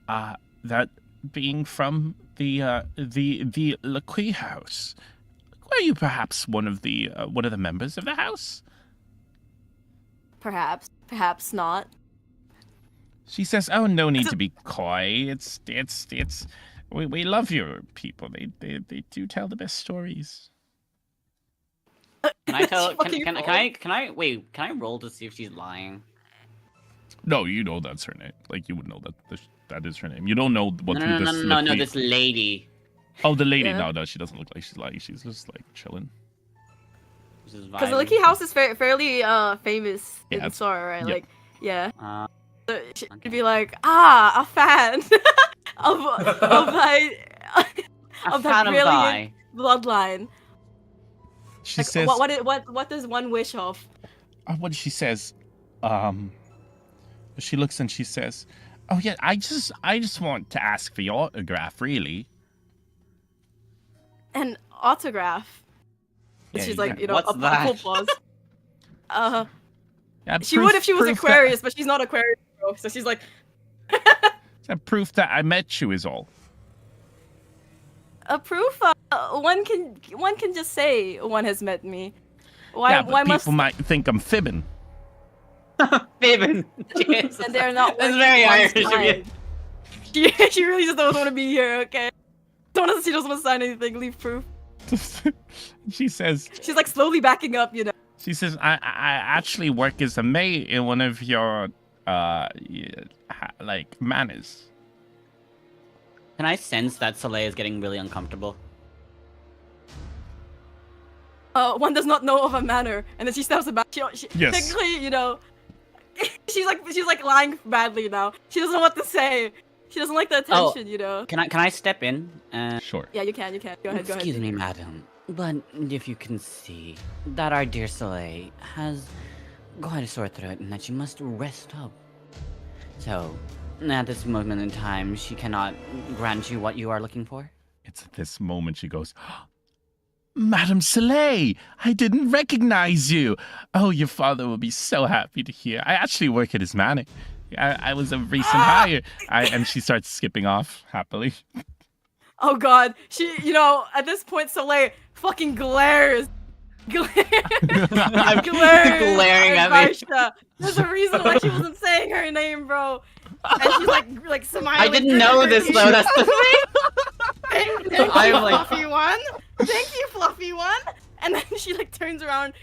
that being from the 𝕿𝖊 house. Were you perhaps one of the members of the house?" Perhaps not. She says, "Oh, no need to be coy. It's we love your people. They do tell the best stories." Can I tell? She fucking Can I wait? Can I roll to see if she's lying? No, you know that's her name. Like you would know that is her name. You don't know what No, this lady. Oh, the lady. Yeah. No, she doesn't look like she's lying. She's just like chilling. Because Because the 𝕿𝖊 house is fairly famous Yeah, in Sora, right? yeah. Like, yeah. So she'd okay. be like, a fan of my A of fan that of brilliant thy. bloodline. She Like, says, what does one wish of? what she says, she looks and she says, "Oh yeah, I just want to ask for your autograph, really." An autograph. Yeah, She's like, yeah. you know, What's a that? full pause. Yeah, She would if she was proof Aquarius, but she's not Aquarius, bro. So she's like, That proof that I met you is all. a proof. One can just say one has met me. Why? Yeah, but why people must? might think I'm fibbing. Faven. Yes. And they're not. That's working very one's Irish of you. time. She really just doesn't want to be here. Okay. She doesn't want to sign anything. Leave proof. She says, She's like slowly backing up. You know. I actually work as a maid in one of your like manors. Can I sense that Soleil is getting really uncomfortable? One does not know of a manner, and then she steps back. She Yes. technically, you know, she's like lying badly now. She doesn't know what to say. She doesn't like the attention, you know. Can I step in? Sure. Yeah, you can. Go ahead. Excuse me, madam, but if you can see that our dear Soleil has quite a sore throat and that she must rest up. So, at this moment in time, she cannot grant you what you are looking for. It's at this moment she goes, "Madame Soleil, I didn't recognize you. Oh, your father will be so happy to hear. I actually work at his manor. I was a recent hire." And she starts skipping off happily. Oh God, you know, at this point, Soleil fucking glares. I'm Glaring glaring at me. Varsha. There's a reason why she wasn't saying her name, bro. And she's like smiling. I didn't know this though. That's the thing. Thank you, I'm like- Fluffy One. Thank you, Fluffy One. And then she like turns around,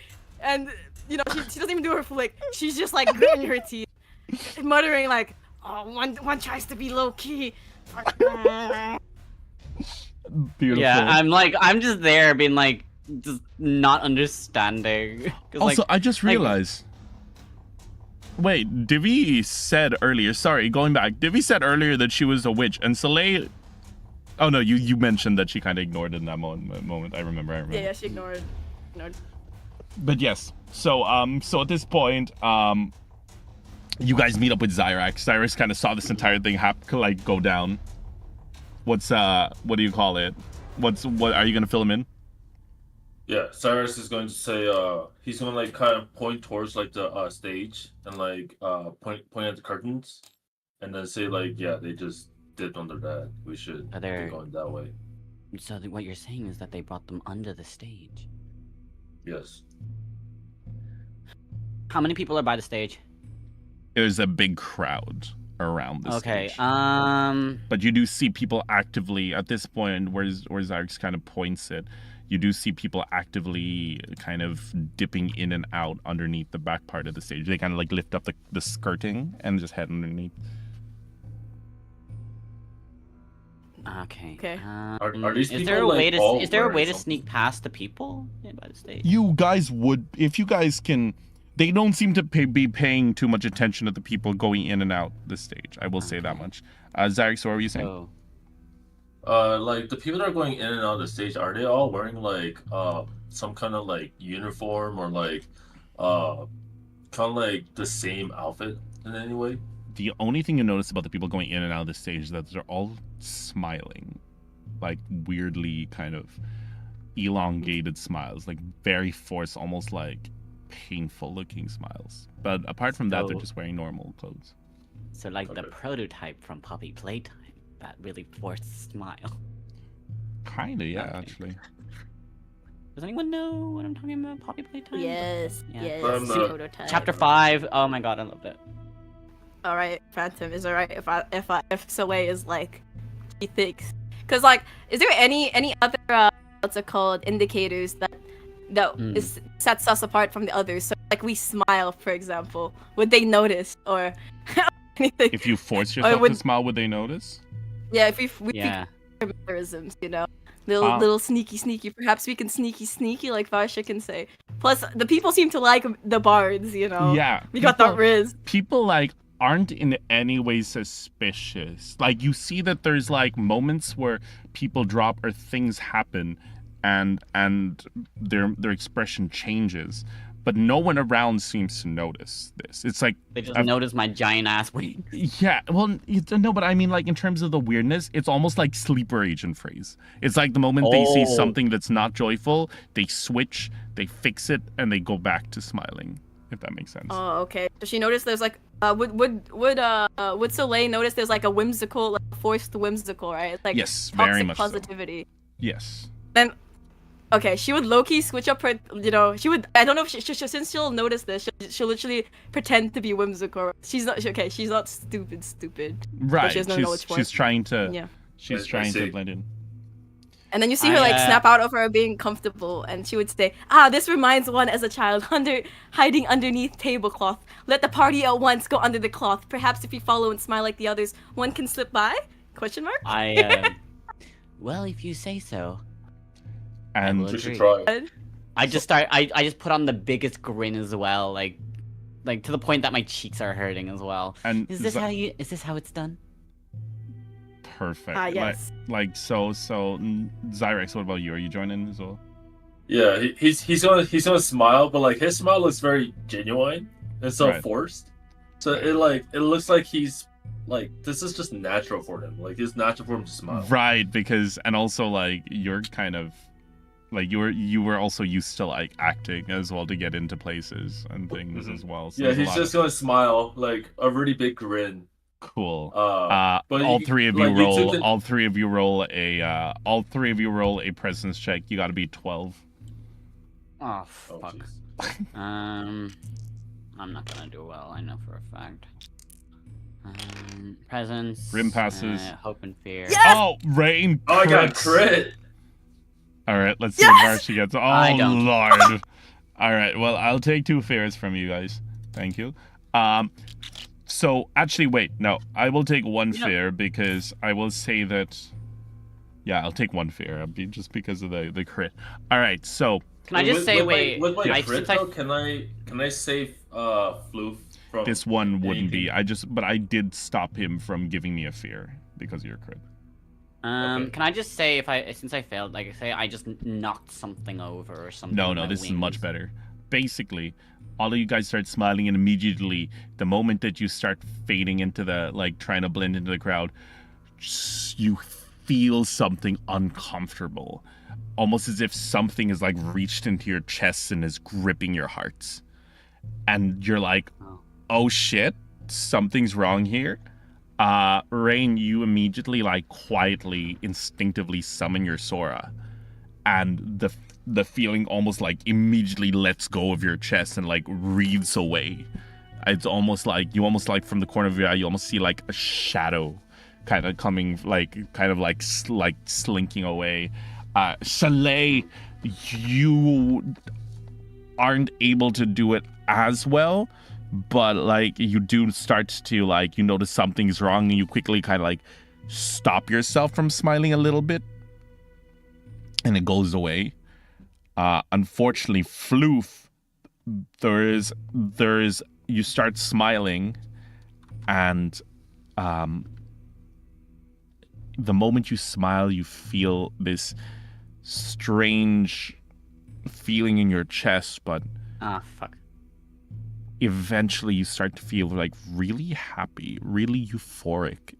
and you know she doesn't even do her flick. She's just like gritting her teeth, muttering like, "Oh, one tries to be low key." Beautiful. Yeah, I'm just there being like, just not understanding. 'Cause, Also, like, I just realized. Wait, Divi said earlier. Sorry, going back. Divi said earlier that she was a witch, and Soleil. Oh no, you mentioned that she kind of ignored it in that moment. I remember. Yeah, she ignored. But yes, so at this point, you guys meet up with Zyrax. Zyrax kind of saw this entire thing go down. What do you call it? What are you gonna fill him in? Yeah, Cyrus is going to say he's gonna like kind of point towards like the stage and like point at the curtains, and then say like, yeah, they just dipped under that. We should Are be there- going that way. So what you're saying is that they brought them under the stage. Yes. How many people are by the stage? There's a big crowd around the Okay. stage. But you do see people actively at this point where Zyrax kind of points it. You do see people actively kind of dipping in and out underneath the back part of the stage. They kind of like lift up the skirting and just head underneath. Okay. Okay. Are these is there a people, way like, to all is there a wearing way to something? sneak past the people by the stage? You guys would, if you guys can. They don't seem to be paying too much attention to the people going in and out the stage. I will say that much. Zyrax, what were you saying? So, Like the people that are going in and out of the stage, are they all wearing like some kind of like uniform or like kind of like the same outfit in any way? The only thing you notice about the people going in and out of the stage is that they're all smiling, like weirdly kind of elongated smiles, like very forced, almost like painful looking smiles. But apart from that, they're So- just wearing normal clothes. So like the Okay. prototype from Poppy Playtime, that really forced smile. Kinda, yeah, Okay. actually. Does anyone know what I'm talking about? Poppy Playtime? Yes, Yeah. yes. I'm not- Prototype. Chapter 5. Oh my god, I loved it. All right, Phantom, is it alright if Soleil is like he thinks? Cause like, is there any other what's it called indicators that sets us apart from the others? So like we smile, for example, would they notice or anything? If you force yourself to smile, would they notice? Yeah, if we Yeah. think mannerisms, you know, little sneaky. Perhaps we can sneaky, like Varsha can say. Plus, the people seem to like the bards, you know. Yeah. We got that Riz. People like aren't in any way suspicious. Like you see that there's like moments where people drop or things happen and their expression changes, but no one around seems to notice this. It's like They just noticed my giant ass wings. yeah, well, no, but I mean, like in terms of the weirdness, it's almost like sleeper agent phrase. It's like the moment they see Oh. something that's not joyful, they switch, they fix it, and they go back to smiling. If that makes sense. Oh, okay. So she noticed there's like would Soleil notice there's like a whimsical, like forced whimsical, right? It's like Yes, toxic very much so. positivity. Yes. Then, okay, she would low-key switch up her, you know, she would, I don't know if since she'll notice this, she'll literally pretend to be whimsical. She's not, okay, she's not stupid. Right. she has no knowledge for She's it. trying to. Yeah. She's I trying to see. blend in. And then you see her like I, snap out of her being comfortable, and she would say, this reminds one as a child, hiding underneath tablecloth. Let the party at once go under the cloth. Perhaps if you follow and smile like the others, one can slip by? Question mark? Well, if you say so. And would. We should Agree. try. I just put on the biggest grin as well, like to the point that my cheeks are hurting as well. and Is this how it's done? perfect. Yes. Like so. Zyrax, what about you? Are you joining as well? Yeah, he's gonna smile, but like his smile looks very genuine and so Right. forced. So it looks like he's like this is just natural for him. Like it's natural for him to smile. Right, because and also like you're kind of like you were also used to like acting as well to get into places and things Mhm. as well. So Yeah, there's a he's lot just of- gonna smile like a really big grin. cool. But all you- three of like, you you roll. took the- All three of you roll a presence check. You got to be 12. Oh Oh, fuck. jeez. I'm not gonna do well. I know for a fact. Presence. Rim passes. Hope and fear. Yes! Oh, Rain. Oh, I got a crits. crit. All right, let's see what Varsha gets. Oh, I don't. Lord. All right, well, I'll take 2 fears from you guys. Thank you. So, actually, wait. No, I will take 1 fear because I will say that... Yeah, I'll take 1 fear just because of the crit. All right, so... Can I just say, wait? With my I, crit, since though, can I save Floof from This one wouldn't be. anything? But I did stop him from giving me a fear because of your crit. Okay. Can I just say since I failed, like say I just knocked something over or something? No, with my this is wings. much better. Basically, all of you guys start smiling, and immediately, the moment that you start fading into the, like, trying to blend into the crowd, you feel something uncomfortable. Almost as if something is, like, reached into your chest and is gripping your hearts. And you're like, oh shit, something's wrong here. Rain, you immediately, like, quietly, instinctively summon your Sora. And the feeling almost, like, immediately lets go of your chest and, like, wreathes away. It's almost like, from the corner of your eye, you almost see, like, a shadow kind of coming, like, slinking away. Chalet, you aren't able to do it as well, but, like, you do start to, like, you notice something's wrong, and you quickly kind of, like, stop yourself from smiling a little bit, and it goes away. Unfortunately, Floof, you start smiling, and the moment you smile, you feel this strange feeling in your chest, but Fuck. eventually you start to feel, like, really happy, really euphoric.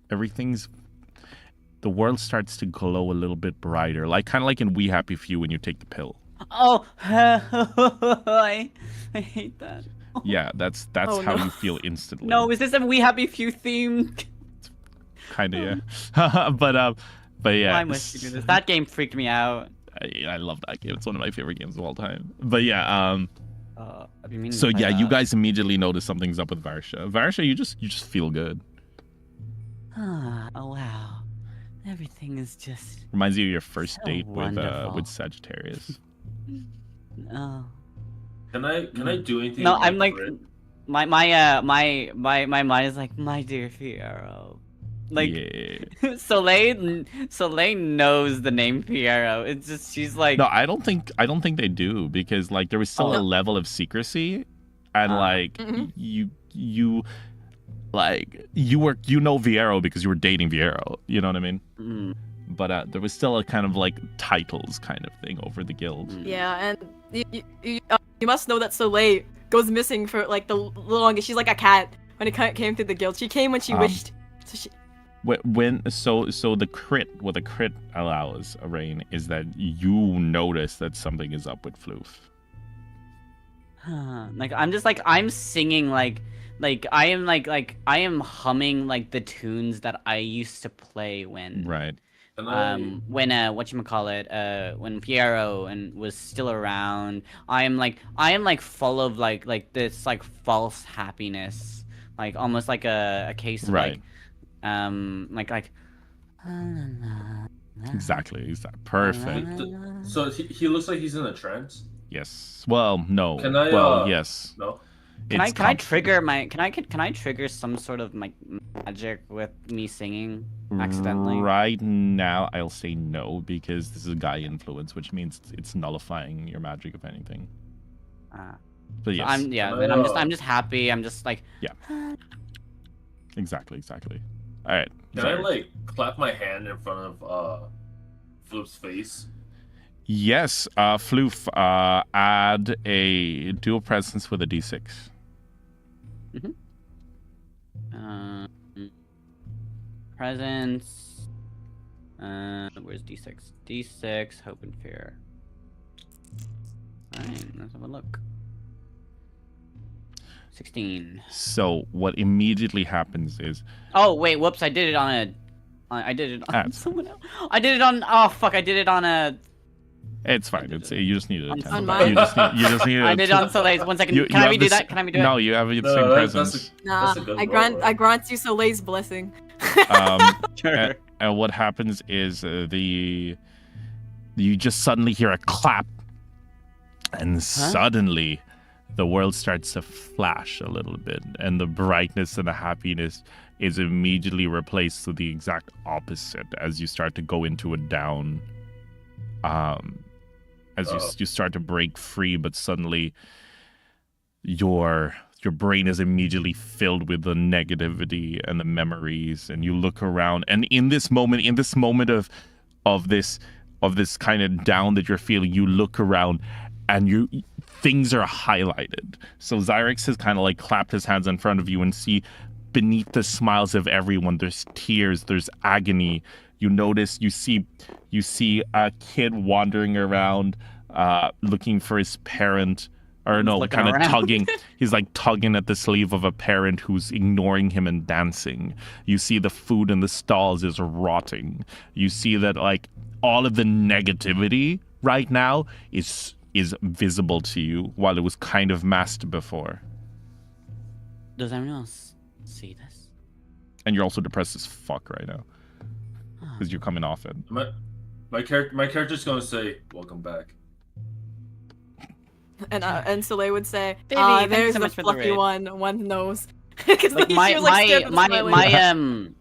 The world starts to glow a little bit brighter, like kind of like in We Happy Few when you take the pill. Oh, I hate that. Yeah, that's Oh, how no. you feel instantly. No, is this a We Happy Few theme? Kind of, yeah. but yeah. Why must you do this? That game freaked me out. I love that game. It's one of my favorite games of all time. But yeah, I've been meaning to so play yeah, you that. guys immediately notice something's up with Varsha. Varsha, you just feel good. Oh wow, everything is just. Reminds you of your first So date wonderful. with Sagittarius. Oh. Can I do anything? No, with I'm my like, crit? my mind is like, my dear Fiero. Like, Yeah. Soleil knows the name Fiero. It's just she's like. No, I don't think they do, because, like, there was still a level of secrecy, and like you know Viero because you were dating Viero. You know what I mean? Mm, But there was still a kind of, like, titles kind of thing over the guild. Yeah, and you must know that Soleil goes missing for like the longest. She's like a cat when it came to the guild. She came when she wished. So she... So the crit, what the crit allows, Rain, is that you notice that something is up with Floof. like I'm just like I'm singing like I am I am humming like the tunes that I used to play when Right. Can when whatchamacallit, when Piero and was still around. I am like full of like this like false happiness, like almost like a case of Right. like Exactly. Perfect. So he looks like he's in a trance. Yes. Well, no. Can I, well, yes. No. Can I It's trigger my can I trigger some sort of magic with me singing accidentally? Right now, I'll say no, because this is Guy influence, which means it's nullifying your magic, if anything. But yes. Then I'm just happy. I'm just like Exactly. All right. Can I like clap my hand in front of Floop's face? Yes. Floof, add a dual presence with a d6. Presence. Where's D6? D6, hope and fear. Alright, let's have a look. 16. So what immediately happens is Oh wait, whoops! I did it on someone else. I did it on. Oh fuck! I did it on a. It's fine. It's you just need to On attend. mine? You just need to. I did on Soleil's. 1 second. You Can I have redo this- that? Can I redo it? No, you have the No, same that's presence. Nah, That's a good I roll, right? grant you Soleil's blessing. Sure. And what happens is you just suddenly hear a clap, and suddenly the world starts to flash a little bit, and the brightness and the happiness is immediately replaced to the exact opposite as you start to go into a down. You start to break free, but suddenly your brain is immediately filled with the negativity and the memories, and you look around, and in this moment of this kind of down that you're feeling, you look around and things are highlighted. So Zyrex has kind of like clapped his hands in front of you, and see beneath the smiles of everyone there's tears, there's agony. You see a kid wandering around looking for his parent, or no, looking kind of around. tugging. He's like tugging at the sleeve of a parent who's ignoring him and dancing. You see the food in the stalls is rotting. You see that like all of the negativity right now is visible to you, while it was kind of masked before. Does anyone else see this? And you're also depressed as fuck right now because you're coming off it. My character's gonna say, "Welcome back." And Soleil would say, Baby, thank you there's so the much for the fluffy raid." one knows. Because Like she was like scared of the smiling.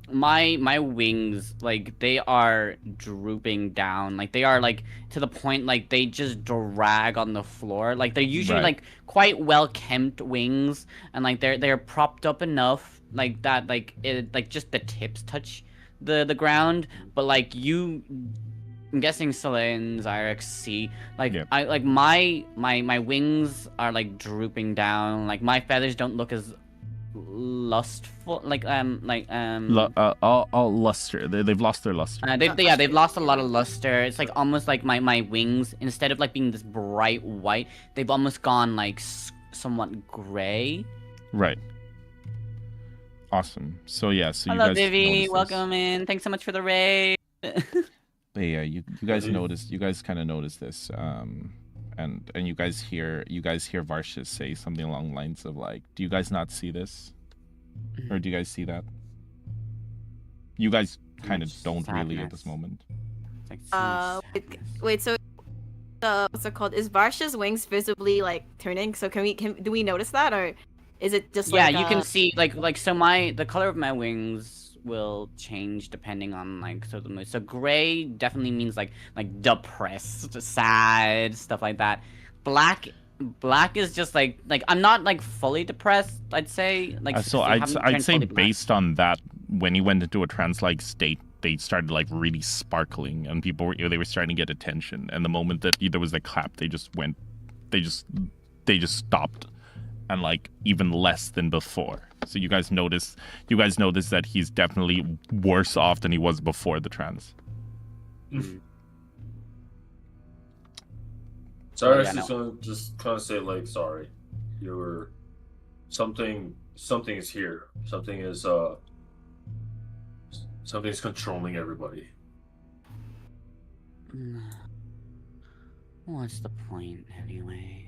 my wings, like they are drooping down, like they are like to the point like they just drag on the floor. Like they're usually Right. like quite well kempt wings, and like they're propped up enough like that like it like just the tips touch the ground, but like I'm guessing Soleil and Zyrex see like Yep. I like my wings are like drooping down, like my feathers don't look as lustful, all luster. They've lost their luster. they've lost a lot of luster. It's like almost like my wings, instead of like being this bright white, they've almost gone like somewhat gray. Right. Awesome. So yeah, so you Hello, guys Vivi. noticed this. Welcome in. Thanks so much for the raid. But yeah, you guys noticed. You guys kind of noticed this, and you guys hear Varsha say something along the lines of like, "Do you guys not see this, or do you guys see that?" You guys kind of much don't really at sadness. this moment. It's like so much sadness. Wait, so what's it called? Is Varsha's wings visibly like turning? So do we notice that, or is it just Yeah, like you can see like so the color of my wings will change depending on like the mood. So gray definitely means like depressed, sad, stuff like that. Black is just like I'm not like fully depressed, I'd say. Like So they haven't I'd turned say fully black. based on that, when he went into a trance-like state, they started like really sparkling, and they were starting to get attention. And the moment that there was a clap, they just stopped, and like even less than before. So you guys notice that he's definitely worse off than he was before the trance. Sorry, Yeah, I was just trying to say like, sorry, you were something is here. Something's controlling everybody. What's the point anyway?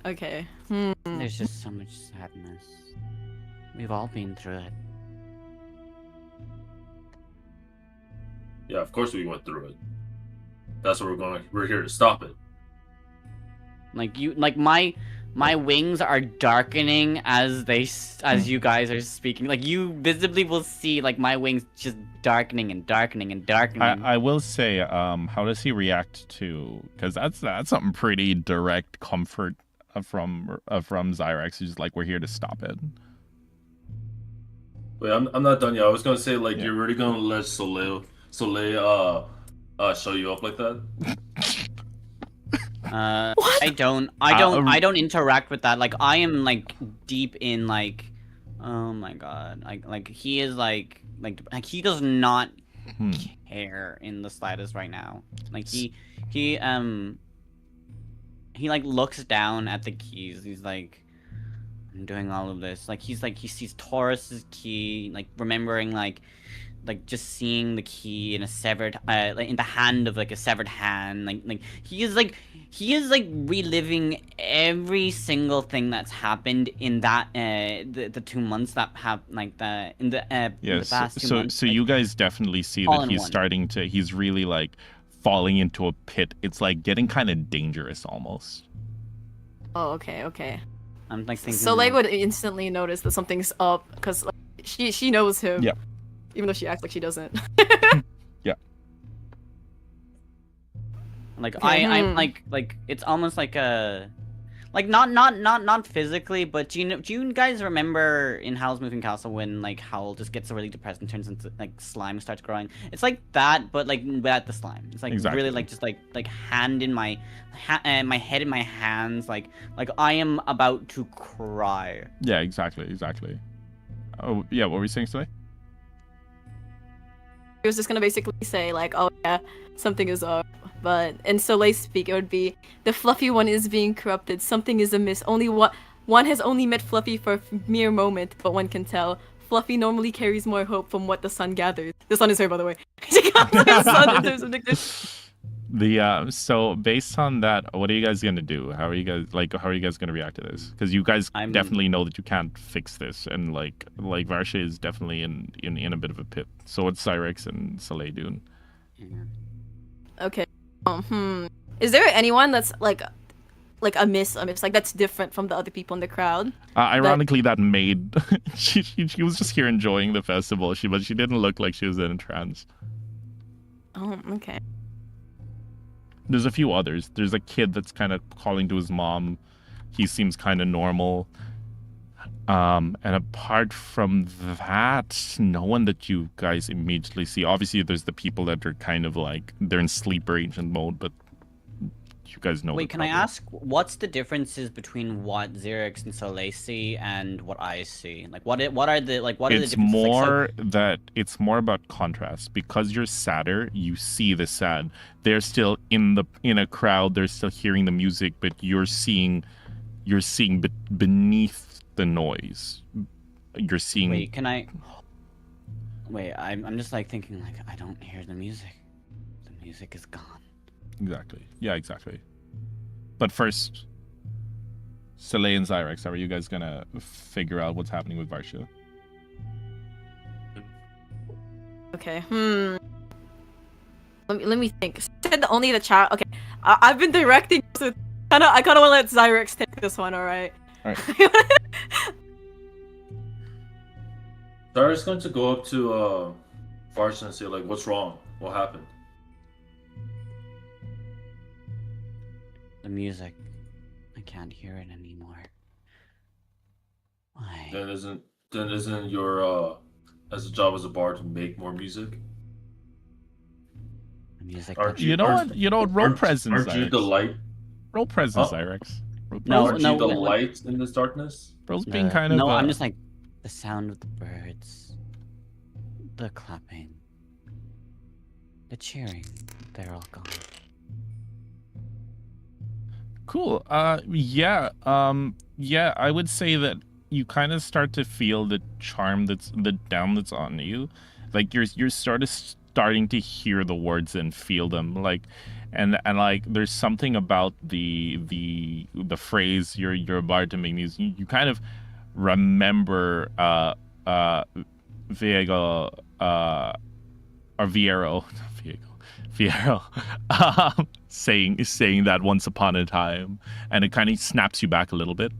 okay. There's just so much sadness. We've all been through it. Yeah, of course we went through it. That's what we're going. We're here to stop it. Like my wings are darkening as you guys are speaking. Like you visibly will see like my wings just darkening and darkening and darkening. I will say, how does he react to? Because that's something pretty direct comfort from Zyrex. He's just like, we're here to stop it. Wait, I'm not done yet. I was gonna say like, Yeah. you're really gonna let Soleil show you up like that? I don't interact with that. Like I am like deep in like, oh my god, like he is like he does not care in the slightest right now. Like he like looks down at the keys. He's like, I'm doing all of this. Like he sees Taurus's key, like remembering like like just seeing the key in a severed like in the hand of like a severed hand, like he is like reliving every single thing that's happened in that the 2 months that have like the in the past 2 months. So you guys definitely see that he's really like falling into a pit. It's like getting kind of dangerous almost. Oh, okay. I'm like thinking. Soleil would instantly notice that something's up because like, she knows him. Yeah. Even though she acts like she doesn't. Yeah. Like I'm like it's almost like a like not physically, but do you guys remember in Howl's Moving Castle when like Howl just gets really depressed and turns into like slime starts growing? It's like that, but like without the slime. It's like really like just like hand in my my head in my hands, like I am about to cry. Yeah, exactly. Oh yeah, what were you saying today? He was just gonna basically say like, oh yeah, something is up. But in Soleil's speak, it would be the fluffy one is being corrupted. Something is amiss. One has only met Fluffy for a mere moment, but one can tell. Fluffy normally carries more hope from what the sun gathers. The sun is her, by the way. She got the sun in terms of nickname. So based on that, what are you guys gonna do? How are you guys gonna react to this? Because you guys definitely know that you can't fix this, and like Varsha is definitely in a bit of a pit. So it's Cyrex and Soleil doing. Okay. Is there anyone that's like amiss, like that's different from the other people in the crowd? Ironically, that maid, she was just here enjoying the festival. But she didn't look like she was in a trance. Oh, okay. There's a few others. There's a kid that's kind of calling to his mom. He seems kind of normal. And apart from that, no one that you guys immediately see. Obviously, there's the people that are kind of like they're in sleeper agent mode, but you guys know. Wait, can I ask what's the differences between what Xerix and Soleil see and what I see? Like, what are the differences? It's more about contrast. Because you're sadder, you see the sad. They're still in a crowd. They're still hearing the music, but you're seeing beneath the noise. You're seeing. Wait, I'm just like thinking like I don't hear the music. The music is gone. Exactly. Yeah, exactly. But first, Soleil and Xyrex, how are you guys gonna figure out what's happening with Varsha? Okay. Let me think. Said only the child. Okay. I've been directing, so I kind of want to let Xyrex take this one. All right. Dara's going to go up to Varsha and say like, "What's wrong? What happened?" The music, I can't hear it anymore. Why? Then isn't your as a job as a bard to make more music? The music. You know what? Roll presence. Aren't you the light? Roll presence, Xyrex. Aren't you the light in this darkness? Bro's being kind of. No, I'm just like the sound of the birds, the clapping, the cheering. They're all gone. Cool. Yeah. I would say that you kind of start to feel the charm that's on you. Like you're starting to hear the words and feel them. Like, and like there's something about the phrase you're about to make music. You kind of remember Viego or Viero. Fiero saying that once upon a time, and it kind of snaps you back a little bit.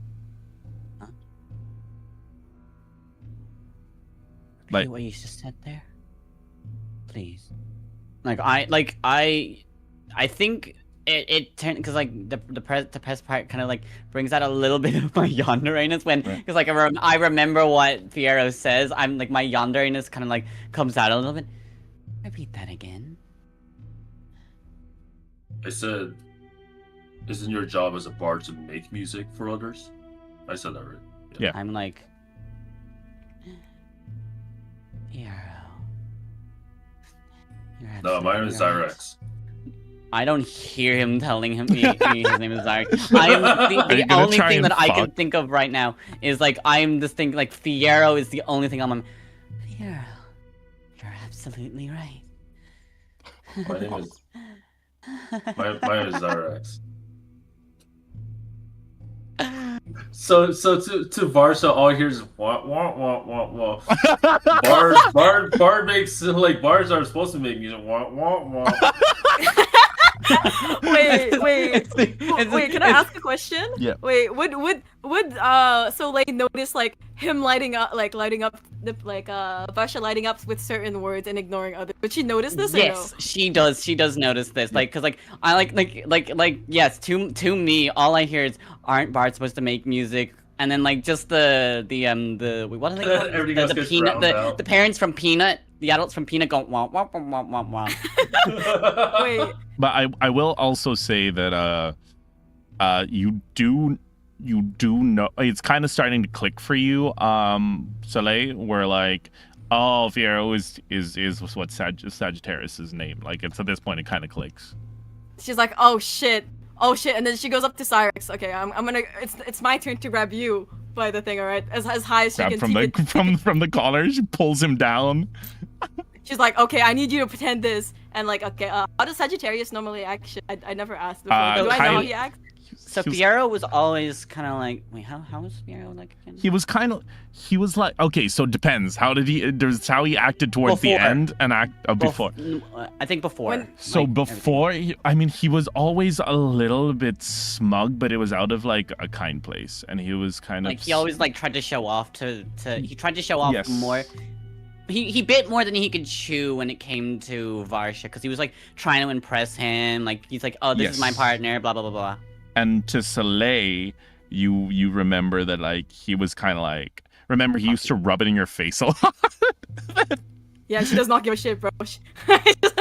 Like what you just said there, please. I think it turned because like the press part kind of like brings out a little bit of my yanderiness when because like I remember what Fiero says. I'm like my yanderiness kind of like comes out a little bit. Repeat that again. I said, isn't your job as a bard to make music for others? I said that right. Yeah. I'm like, Fiero. No, my name is Xyrex. I don't hear him telling him his name is Xyrex. The only thing that I can think of right now is like I'm just thinking like Fiero is the only thing on my Fiero. You're absolutely right. My name is mine is Zyrax. So to Varsha, all he hears is wah wah wah wah wah. Bard makes like bards are supposed to make music wah wah wah. Wait. Can I ask a question? Yeah. Wait, would Soleil notice like him lighting up Varsha lighting up with certain words and ignoring others? Would she notice this? Yes, or no? she does. She does notice this. Like, cause like I like yes. To me, all I hear is aren't bards supposed to make music? And then like just the what are they called? Everything else the gets peanut drowned out. the parents from Peanut, the adults from Peanut go wah wah wah wah wah wah. Wait. But I will also say that you do know it's kind of starting to click for you, Soleil, where like, oh, Fiyero is what Sagittarius's name. Like it's at this point it kind of clicks. She's like, oh shit, and then she goes up to Cyrix. Okay, I'm gonna. It's my turn to grab you by the thing. All right, as high as she Grab can. from the collar, she pulls him down. She's like, okay, I need you to pretend this, and like, okay, how does Sagittarius normally act? Shit, I never asked before. Do I know how he acts? So Fiyero was always kind of like, wait, how was Fiyero like again? He was like, okay, so it depends. How did he? There's how he acted towards the Before. end and before. I think before. So like, before, he was always a little bit smug, but it was out of like a kind place, and he was kind of like he always like tried to show off he tried to show off Yes. more. He bit more than he could chew when it came to Varsha, because he was like trying to impress him. Like he's like, oh, this is my Yes. partner, blah blah blah blah. And to Soleil, you remember that like he was kind of like, remember he used to rub it in your face a lot. Yeah, she does not give a shit, bro.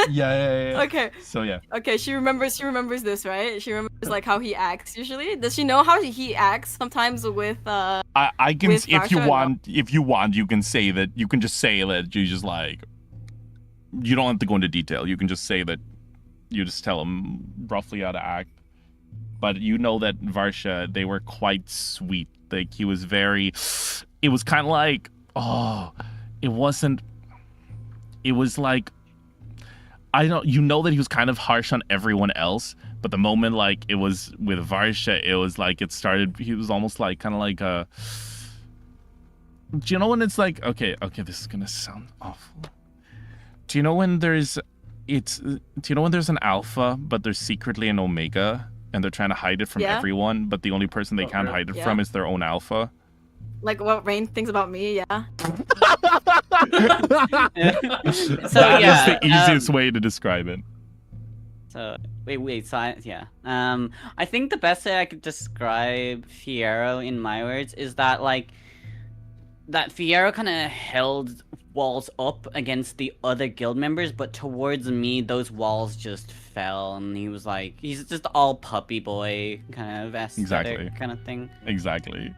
Yeah. Okay. So yeah. Okay, she remembers this, right? She remembers like how he acts usually. Does she know how he acts sometimes with I can with if you Varsha, want you can say that you just like you don't have to go into detail. You can just say that you just tell him roughly how to act. But you know that Varsha, they were quite sweet. Like he was it was kind of like, oh, it was like, you know that he was kind of harsh on everyone else, but the moment like it was with Varsha, it was like he was almost like kind of like do you know when it's like, okay, this is gonna sound awful. Do you know when there's an alpha, but there's secretly an omega, and they're trying to hide it from everyone, but the only person they can't hide it from is their own alpha? like what Rain thinks about me? Yeah. So That yeah, is the easiest way to describe it. So wait, so I think the best way I could describe Fiyero in my words is that like that Fiyero kind of held walls up against the other guild members, but towards me those walls just fell, and he's just all puppy boy kind of aesthetic kind of thing. Exactly.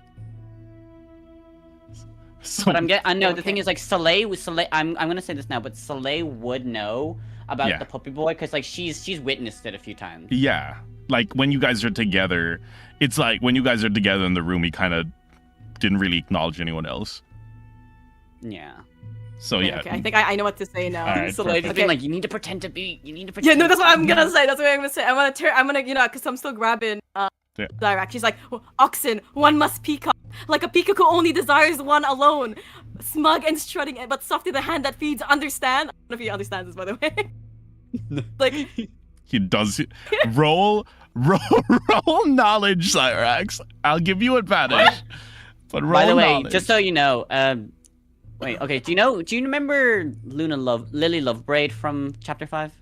So, But I know the thing is like Soleil, I'm gonna say this now, but Soleil would know about the puppy boy because like she's witnessed it a few times. yeah, like when you guys are together, it's like when you guys are together in the room, he kind of didn't really acknowledge anyone else. Yeah. So yeah. Okay, I think I know what to say now. All right, Soleil just Okay. being like, you need to pretend to be. Yeah, no, that's what I'm gonna say. That's what I'm gonna say. I'm gonna, because I'm still grabbing Dirac. She's like, oxen, one must peacock. Like a peacock who only desires one alone. Smug and strutting, but soft in the hand that feeds, understand? I don't know if he understands this, by the way. Like, He does it. Roll knowledge, Cyrax. I'll give you advantage. But roll By the way, knowledge. just so you know, wait, okay, do you remember Lily Lovebraid from chapter 5?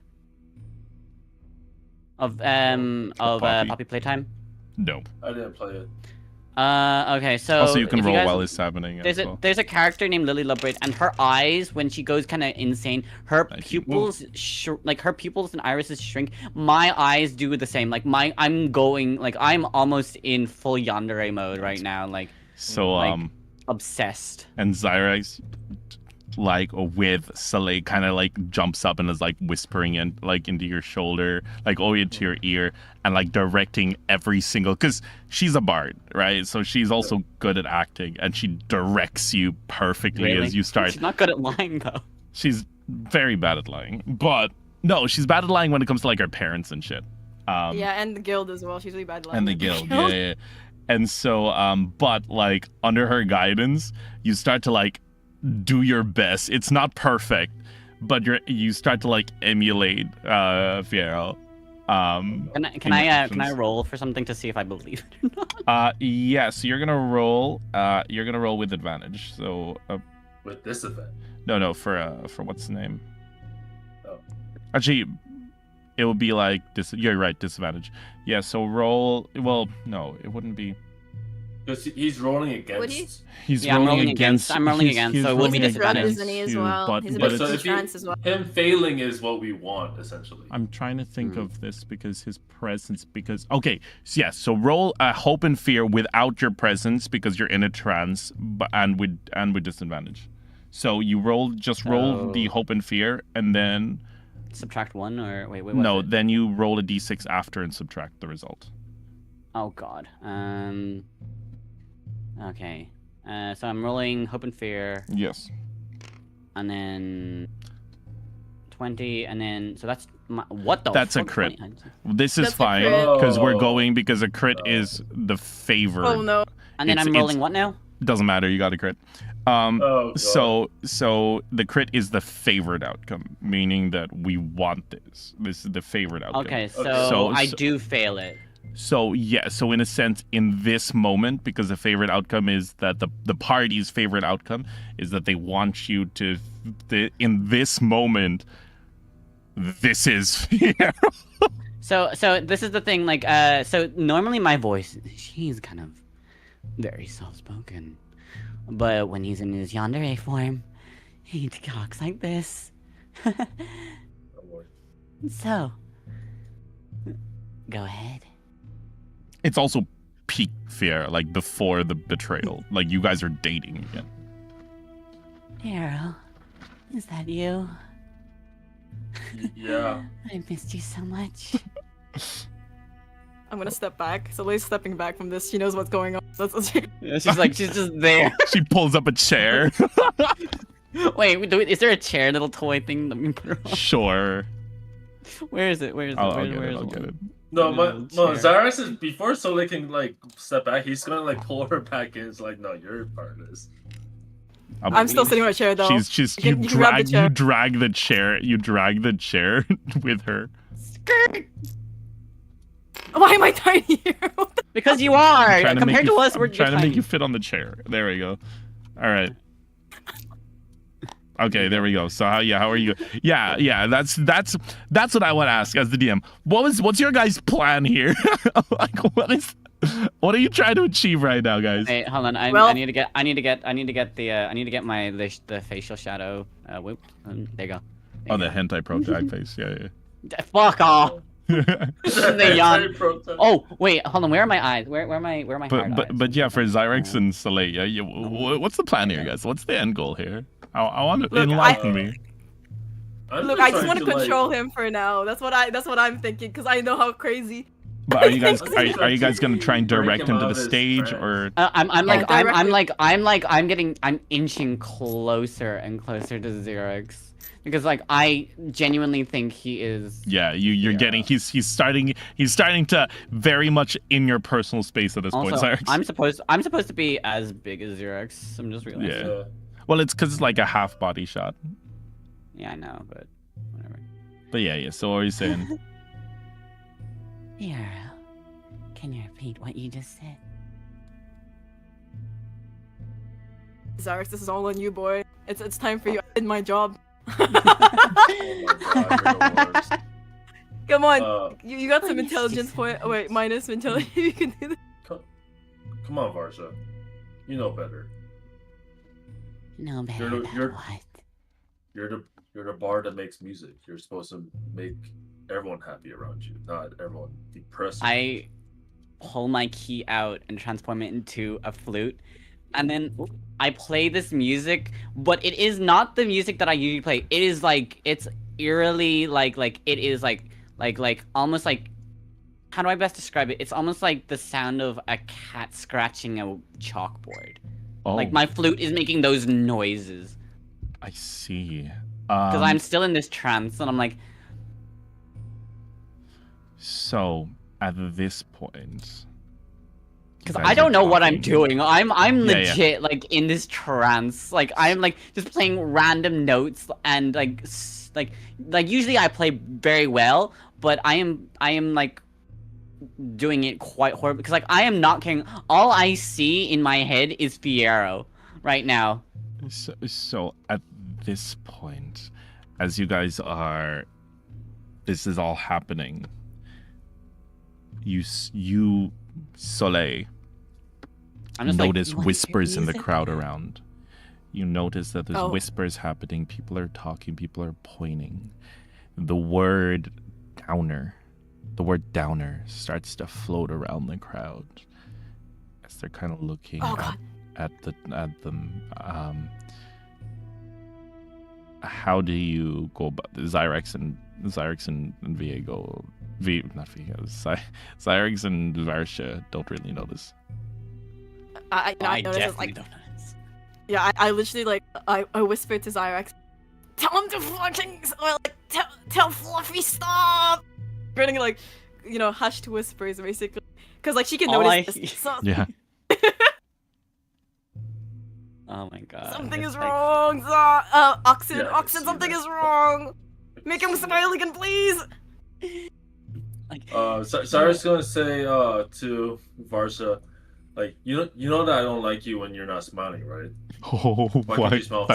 Of Poppy Playtime? No. I didn't play it. Okay, so Also, you can if roll guys- while it's happening. There's a character named Lily Lovebraid, and her eyes, when she goes kind of insane, her Like, pupils her pupils and irises shrink. My eyes do the same. Like I'm almost in full yandere mode right now. Like obsessed. And Zyrax, like with Soleil, kind of like jumps up and is like whispering in like into your shoulder, like into your ear, and like directing every single, because she's a bard, right? So she's also good at acting, and she directs you perfectly Really? as you start. She's not good at lying though. She's very bad at lying. But no, she's bad at lying when it comes to like her parents and shit. Yeah, and the guild as well. She's really bad at lying. And the guild, yeah. And so, but like under her guidance, you start to like do your best. It's not perfect, but you start to like emulate Fierro. Can I roll for something to see if I believe it or not? Yeah. So you're gonna roll. You're gonna roll with advantage. So. With this event. No, for what's the name? Oh. Actually, it would be like this. You're right, disadvantage. Yeah. So roll. Well, no, it wouldn't be. Because he's rolling against. Would he? He's Yeah, rolling against. I'm rolling against, so it would be He's a drug, disadvantage. isn't he, as too, well? but- He's a but bit it's- of trance as well. Him failing is what we want, essentially. I'm trying to think of this because his presence. Because okay, so yeah. So roll a hope and fear without your presence because you're in a trance, and with disadvantage. So you roll the hope and fear, and then Subtract 1 or wait. What no, was it? then you roll a d6 after and subtract the result. Oh god. Okay. So I'm rolling hope and fear, Yes. and then 20, and then so that's what the. That's a fuck? crit. 20. This is That's a fine crit. because we're Oh. going because a crit is the favor. Oh no. And then It's- I'm rolling what now? Doesn't matter. You got a crit. Oh, God. So the crit is the favored outcome, meaning that we want this. This is the favored outcome. Okay, so, So- I so- do fail it. So yeah, so in a sense, in this moment, because the favorite outcome is that the party's favorite outcome is that they want you to. In this moment, this is So this is the thing, like, so normally my voice, she's kind of very soft-spoken, but when he's in his yandere form, he talks like this. Don't worry. So, go ahead. It's also peak fear, like before the betrayal. Like you guys are dating again. Hero, is that you? Yeah. I missed you so much. I'm gonna step back. So Leigh's stepping back from this. She knows what's going on. She's like, she's just there. She pulls up a chair. Wait, is there a chair, little toy thing that we put her on? Sure. Where is it? Where is it? I'll Where get where it. is I'll it? get it. No, Chair. Zarex is before Soleil can like step back. He's gonna like pull her back in. It's like, no, you're part of this. I'm still sitting on a chair though. She's You can grab the chair. you drag the chair with her. Why am I tiny here? Because you are. Trying to Compared make to you- us, I'm we're trying to tiny. make you fit on the chair. There we go. All right. Okay, there we go. So how are you? Yeah. That's what I want to ask as the DM. What's your guys' plan here? Like what are you trying to achieve right now, guys? Hey, hold on. I need to get the facial shadow. Whoop. There you go. Oh, the hentai pro tag face. Yeah. Fuck off. The yawn. Very protest. Oh wait, hold on. Where are my eyes? Where are my hard eyes? But yeah, for Zyrex and Soleil, yeah, what's the plan here, guys? What's the end goal here? I want to Look, enlighten me. Look, I just want to control him for now. That's what I'm thinking because I know how crazy. But are you guys gonna try and Break direct him him to out the of his stage trance. or? I'm inching closer and closer to Xerox because like I genuinely think he is. Yeah, you're getting he's starting to very much in your personal space at this point, Also, Zyrex. I'm supposed to be as big as Xerox. I'm just realizing. Yeah. Well, it's because it's like a half body shot. Yeah, I know, but whatever. But yeah. So what are you saying? Hero, can you repeat what you just said? Zarex, this is all on you, boy. It's time for you. I did my job. Oh my God, you're the worst. Come on, you got some Minus intelligence point. Oh, wait, minus intelligence. You can do this. Come on, Varsha. You know better. No better You're- about you're- what? You're the bar that makes music. You're supposed to make everyone happy around you, not everyone depressed. I pull my key out and transform it into a flute, and then I play this music, but it is not the music that I usually play. It is like it's eerily like it is like almost like, how do I best describe it? It's almost like the sound of a cat scratching a chalkboard. Oh, Like my flute is making those noises. I see. Because I'm still in this trance, and I'm like, So at this point, because I don't know what I'm doing. I'm Yeah, legit like in this trance. Like I'm like just playing random notes and like usually I play very well, but I am like doing it quite horrible because like I am not kidding. All I see in my head is Fierro right now. So at this point, as you guys are, this is all happening. You Soleil, I'm just notice like, whispers in the music? crowd around. You notice that there's Oh. whispers happening. People are talking. People are pointing. The word downer starts to float around the crowd as they're kind of looking Oh, God. at them. How do you go about Zyrex and Viego? Zyrex and Varsha don't really know this. I noticed it's definitely like, don't know this. yeah, I literally like, I whispered to Zyrex, tell him to fucking, or like, tell Fluffy stop! Running like, you know, hushed whispers basically. Cause like she can All notice I- this. So, Yeah. Oh my god. something it's is like- wrong, Oxen, Yeah, I can Oxen, see something that. is wrong! Make him smile again, please! Like, Cyrus gonna say to Varsha, like, you know that I don't like you when you're not smiling, right? Oh, Why can't you smile?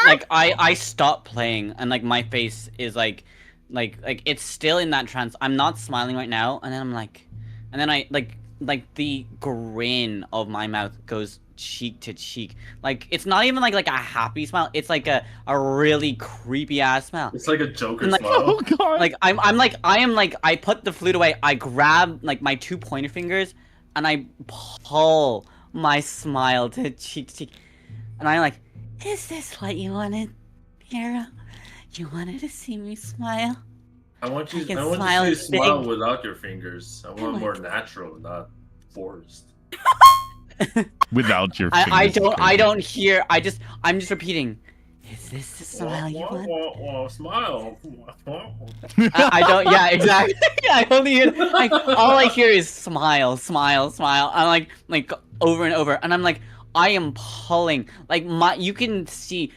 like I stopped playing and like my face is like it's still in that trance. I'm not smiling right now, and then I'm like, and then I like the grin of my mouth goes cheek to cheek. Like it's not even like a happy smile. It's like a really creepy ass smile. It's like a Joker And, like, smile. Oh god. Like I put the flute away. I grab like my two pointer fingers and I pull my smile to cheek to cheek, and I'm like, is this what you wanted, Hera? You wanted to see me smile? I want you I can to smile see you as smile big. without your fingers. I want like- more natural, not forced. Without your I fingers, don't hear. I'm just repeating. Is this the smile you want? Smile. I don't. Yeah, exactly. I only hear. Like, all I hear is smile, smile, smile. I'm like over and over, and I'm like, I am pulling. Like you can see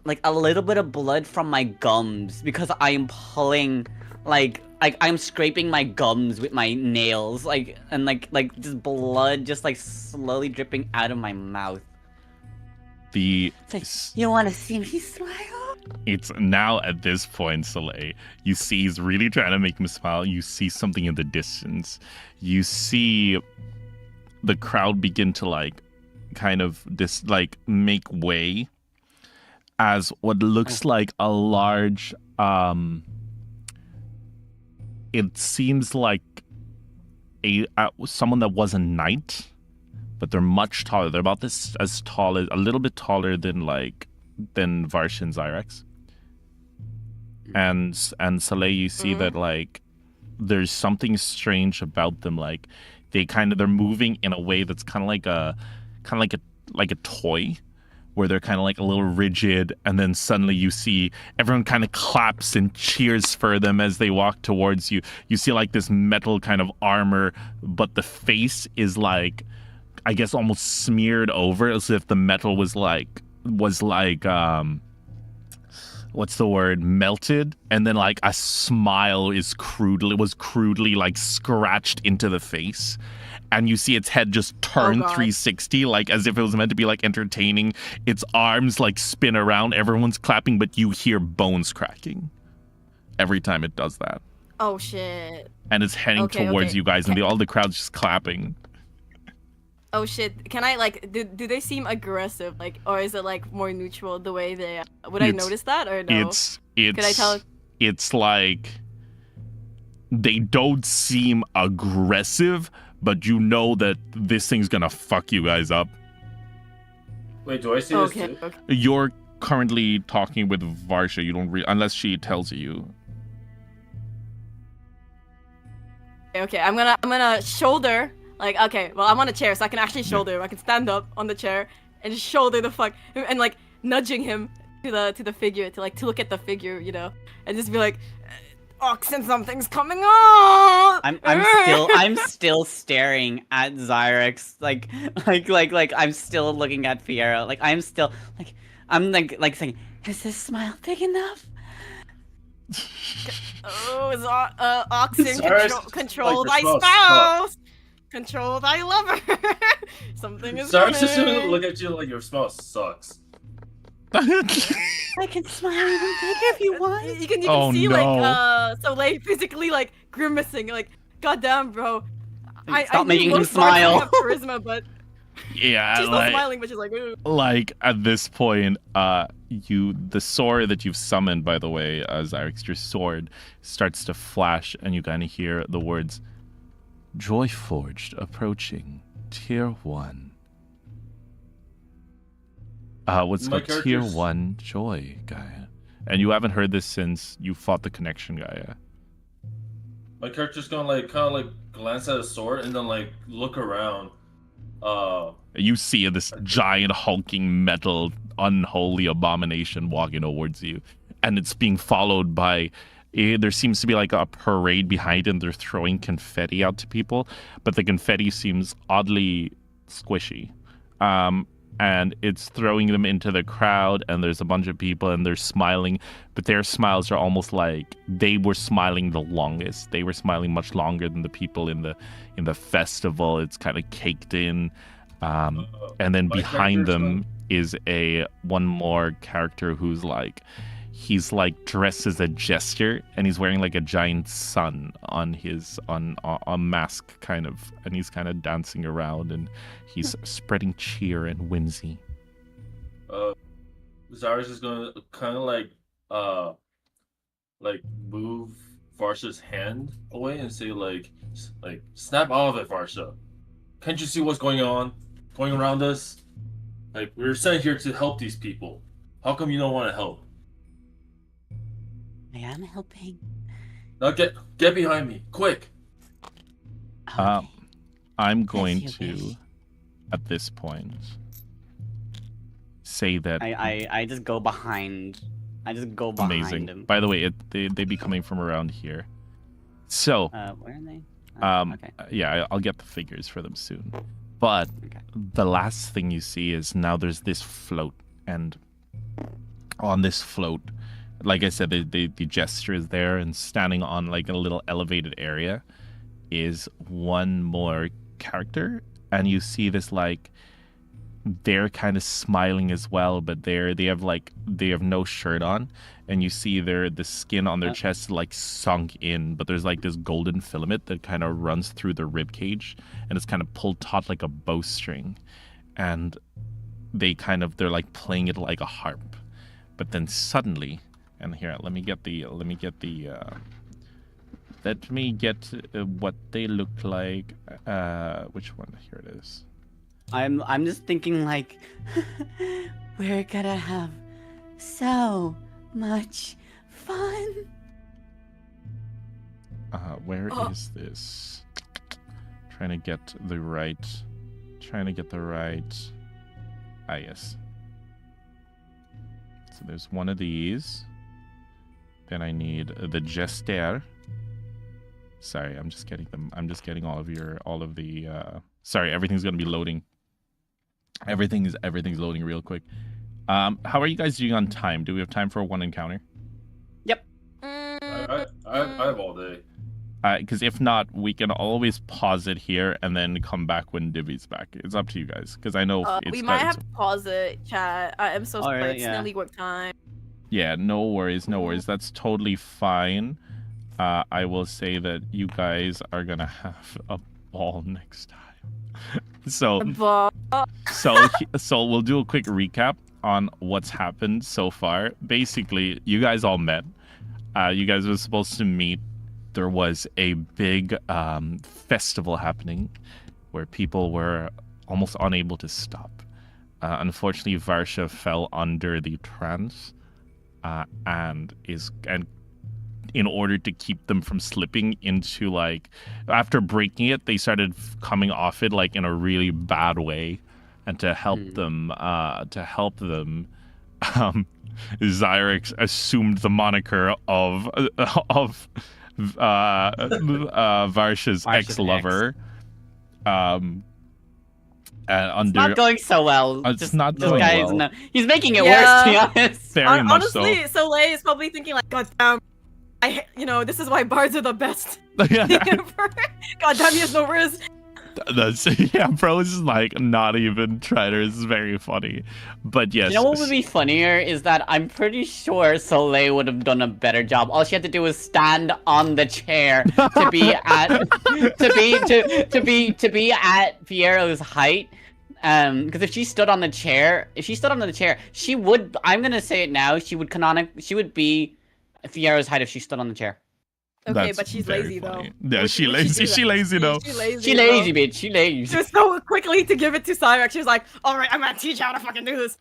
like a little bit of blood from my gums because I am pulling. Like I'm scraping my gums with my nails. And just blood just like slowly dripping out of my mouth. It's like, you want to see me smile? It's now at this point, Soleil, you see he's really trying to make him smile. You see something in the distance. You see the crowd begin to like kind of make way as what looks like a large it seems like someone that was a knight, but they're much taller. They're about as tall as a little bit taller than Varsha and Zyrex. And Soleil, you see that like there's something strange about them. Like they're moving in a way that's kind of like a toy, where they're kind of like a little rigid, and then suddenly you see everyone kind of claps and cheers for them as they walk towards you. You see like this metal kind of armor, but the face is like, I guess, almost smeared over, as if the metal was like what's the word, melted, and then like a smile was crudely like scratched into the face. And you see its head just turn 360, like as if it was meant to be like entertaining. Its arms like spin around, everyone's clapping, but you hear bones cracking every time it does that. Oh shit. And it's heading towards you guys, and all the crowd's just clapping. Oh shit. Can I like, do they seem aggressive, like, or is it like more neutral the way they? Would I notice that or no? It's Could I tell? It's like they don't seem aggressive, but you know that this thing's gonna fuck you guys up. Wait, do I see this Okay. too? Okay. You're currently talking with Varsha. You don't unless she tells you. Okay. I'm gonna shoulder. Like, okay. Well, I'm on a chair, so I can actually shoulder. I can stand up on the chair, and just shoulder the fuck and like nudging him to the figure to look at the figure, you know, and just be like, Oxen, something's coming on. I'm still staring at Zyrex, like I'm still looking at Fiero, like I'm still I'm saying, is this smile big enough? Oh, is Oxen control thy Zyrex, spouse, control thy lover. Something is coming. Zyrex just gonna look at you like your smile sucks. I can smile even bigger if you want. You can Oh, see no. like Soleil physically like grimacing, like, goddamn, bro. Stop making him most parts smile. have charisma, but Yeah, she's not smiling, but she's like, ooh. like at this point, the sword that you've summoned, by the way, Zyrex, your sword starts to flash, and you kind of hear the words, "Joy Forged approaching tier 1." What's My up, tier character's- 1 joy, Gaia? And you haven't heard this since you fought the connection, Gaia. My character's gonna kind of glance at his sword and then look around. You see this giant hulking metal unholy abomination walking towards you, and it's being followed by there seems to be like a parade behind it, and they're throwing confetti out to people, but the confetti seems oddly squishy, and it's throwing them into the crowd, and there's a bunch of people and they're smiling, but their smiles are almost like they were smiling the longest. They were smiling much longer than the people in the festival. It's kind of caked in. And then My behind character's them is one more character who's he's dressed as a jester, and he's wearing like a giant sun on his on a mask kind of, and he's kind of dancing around, and he's spreading cheer and whimsy. Zyrex is gonna kind of move Varsha's hand away and say like snap out of it, Varsha. Can't you see what's going around us? Like, we're sent here to help these people. How come you don't want to help? I am helping. Now get behind me, quick! Okay. I'm going you to, wish. at this point, say that I just go behind. I just go behind amazing. him. By the way, they be coming from around here. So, Where are they? Okay. yeah, I'll get the figures for them soon. But Okay. the last thing you see is now there's this float, and on this float, like I said, the gesture is there, and standing on like a little elevated area is one more character, and you see this they're kind of smiling as well, but they have no shirt on, and you see the skin on their chest sunk in, but there's this golden filament that kind of runs through the rib cage, and it's kind of pulled taut like a bowstring, and they're playing it like a harp. But then suddenly, and here, let me get what they look like. Which one? Here it is. I'm just thinking we're gonna have so much fun. Where is this? Trying to get the right. Ah, yes. So there's one of these. Then I need the jester. Sorry, I'm just getting them. I'm just getting all of the. Sorry, everything's gonna be loading. Everything's loading real quick. How are you guys doing on time? Do we have time for one encounter? Yep. I have all day. Because if not, we can always pause it here and then come back when Divvy's back. It's up to you guys. Because I know it's we might have to pause it, chat. I'm so sorry. really? It's Yeah. nearly work time. Yeah, no worries. That's totally fine. I will say that you guys are gonna have a ball next time. So we'll do a quick recap on what's happened so far. Basically, you guys all met. You guys were supposed to meet. There was a big festival happening where people were almost unable to stop. Unfortunately, Varsha fell under the trance, and in order to keep them from slipping into after breaking it, they started coming off it in a really bad way, and to help them, Zyrex assumed the moniker of Varsha's ex-lover. It's not going so well. It's not going well. No, he's making it worse, to be honest. Very much honestly, so. Soleil is probably thinking like, God damn, this is why bards are the best. God damn, he has no risk. That's bro is like not even trying to. It's very funny, but yes. You know what would be funnier is that I'm pretty sure Soleil would have done a better job. All she had to do was stand on the chair to be at to be at Fiero's height. Because if she stood on the chair, she would. I'm gonna say it now. She would be Fiero's height if she stood on the chair. Okay, That's but she's lazy funny. though. Yeah, she lazy. She lazy though. She lazy, She lazy, bitch. She lazy. Just so quickly to give it to Cyrex. She was like, "All right, I'm gonna teach you how to fucking do this."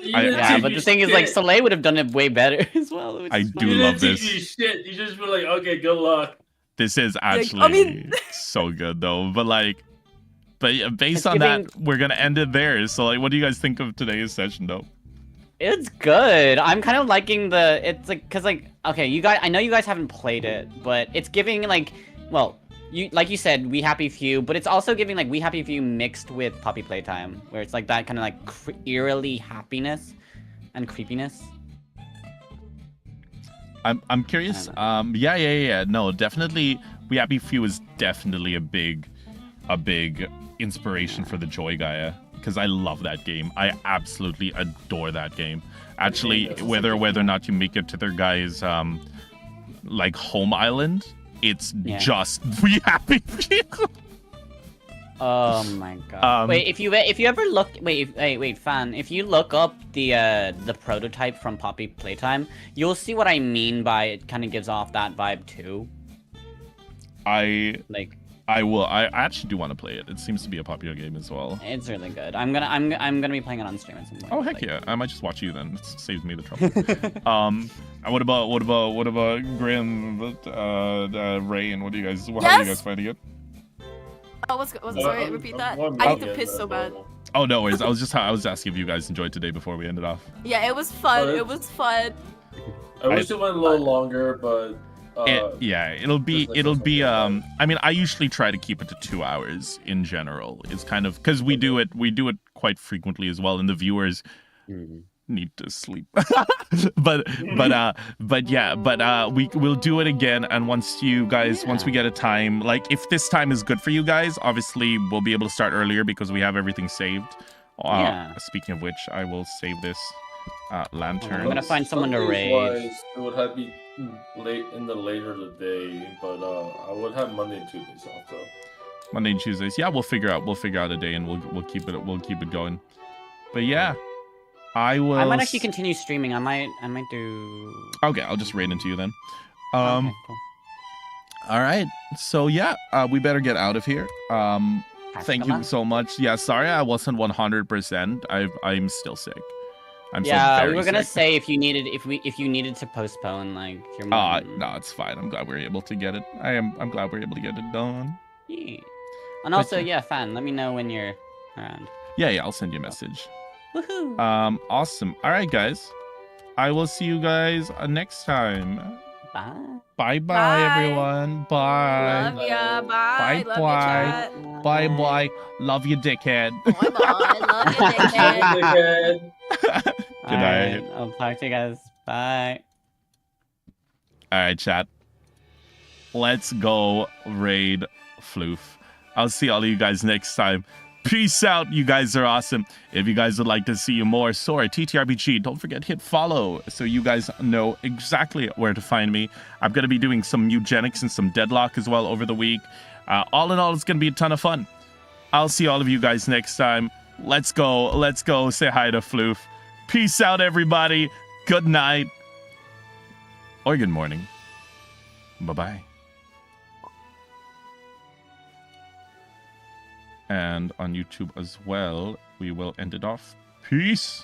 Yeah, but the thing is, like, Soleil would have done it way better as well. I do love this. You shit. You just be like, okay, good luck. This is actually so good though. But based on that, we're gonna end it there. So like, what do you guys think of today's session though? It's good. I'm kind of liking it's like, cause like, okay, you guys, I know you guys haven't played it, but it's giving like, well, like you said, We Happy Few, but it's also giving like We Happy Few mixed with Puppy Playtime, where it's like that kind of like eerily happiness and creepiness. I'm curious. Yeah. No, definitely. We Happy Few is definitely a big inspiration for the Joy Gaia. Because I love that game. I absolutely adore that game. Actually, whether or not you make it to their guys' like home island, it's just We Happy Few. Oh my god! Wait, if you ever look, wait, fan, if you look up the prototype from Poppy Playtime, you'll see what I mean by it. Kind of gives off that vibe too. I will. I actually do want to play it. It seems to be a popular game as well. It's really good. I'm gonna be playing it on stream at some point. Oh heck yeah! I might just watch you then. It saves me the trouble. What about Grim, Ray, and how do you guys finding it? Oh, sorry, repeat that. I need to piss so bad. Oh no worries. I was asking if you guys enjoyed today before we ended off. Yeah, it was fun. It was fun. I wish it went a little longer, but. It'll be. I mean, I usually try to keep it to 2 hours in general. It's kind of because we do it quite frequently as well, and the viewers need to sleep. but we'll do it again, and once we get a time, like if this time is good for you guys, obviously we'll be able to start earlier because we have everything saved. Speaking of which, I will save this lantern. I'm gonna find someone to raid. It would have to be late in the later of the day, but I would have Monday and Tuesdays off though. Monday and Tuesdays, yeah, we'll figure out a day and we'll keep it going. But yeah, I might actually continue streaming. I might do. Okay, I'll just raid into you then. Okay, cool. All right, so yeah, we better get out of here. Thank you so much. Yeah, sorry I wasn't 100%. I'm still sick. We were gonna say if you needed to postpone like your. No, it's fine. I'm glad we were able to get it. I'm glad we were able to get it done. Yeah. And also, fan, let me know when you're around. Yeah, I'll send you a message. Woohoo! Awesome. All right, guys. I will see you guys next time. Bye. Bye, everyone. Bye. Love ya. Bye. Love ya, chat. Bye. Love you, dickhead. Bye. Love you, dickhead. Good night. I'll talk to you guys. Bye. All right, chat. Let's go raid Floof. I'll see all of you guys next time. Peace out. You guys are awesome. If you guys would like to see more Sora, TTRPG, don't forget to hit follow so you guys know exactly where to find me. I'm going to be doing some eugenics and some deadlock as well over the week. All in all, it's going to be a ton of fun. I'll see all of you guys next time. Let's go say hi to Floof. Peace out, everybody. Good night. Or good morning. Bye-bye. And on YouTube as well, we will end it off. Peace.